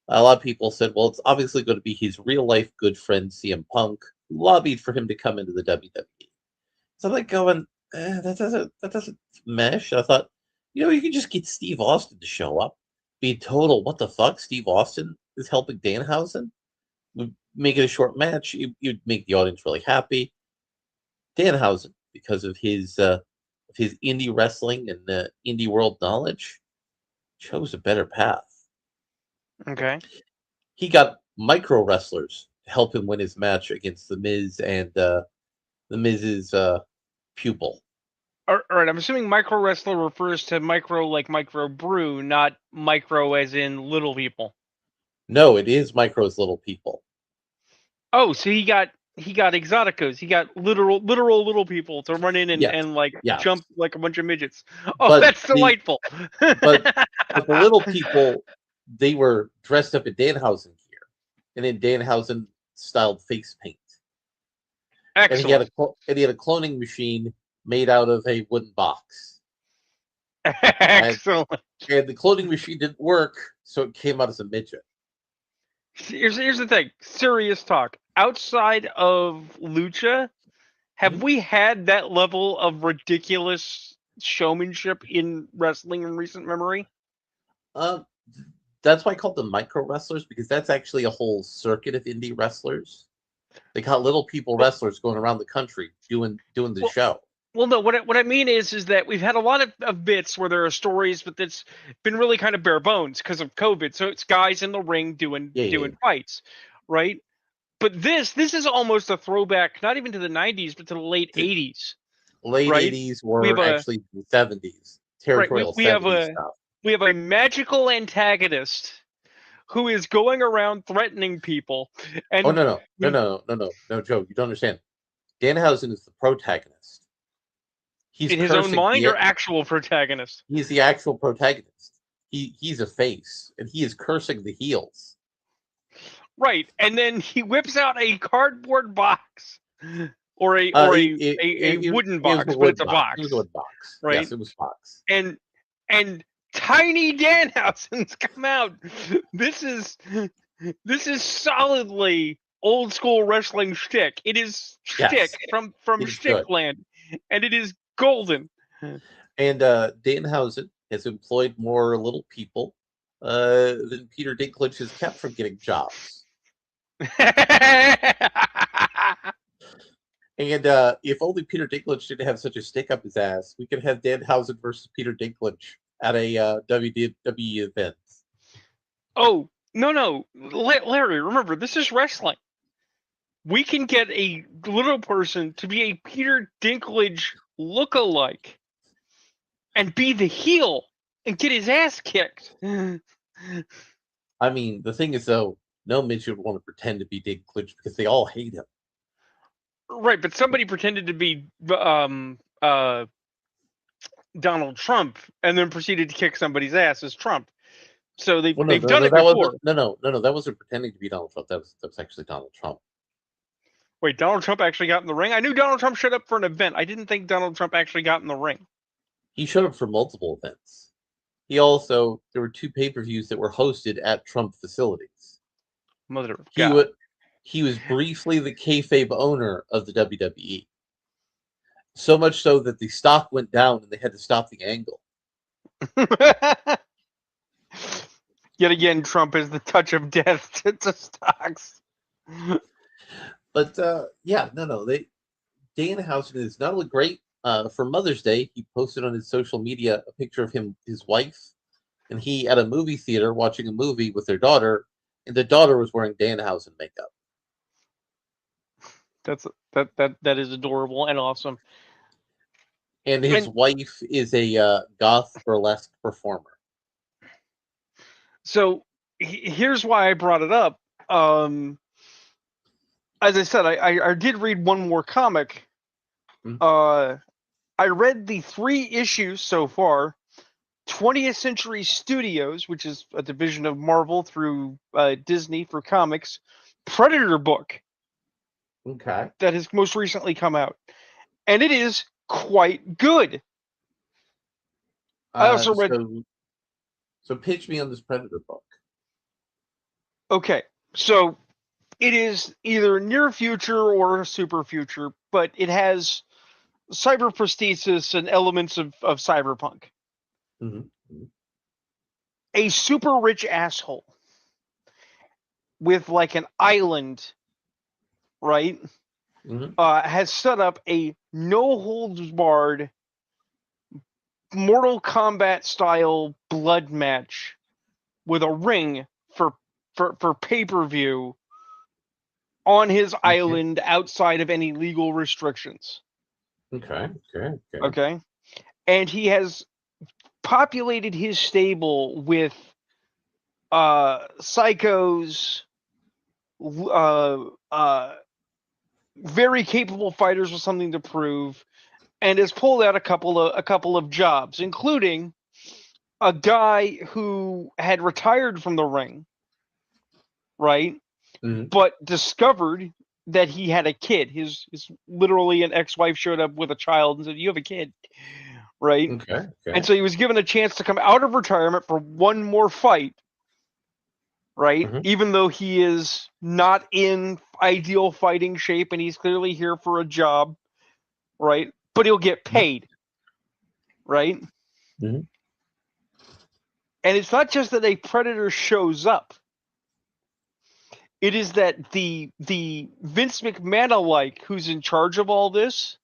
Speaker 1: A lot of people said, well, it's obviously going to be his real life good friend CM Punk, who lobbied for him to come into the WWE. So I'm like going, that doesn't mesh. I thought, you could just get Steve Austin to show up, be total what the fuck. Steve Austin is helping Danhausen. Would make it a short match. You'd make the audience really happy. Danhausen, because of his indie wrestling and indie world knowledge, chose a better path.
Speaker 2: Okay.
Speaker 1: He got micro wrestlers to help him win his match against the Miz and the Miz's pupil.
Speaker 2: All right. I'm assuming micro wrestler refers to micro like micro brew, not micro as in little people.
Speaker 1: No, it is Micro's little people.
Speaker 2: Oh, so he got exoticos. He got literal little people to run in and,
Speaker 1: Yes,
Speaker 2: and like
Speaker 1: yeah,
Speaker 2: jump like a bunch of midgets. Oh,
Speaker 1: but
Speaker 2: that's delightful.
Speaker 1: but but the little people, they were dressed up in Danhausen gear and in Danhausen styled face paint, and he had
Speaker 2: Excellent.
Speaker 1: a cloning machine made out of a wooden box, and
Speaker 2: Excellent.
Speaker 1: and the cloning machine didn't work, so it came out as a midget.
Speaker 2: Here's the thing. Serious talk. Outside of Lucha, have
Speaker 1: Mhm.
Speaker 2: we had that level of ridiculous showmanship in wrestling in recent memory?
Speaker 1: Uh, that's why I called them micro wrestlers, because that's actually a whole circuit of indie wrestlers. They got little people
Speaker 2: Well,
Speaker 1: wrestlers going around the country doing the
Speaker 2: well,
Speaker 1: show.
Speaker 2: well, no. What I mean is that we've had a lot of bits where there are stories, but it's been really kind of bare bones because of COVID. So it's guys in the ring doing
Speaker 1: Yeah, yeah,
Speaker 2: doing fights, right? But this is almost a throwback, not even to the '90s, but to the late
Speaker 1: yeah.
Speaker 2: '80s,
Speaker 1: Late
Speaker 2: right?
Speaker 1: '80s
Speaker 2: We have
Speaker 1: were
Speaker 2: a
Speaker 1: actually the '70s,
Speaker 2: right. We
Speaker 1: territorial
Speaker 2: we have
Speaker 1: '70s
Speaker 2: a
Speaker 1: stuff.
Speaker 2: we have a magical antagonist who is going around threatening people,
Speaker 1: Oh
Speaker 2: and
Speaker 1: no, no, no,
Speaker 2: when
Speaker 1: no, no, no, no, Joe, you don't understand. Danhausen is the protagonist. He's
Speaker 2: in his own
Speaker 1: cursing
Speaker 2: mind or
Speaker 1: the.
Speaker 2: actual protagonist.
Speaker 1: He's the actual protagonist. He's a face, and he is cursing the heels.
Speaker 2: Right, and then he whips out a cardboard box or a
Speaker 1: Uh,
Speaker 2: or
Speaker 1: it,
Speaker 2: a
Speaker 1: it,
Speaker 2: a, a
Speaker 1: it,
Speaker 2: wooden
Speaker 1: it was a
Speaker 2: box, but
Speaker 1: wood
Speaker 2: it's a
Speaker 1: box. It was a
Speaker 2: box,
Speaker 1: wood box.
Speaker 2: right?
Speaker 1: Yes, it was box.
Speaker 2: And tiny Danhausen's come out. This is this is solidly old school wrestling shtick. It is shtick
Speaker 1: Yes,
Speaker 2: from
Speaker 1: it is good.
Speaker 2: Shtickland, and it is golden.
Speaker 1: And Danhausen has employed more little people than Peter Dinklage has kept from getting jobs. And if only Peter Dinklage didn't have such a stick up his ass, we could have Danhausen versus Peter Dinklage at a WWE event.
Speaker 2: Oh, no, Larry, remember, this is wrestling. We can get a little person to be a Peter Dinklage look-alike and be the heel and get his ass kicked.
Speaker 1: I mean, the thing is, though, no midget would want to pretend to be Dinklage because they all hate him.
Speaker 2: Right, but somebody pretended to be Donald Trump and then proceeded to kick somebody's ass as Trump. So
Speaker 1: Well, no,
Speaker 2: they've
Speaker 1: no,
Speaker 2: done
Speaker 1: no,
Speaker 2: it
Speaker 1: that was
Speaker 2: before.
Speaker 1: no, that wasn't pretending to be Donald Trump. That was actually Donald Trump.
Speaker 2: Wait, Donald Trump actually got in the ring? I knew Donald Trump showed up for an event. I didn't think Donald Trump actually got in the ring.
Speaker 1: He showed up for multiple events. There were two pay-per-views that were hosted at Trump facilities.
Speaker 2: Mother of
Speaker 1: He
Speaker 2: God.
Speaker 1: was he was briefly the kayfabe owner of the WWE. So much so that the stock went down and they had to stop the angle.
Speaker 2: Yet again, Trump is the touch of death to stocks.
Speaker 1: But yeah, no. Danhausen is not only great for Mother's Day. He posted on his social media a picture of his wife, and he at a movie theater watching a movie with their daughter, and the daughter was wearing Danhausen makeup.
Speaker 2: That is adorable and awesome.
Speaker 1: And his
Speaker 2: And
Speaker 1: wife is a goth burlesque performer.
Speaker 2: so here's why I brought it up. As I said, I did read one more comic.
Speaker 1: Hmm.
Speaker 2: I read the 3 issues so far. 20th Century Studios, which is a division of Marvel through Disney for comics, Predator book.
Speaker 1: Okay.
Speaker 2: that has most recently come out, and it is quite good. I also read.
Speaker 1: So pitch me on this Predator book.
Speaker 2: Okay, so it is either near future or super future, but it has cyber prosthesis and elements of cyberpunk.
Speaker 1: Mm-hmm.
Speaker 2: A super rich asshole with like an island, right?
Speaker 1: Mm-hmm.
Speaker 2: Has set up a no holds barred Mortal Kombat style blood match with a ring for pay per view on his
Speaker 1: Okay.
Speaker 2: island outside of any legal restrictions.
Speaker 1: Okay. Okay. Okay.
Speaker 2: Okay, and he has populated his stable with psychos, uh, uh, very capable fighters with something to prove, and has pulled out a couple of jobs, including a guy who had retired from the ring, right?
Speaker 1: Mm-hmm.
Speaker 2: But discovered that he had a kid. His literally an ex-wife showed up with a child and said, "You have a kid," right?
Speaker 1: Okay.
Speaker 2: And
Speaker 1: Okay.
Speaker 2: so he was given a chance to come out of retirement for one more fight, right?
Speaker 1: Mm-hmm.
Speaker 2: Even though he is not in ideal fighting shape and he's clearly here for a job, right? But he'll get paid, right?
Speaker 1: Mm-hmm.
Speaker 2: And it's not just that a predator shows up. It is that the Vince McMahon alike who's in charge of all this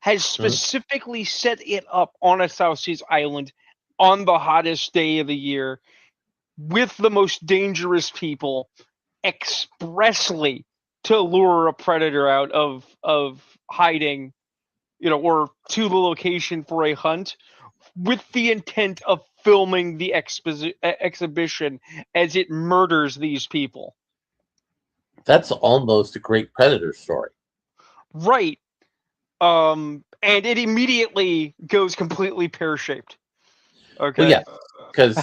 Speaker 2: has
Speaker 1: Mm-hmm.
Speaker 2: specifically set it up on a South Seas island on the hottest day of the year with the most dangerous people expressly to lure a predator out of hiding, or to the location for a hunt with the intent of filming the exhibition as it murders these people.
Speaker 1: That's almost a great Predator story.
Speaker 2: Right. And it immediately goes completely pear-shaped.
Speaker 1: Well,
Speaker 2: Okay.
Speaker 1: yeah, because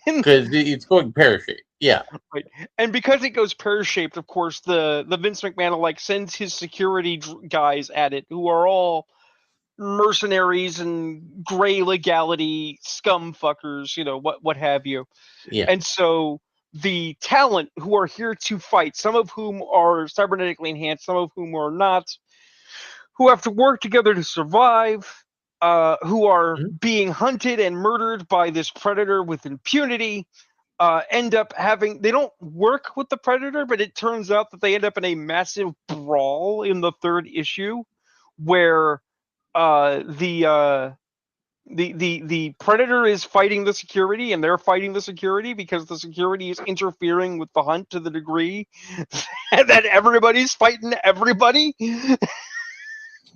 Speaker 2: And,
Speaker 1: it's going pear shaped. Yeah.
Speaker 2: right. And because it goes pear-shaped, of course, the Vince McMahon like sends his security guys at it, who are all mercenaries and gray legality scum fuckers, what have you.
Speaker 1: Yeah.
Speaker 2: And so the talent who are here to fight, some of whom are cybernetically enhanced, some of whom are not, who have to work together to survive, who are
Speaker 1: Mm-hmm.
Speaker 2: being hunted and murdered by this predator with impunity, end up they don't work with the predator, but it turns out that they end up in a massive brawl in the third issue where the predator is fighting the security and they're fighting the security because the security is interfering with the hunt to the degree that everybody's fighting everybody.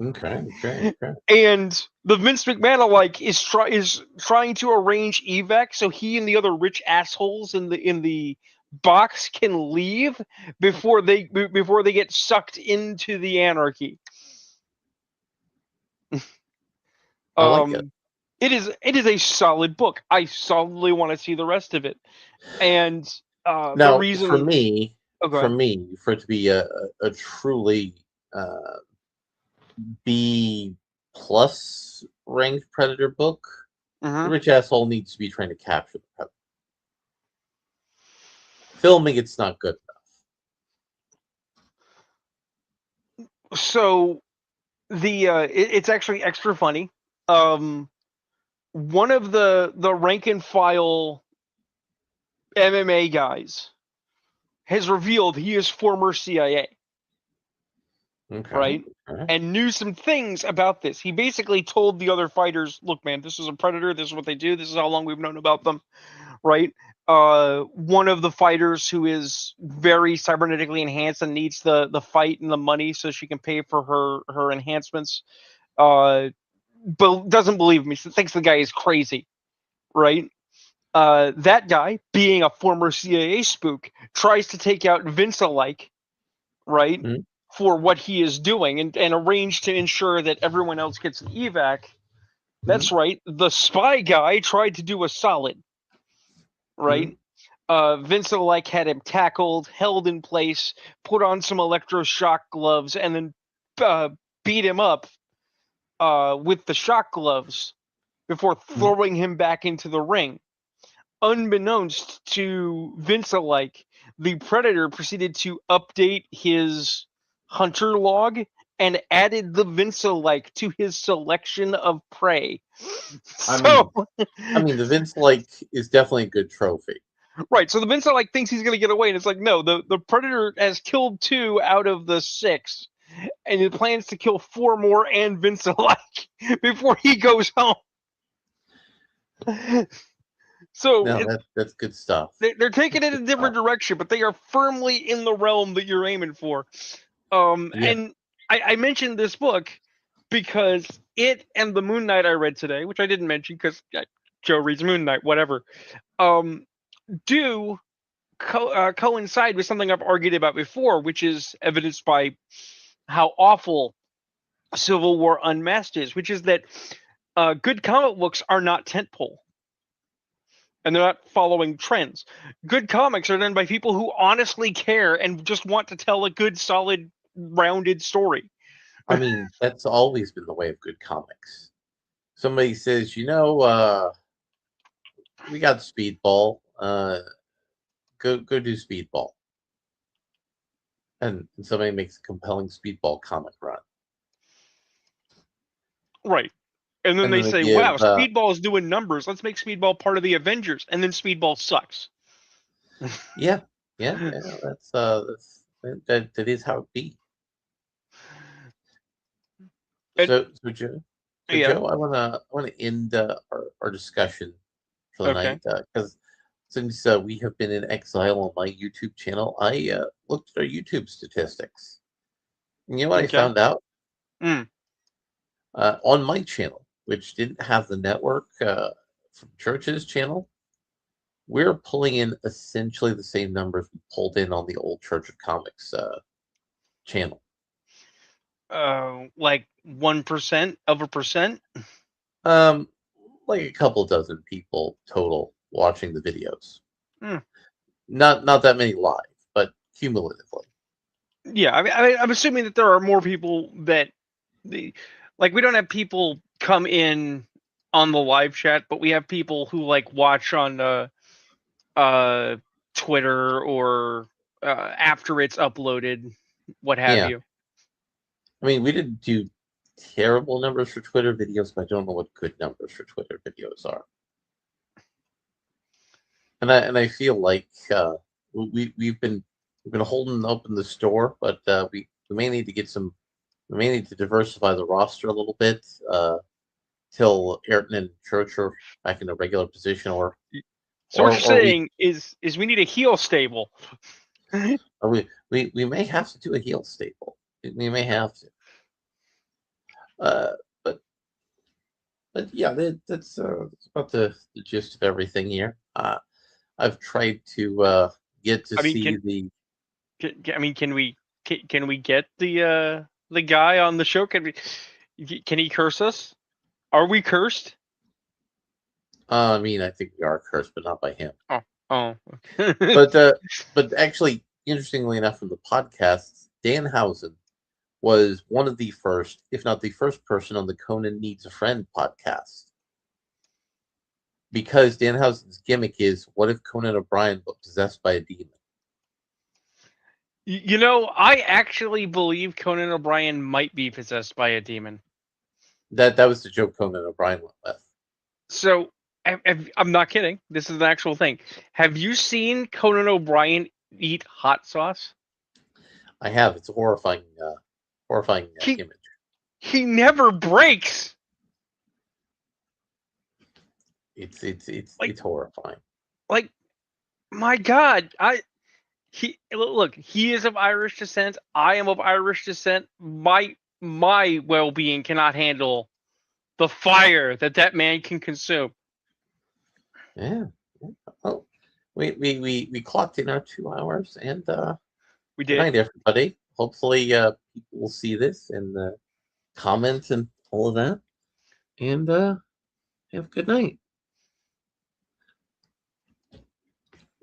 Speaker 1: Okay. Okay. Okay.
Speaker 2: And the Vince McMahon alike is trying to arrange evac so he and the other rich assholes in the box can leave before they get sucked into the anarchy.
Speaker 1: I like it.
Speaker 2: Um, it is a solid book. I solidly want to see the rest of it. And the
Speaker 1: Now,
Speaker 2: reason, oh, go ahead.
Speaker 1: for it to be a truly B plus ranked Predator book, the
Speaker 2: Hmm.
Speaker 1: rich asshole needs to be trying to capture the Predator. Filming it's not good
Speaker 2: So it's actually extra funny. Um, One of the rank and file MMA guys has revealed he is former CIA,
Speaker 1: enough. Okay.
Speaker 2: right?
Speaker 1: Okay.
Speaker 2: And knew some things about this. He basically told the other fighters, "Look, man, this is a predator. This is what they do. This is how long we've known about them." Right? One of the fighters who is very cybernetically enhanced and needs the fight and the money so she can pay for her enhancements, uh, but doesn't believe me. Thinks the guy is crazy, right? That guy, being a former CIA spook, tries to take out Vince alike, right,
Speaker 1: Mhm.
Speaker 2: for what he is doing and arrange to ensure that everyone else gets an evac. That's
Speaker 1: Mhm.
Speaker 2: right. The spy guy tried to do a solid,
Speaker 1: Mhm.
Speaker 2: right? Vince had him tackled, held in place, put on some electroshock gloves, and then beat him up with the shock gloves before
Speaker 1: Mhm.
Speaker 2: throwing him back into the ring. Unbeknownst to Vince, the Predator proceeded to update his hunter log and added the Vince to his selection of prey.
Speaker 1: I
Speaker 2: So
Speaker 1: mean, the Vince is definitely a good trophy.
Speaker 2: right, so the Vince thinks he's gonna get away, and it's like, no, the Predator has killed 2 out of the 6, and it plans to kill 4 more and Vince before he goes home. So
Speaker 1: No, that's good stuff.
Speaker 2: they're taking
Speaker 1: That's
Speaker 2: it
Speaker 1: good
Speaker 2: in a different
Speaker 1: stuff.
Speaker 2: direction, but they are firmly in the realm that you're aiming for.
Speaker 1: Yeah.
Speaker 2: And I mentioned this book because it and the Moon Knight I read today, which I didn't mention because Joe reads Moon Knight, whatever, do coincide with something I've argued about before, which is evidenced by how awful Civil War Unmasked is, which is that good comic books are not tentpole. And they're not following trends. Good comics are done by people who honestly care and just want to tell a good, solid, rounded story.
Speaker 1: I mean, that's always been the way of good comics. Somebody says, we got Speedball. Go do Speedball, and somebody makes a compelling Speedball comic run,
Speaker 2: Right. And then
Speaker 1: and
Speaker 2: they
Speaker 1: then they
Speaker 2: say, wow,
Speaker 1: give,
Speaker 2: Speedball is doing numbers. Let's make Speedball part of the Avengers. And then Speedball sucks.
Speaker 1: yeah, yeah. That is how it be.
Speaker 2: And
Speaker 1: So
Speaker 2: yeah,
Speaker 1: Joe, I wanna end our discussion for the
Speaker 2: okay,
Speaker 1: night because since we have been in exile on my YouTube channel, I looked at our YouTube statistics. And you know what I
Speaker 2: okay.
Speaker 1: found out?
Speaker 2: Mm.
Speaker 1: On my channel, which didn't have the network from Church's channel, we're pulling in essentially the same numbers we pulled in on the old Church of Comics channel.
Speaker 2: Like 1% of a percent.
Speaker 1: Um, like a couple dozen people total watching the videos.
Speaker 2: Mm.
Speaker 1: Not that many live, but cumulatively.
Speaker 2: Yeah, I'm assuming that there are more people that the we don't have people come in on the live chat, but we have people who watch on uh Twitter or after it's uploaded, what have
Speaker 1: Yeah,
Speaker 2: you.
Speaker 1: I mean, we didn't do terrible numbers for Twitter videos, but I don't know what good numbers for Twitter videos are. And I feel like we've been holding open the store, but we may need to get some. We may need to diversify the roster a little bit till Ayrton and Church are back in a regular position,
Speaker 2: So what you're
Speaker 1: or we
Speaker 2: saying is we need a heel stable.
Speaker 1: or we may have to do a heel staple. We may have to. Uh, but yeah, that's about the gist of everything here. I've tried to get to
Speaker 2: I mean,
Speaker 1: see the.
Speaker 2: can we get the guy on the show? Can he curse us? Are we cursed?
Speaker 1: I mean, I think we are cursed, but not by him.
Speaker 2: Oh, oh. Okay.
Speaker 1: But actually, interestingly enough, from the podcasts, Danhausen was one of the first, if not the first person on the Conan Needs a Friend podcast. Because Danhausen's gimmick is, what if Conan O'Brien was possessed by a demon?
Speaker 2: I actually believe Conan O'Brien might be possessed by a demon.
Speaker 1: That was the joke Conan O'Brien went with.
Speaker 2: So, I'm not kidding. This is an actual thing. Have you seen Conan O'Brien eat hot sauce?
Speaker 1: I have. It's a horrifying
Speaker 2: He
Speaker 1: image.
Speaker 2: he never breaks. Like
Speaker 1: It's horrifying.
Speaker 2: like my God, he is of Irish descent. I am of Irish descent. My well-being cannot handle the fire that man can consume.
Speaker 1: Yeah. Well, we clocked in our 2 hours, and
Speaker 2: We
Speaker 1: good
Speaker 2: did.
Speaker 1: night, everybody. Hopefully, people will see this and comment and all of that. And have a good night.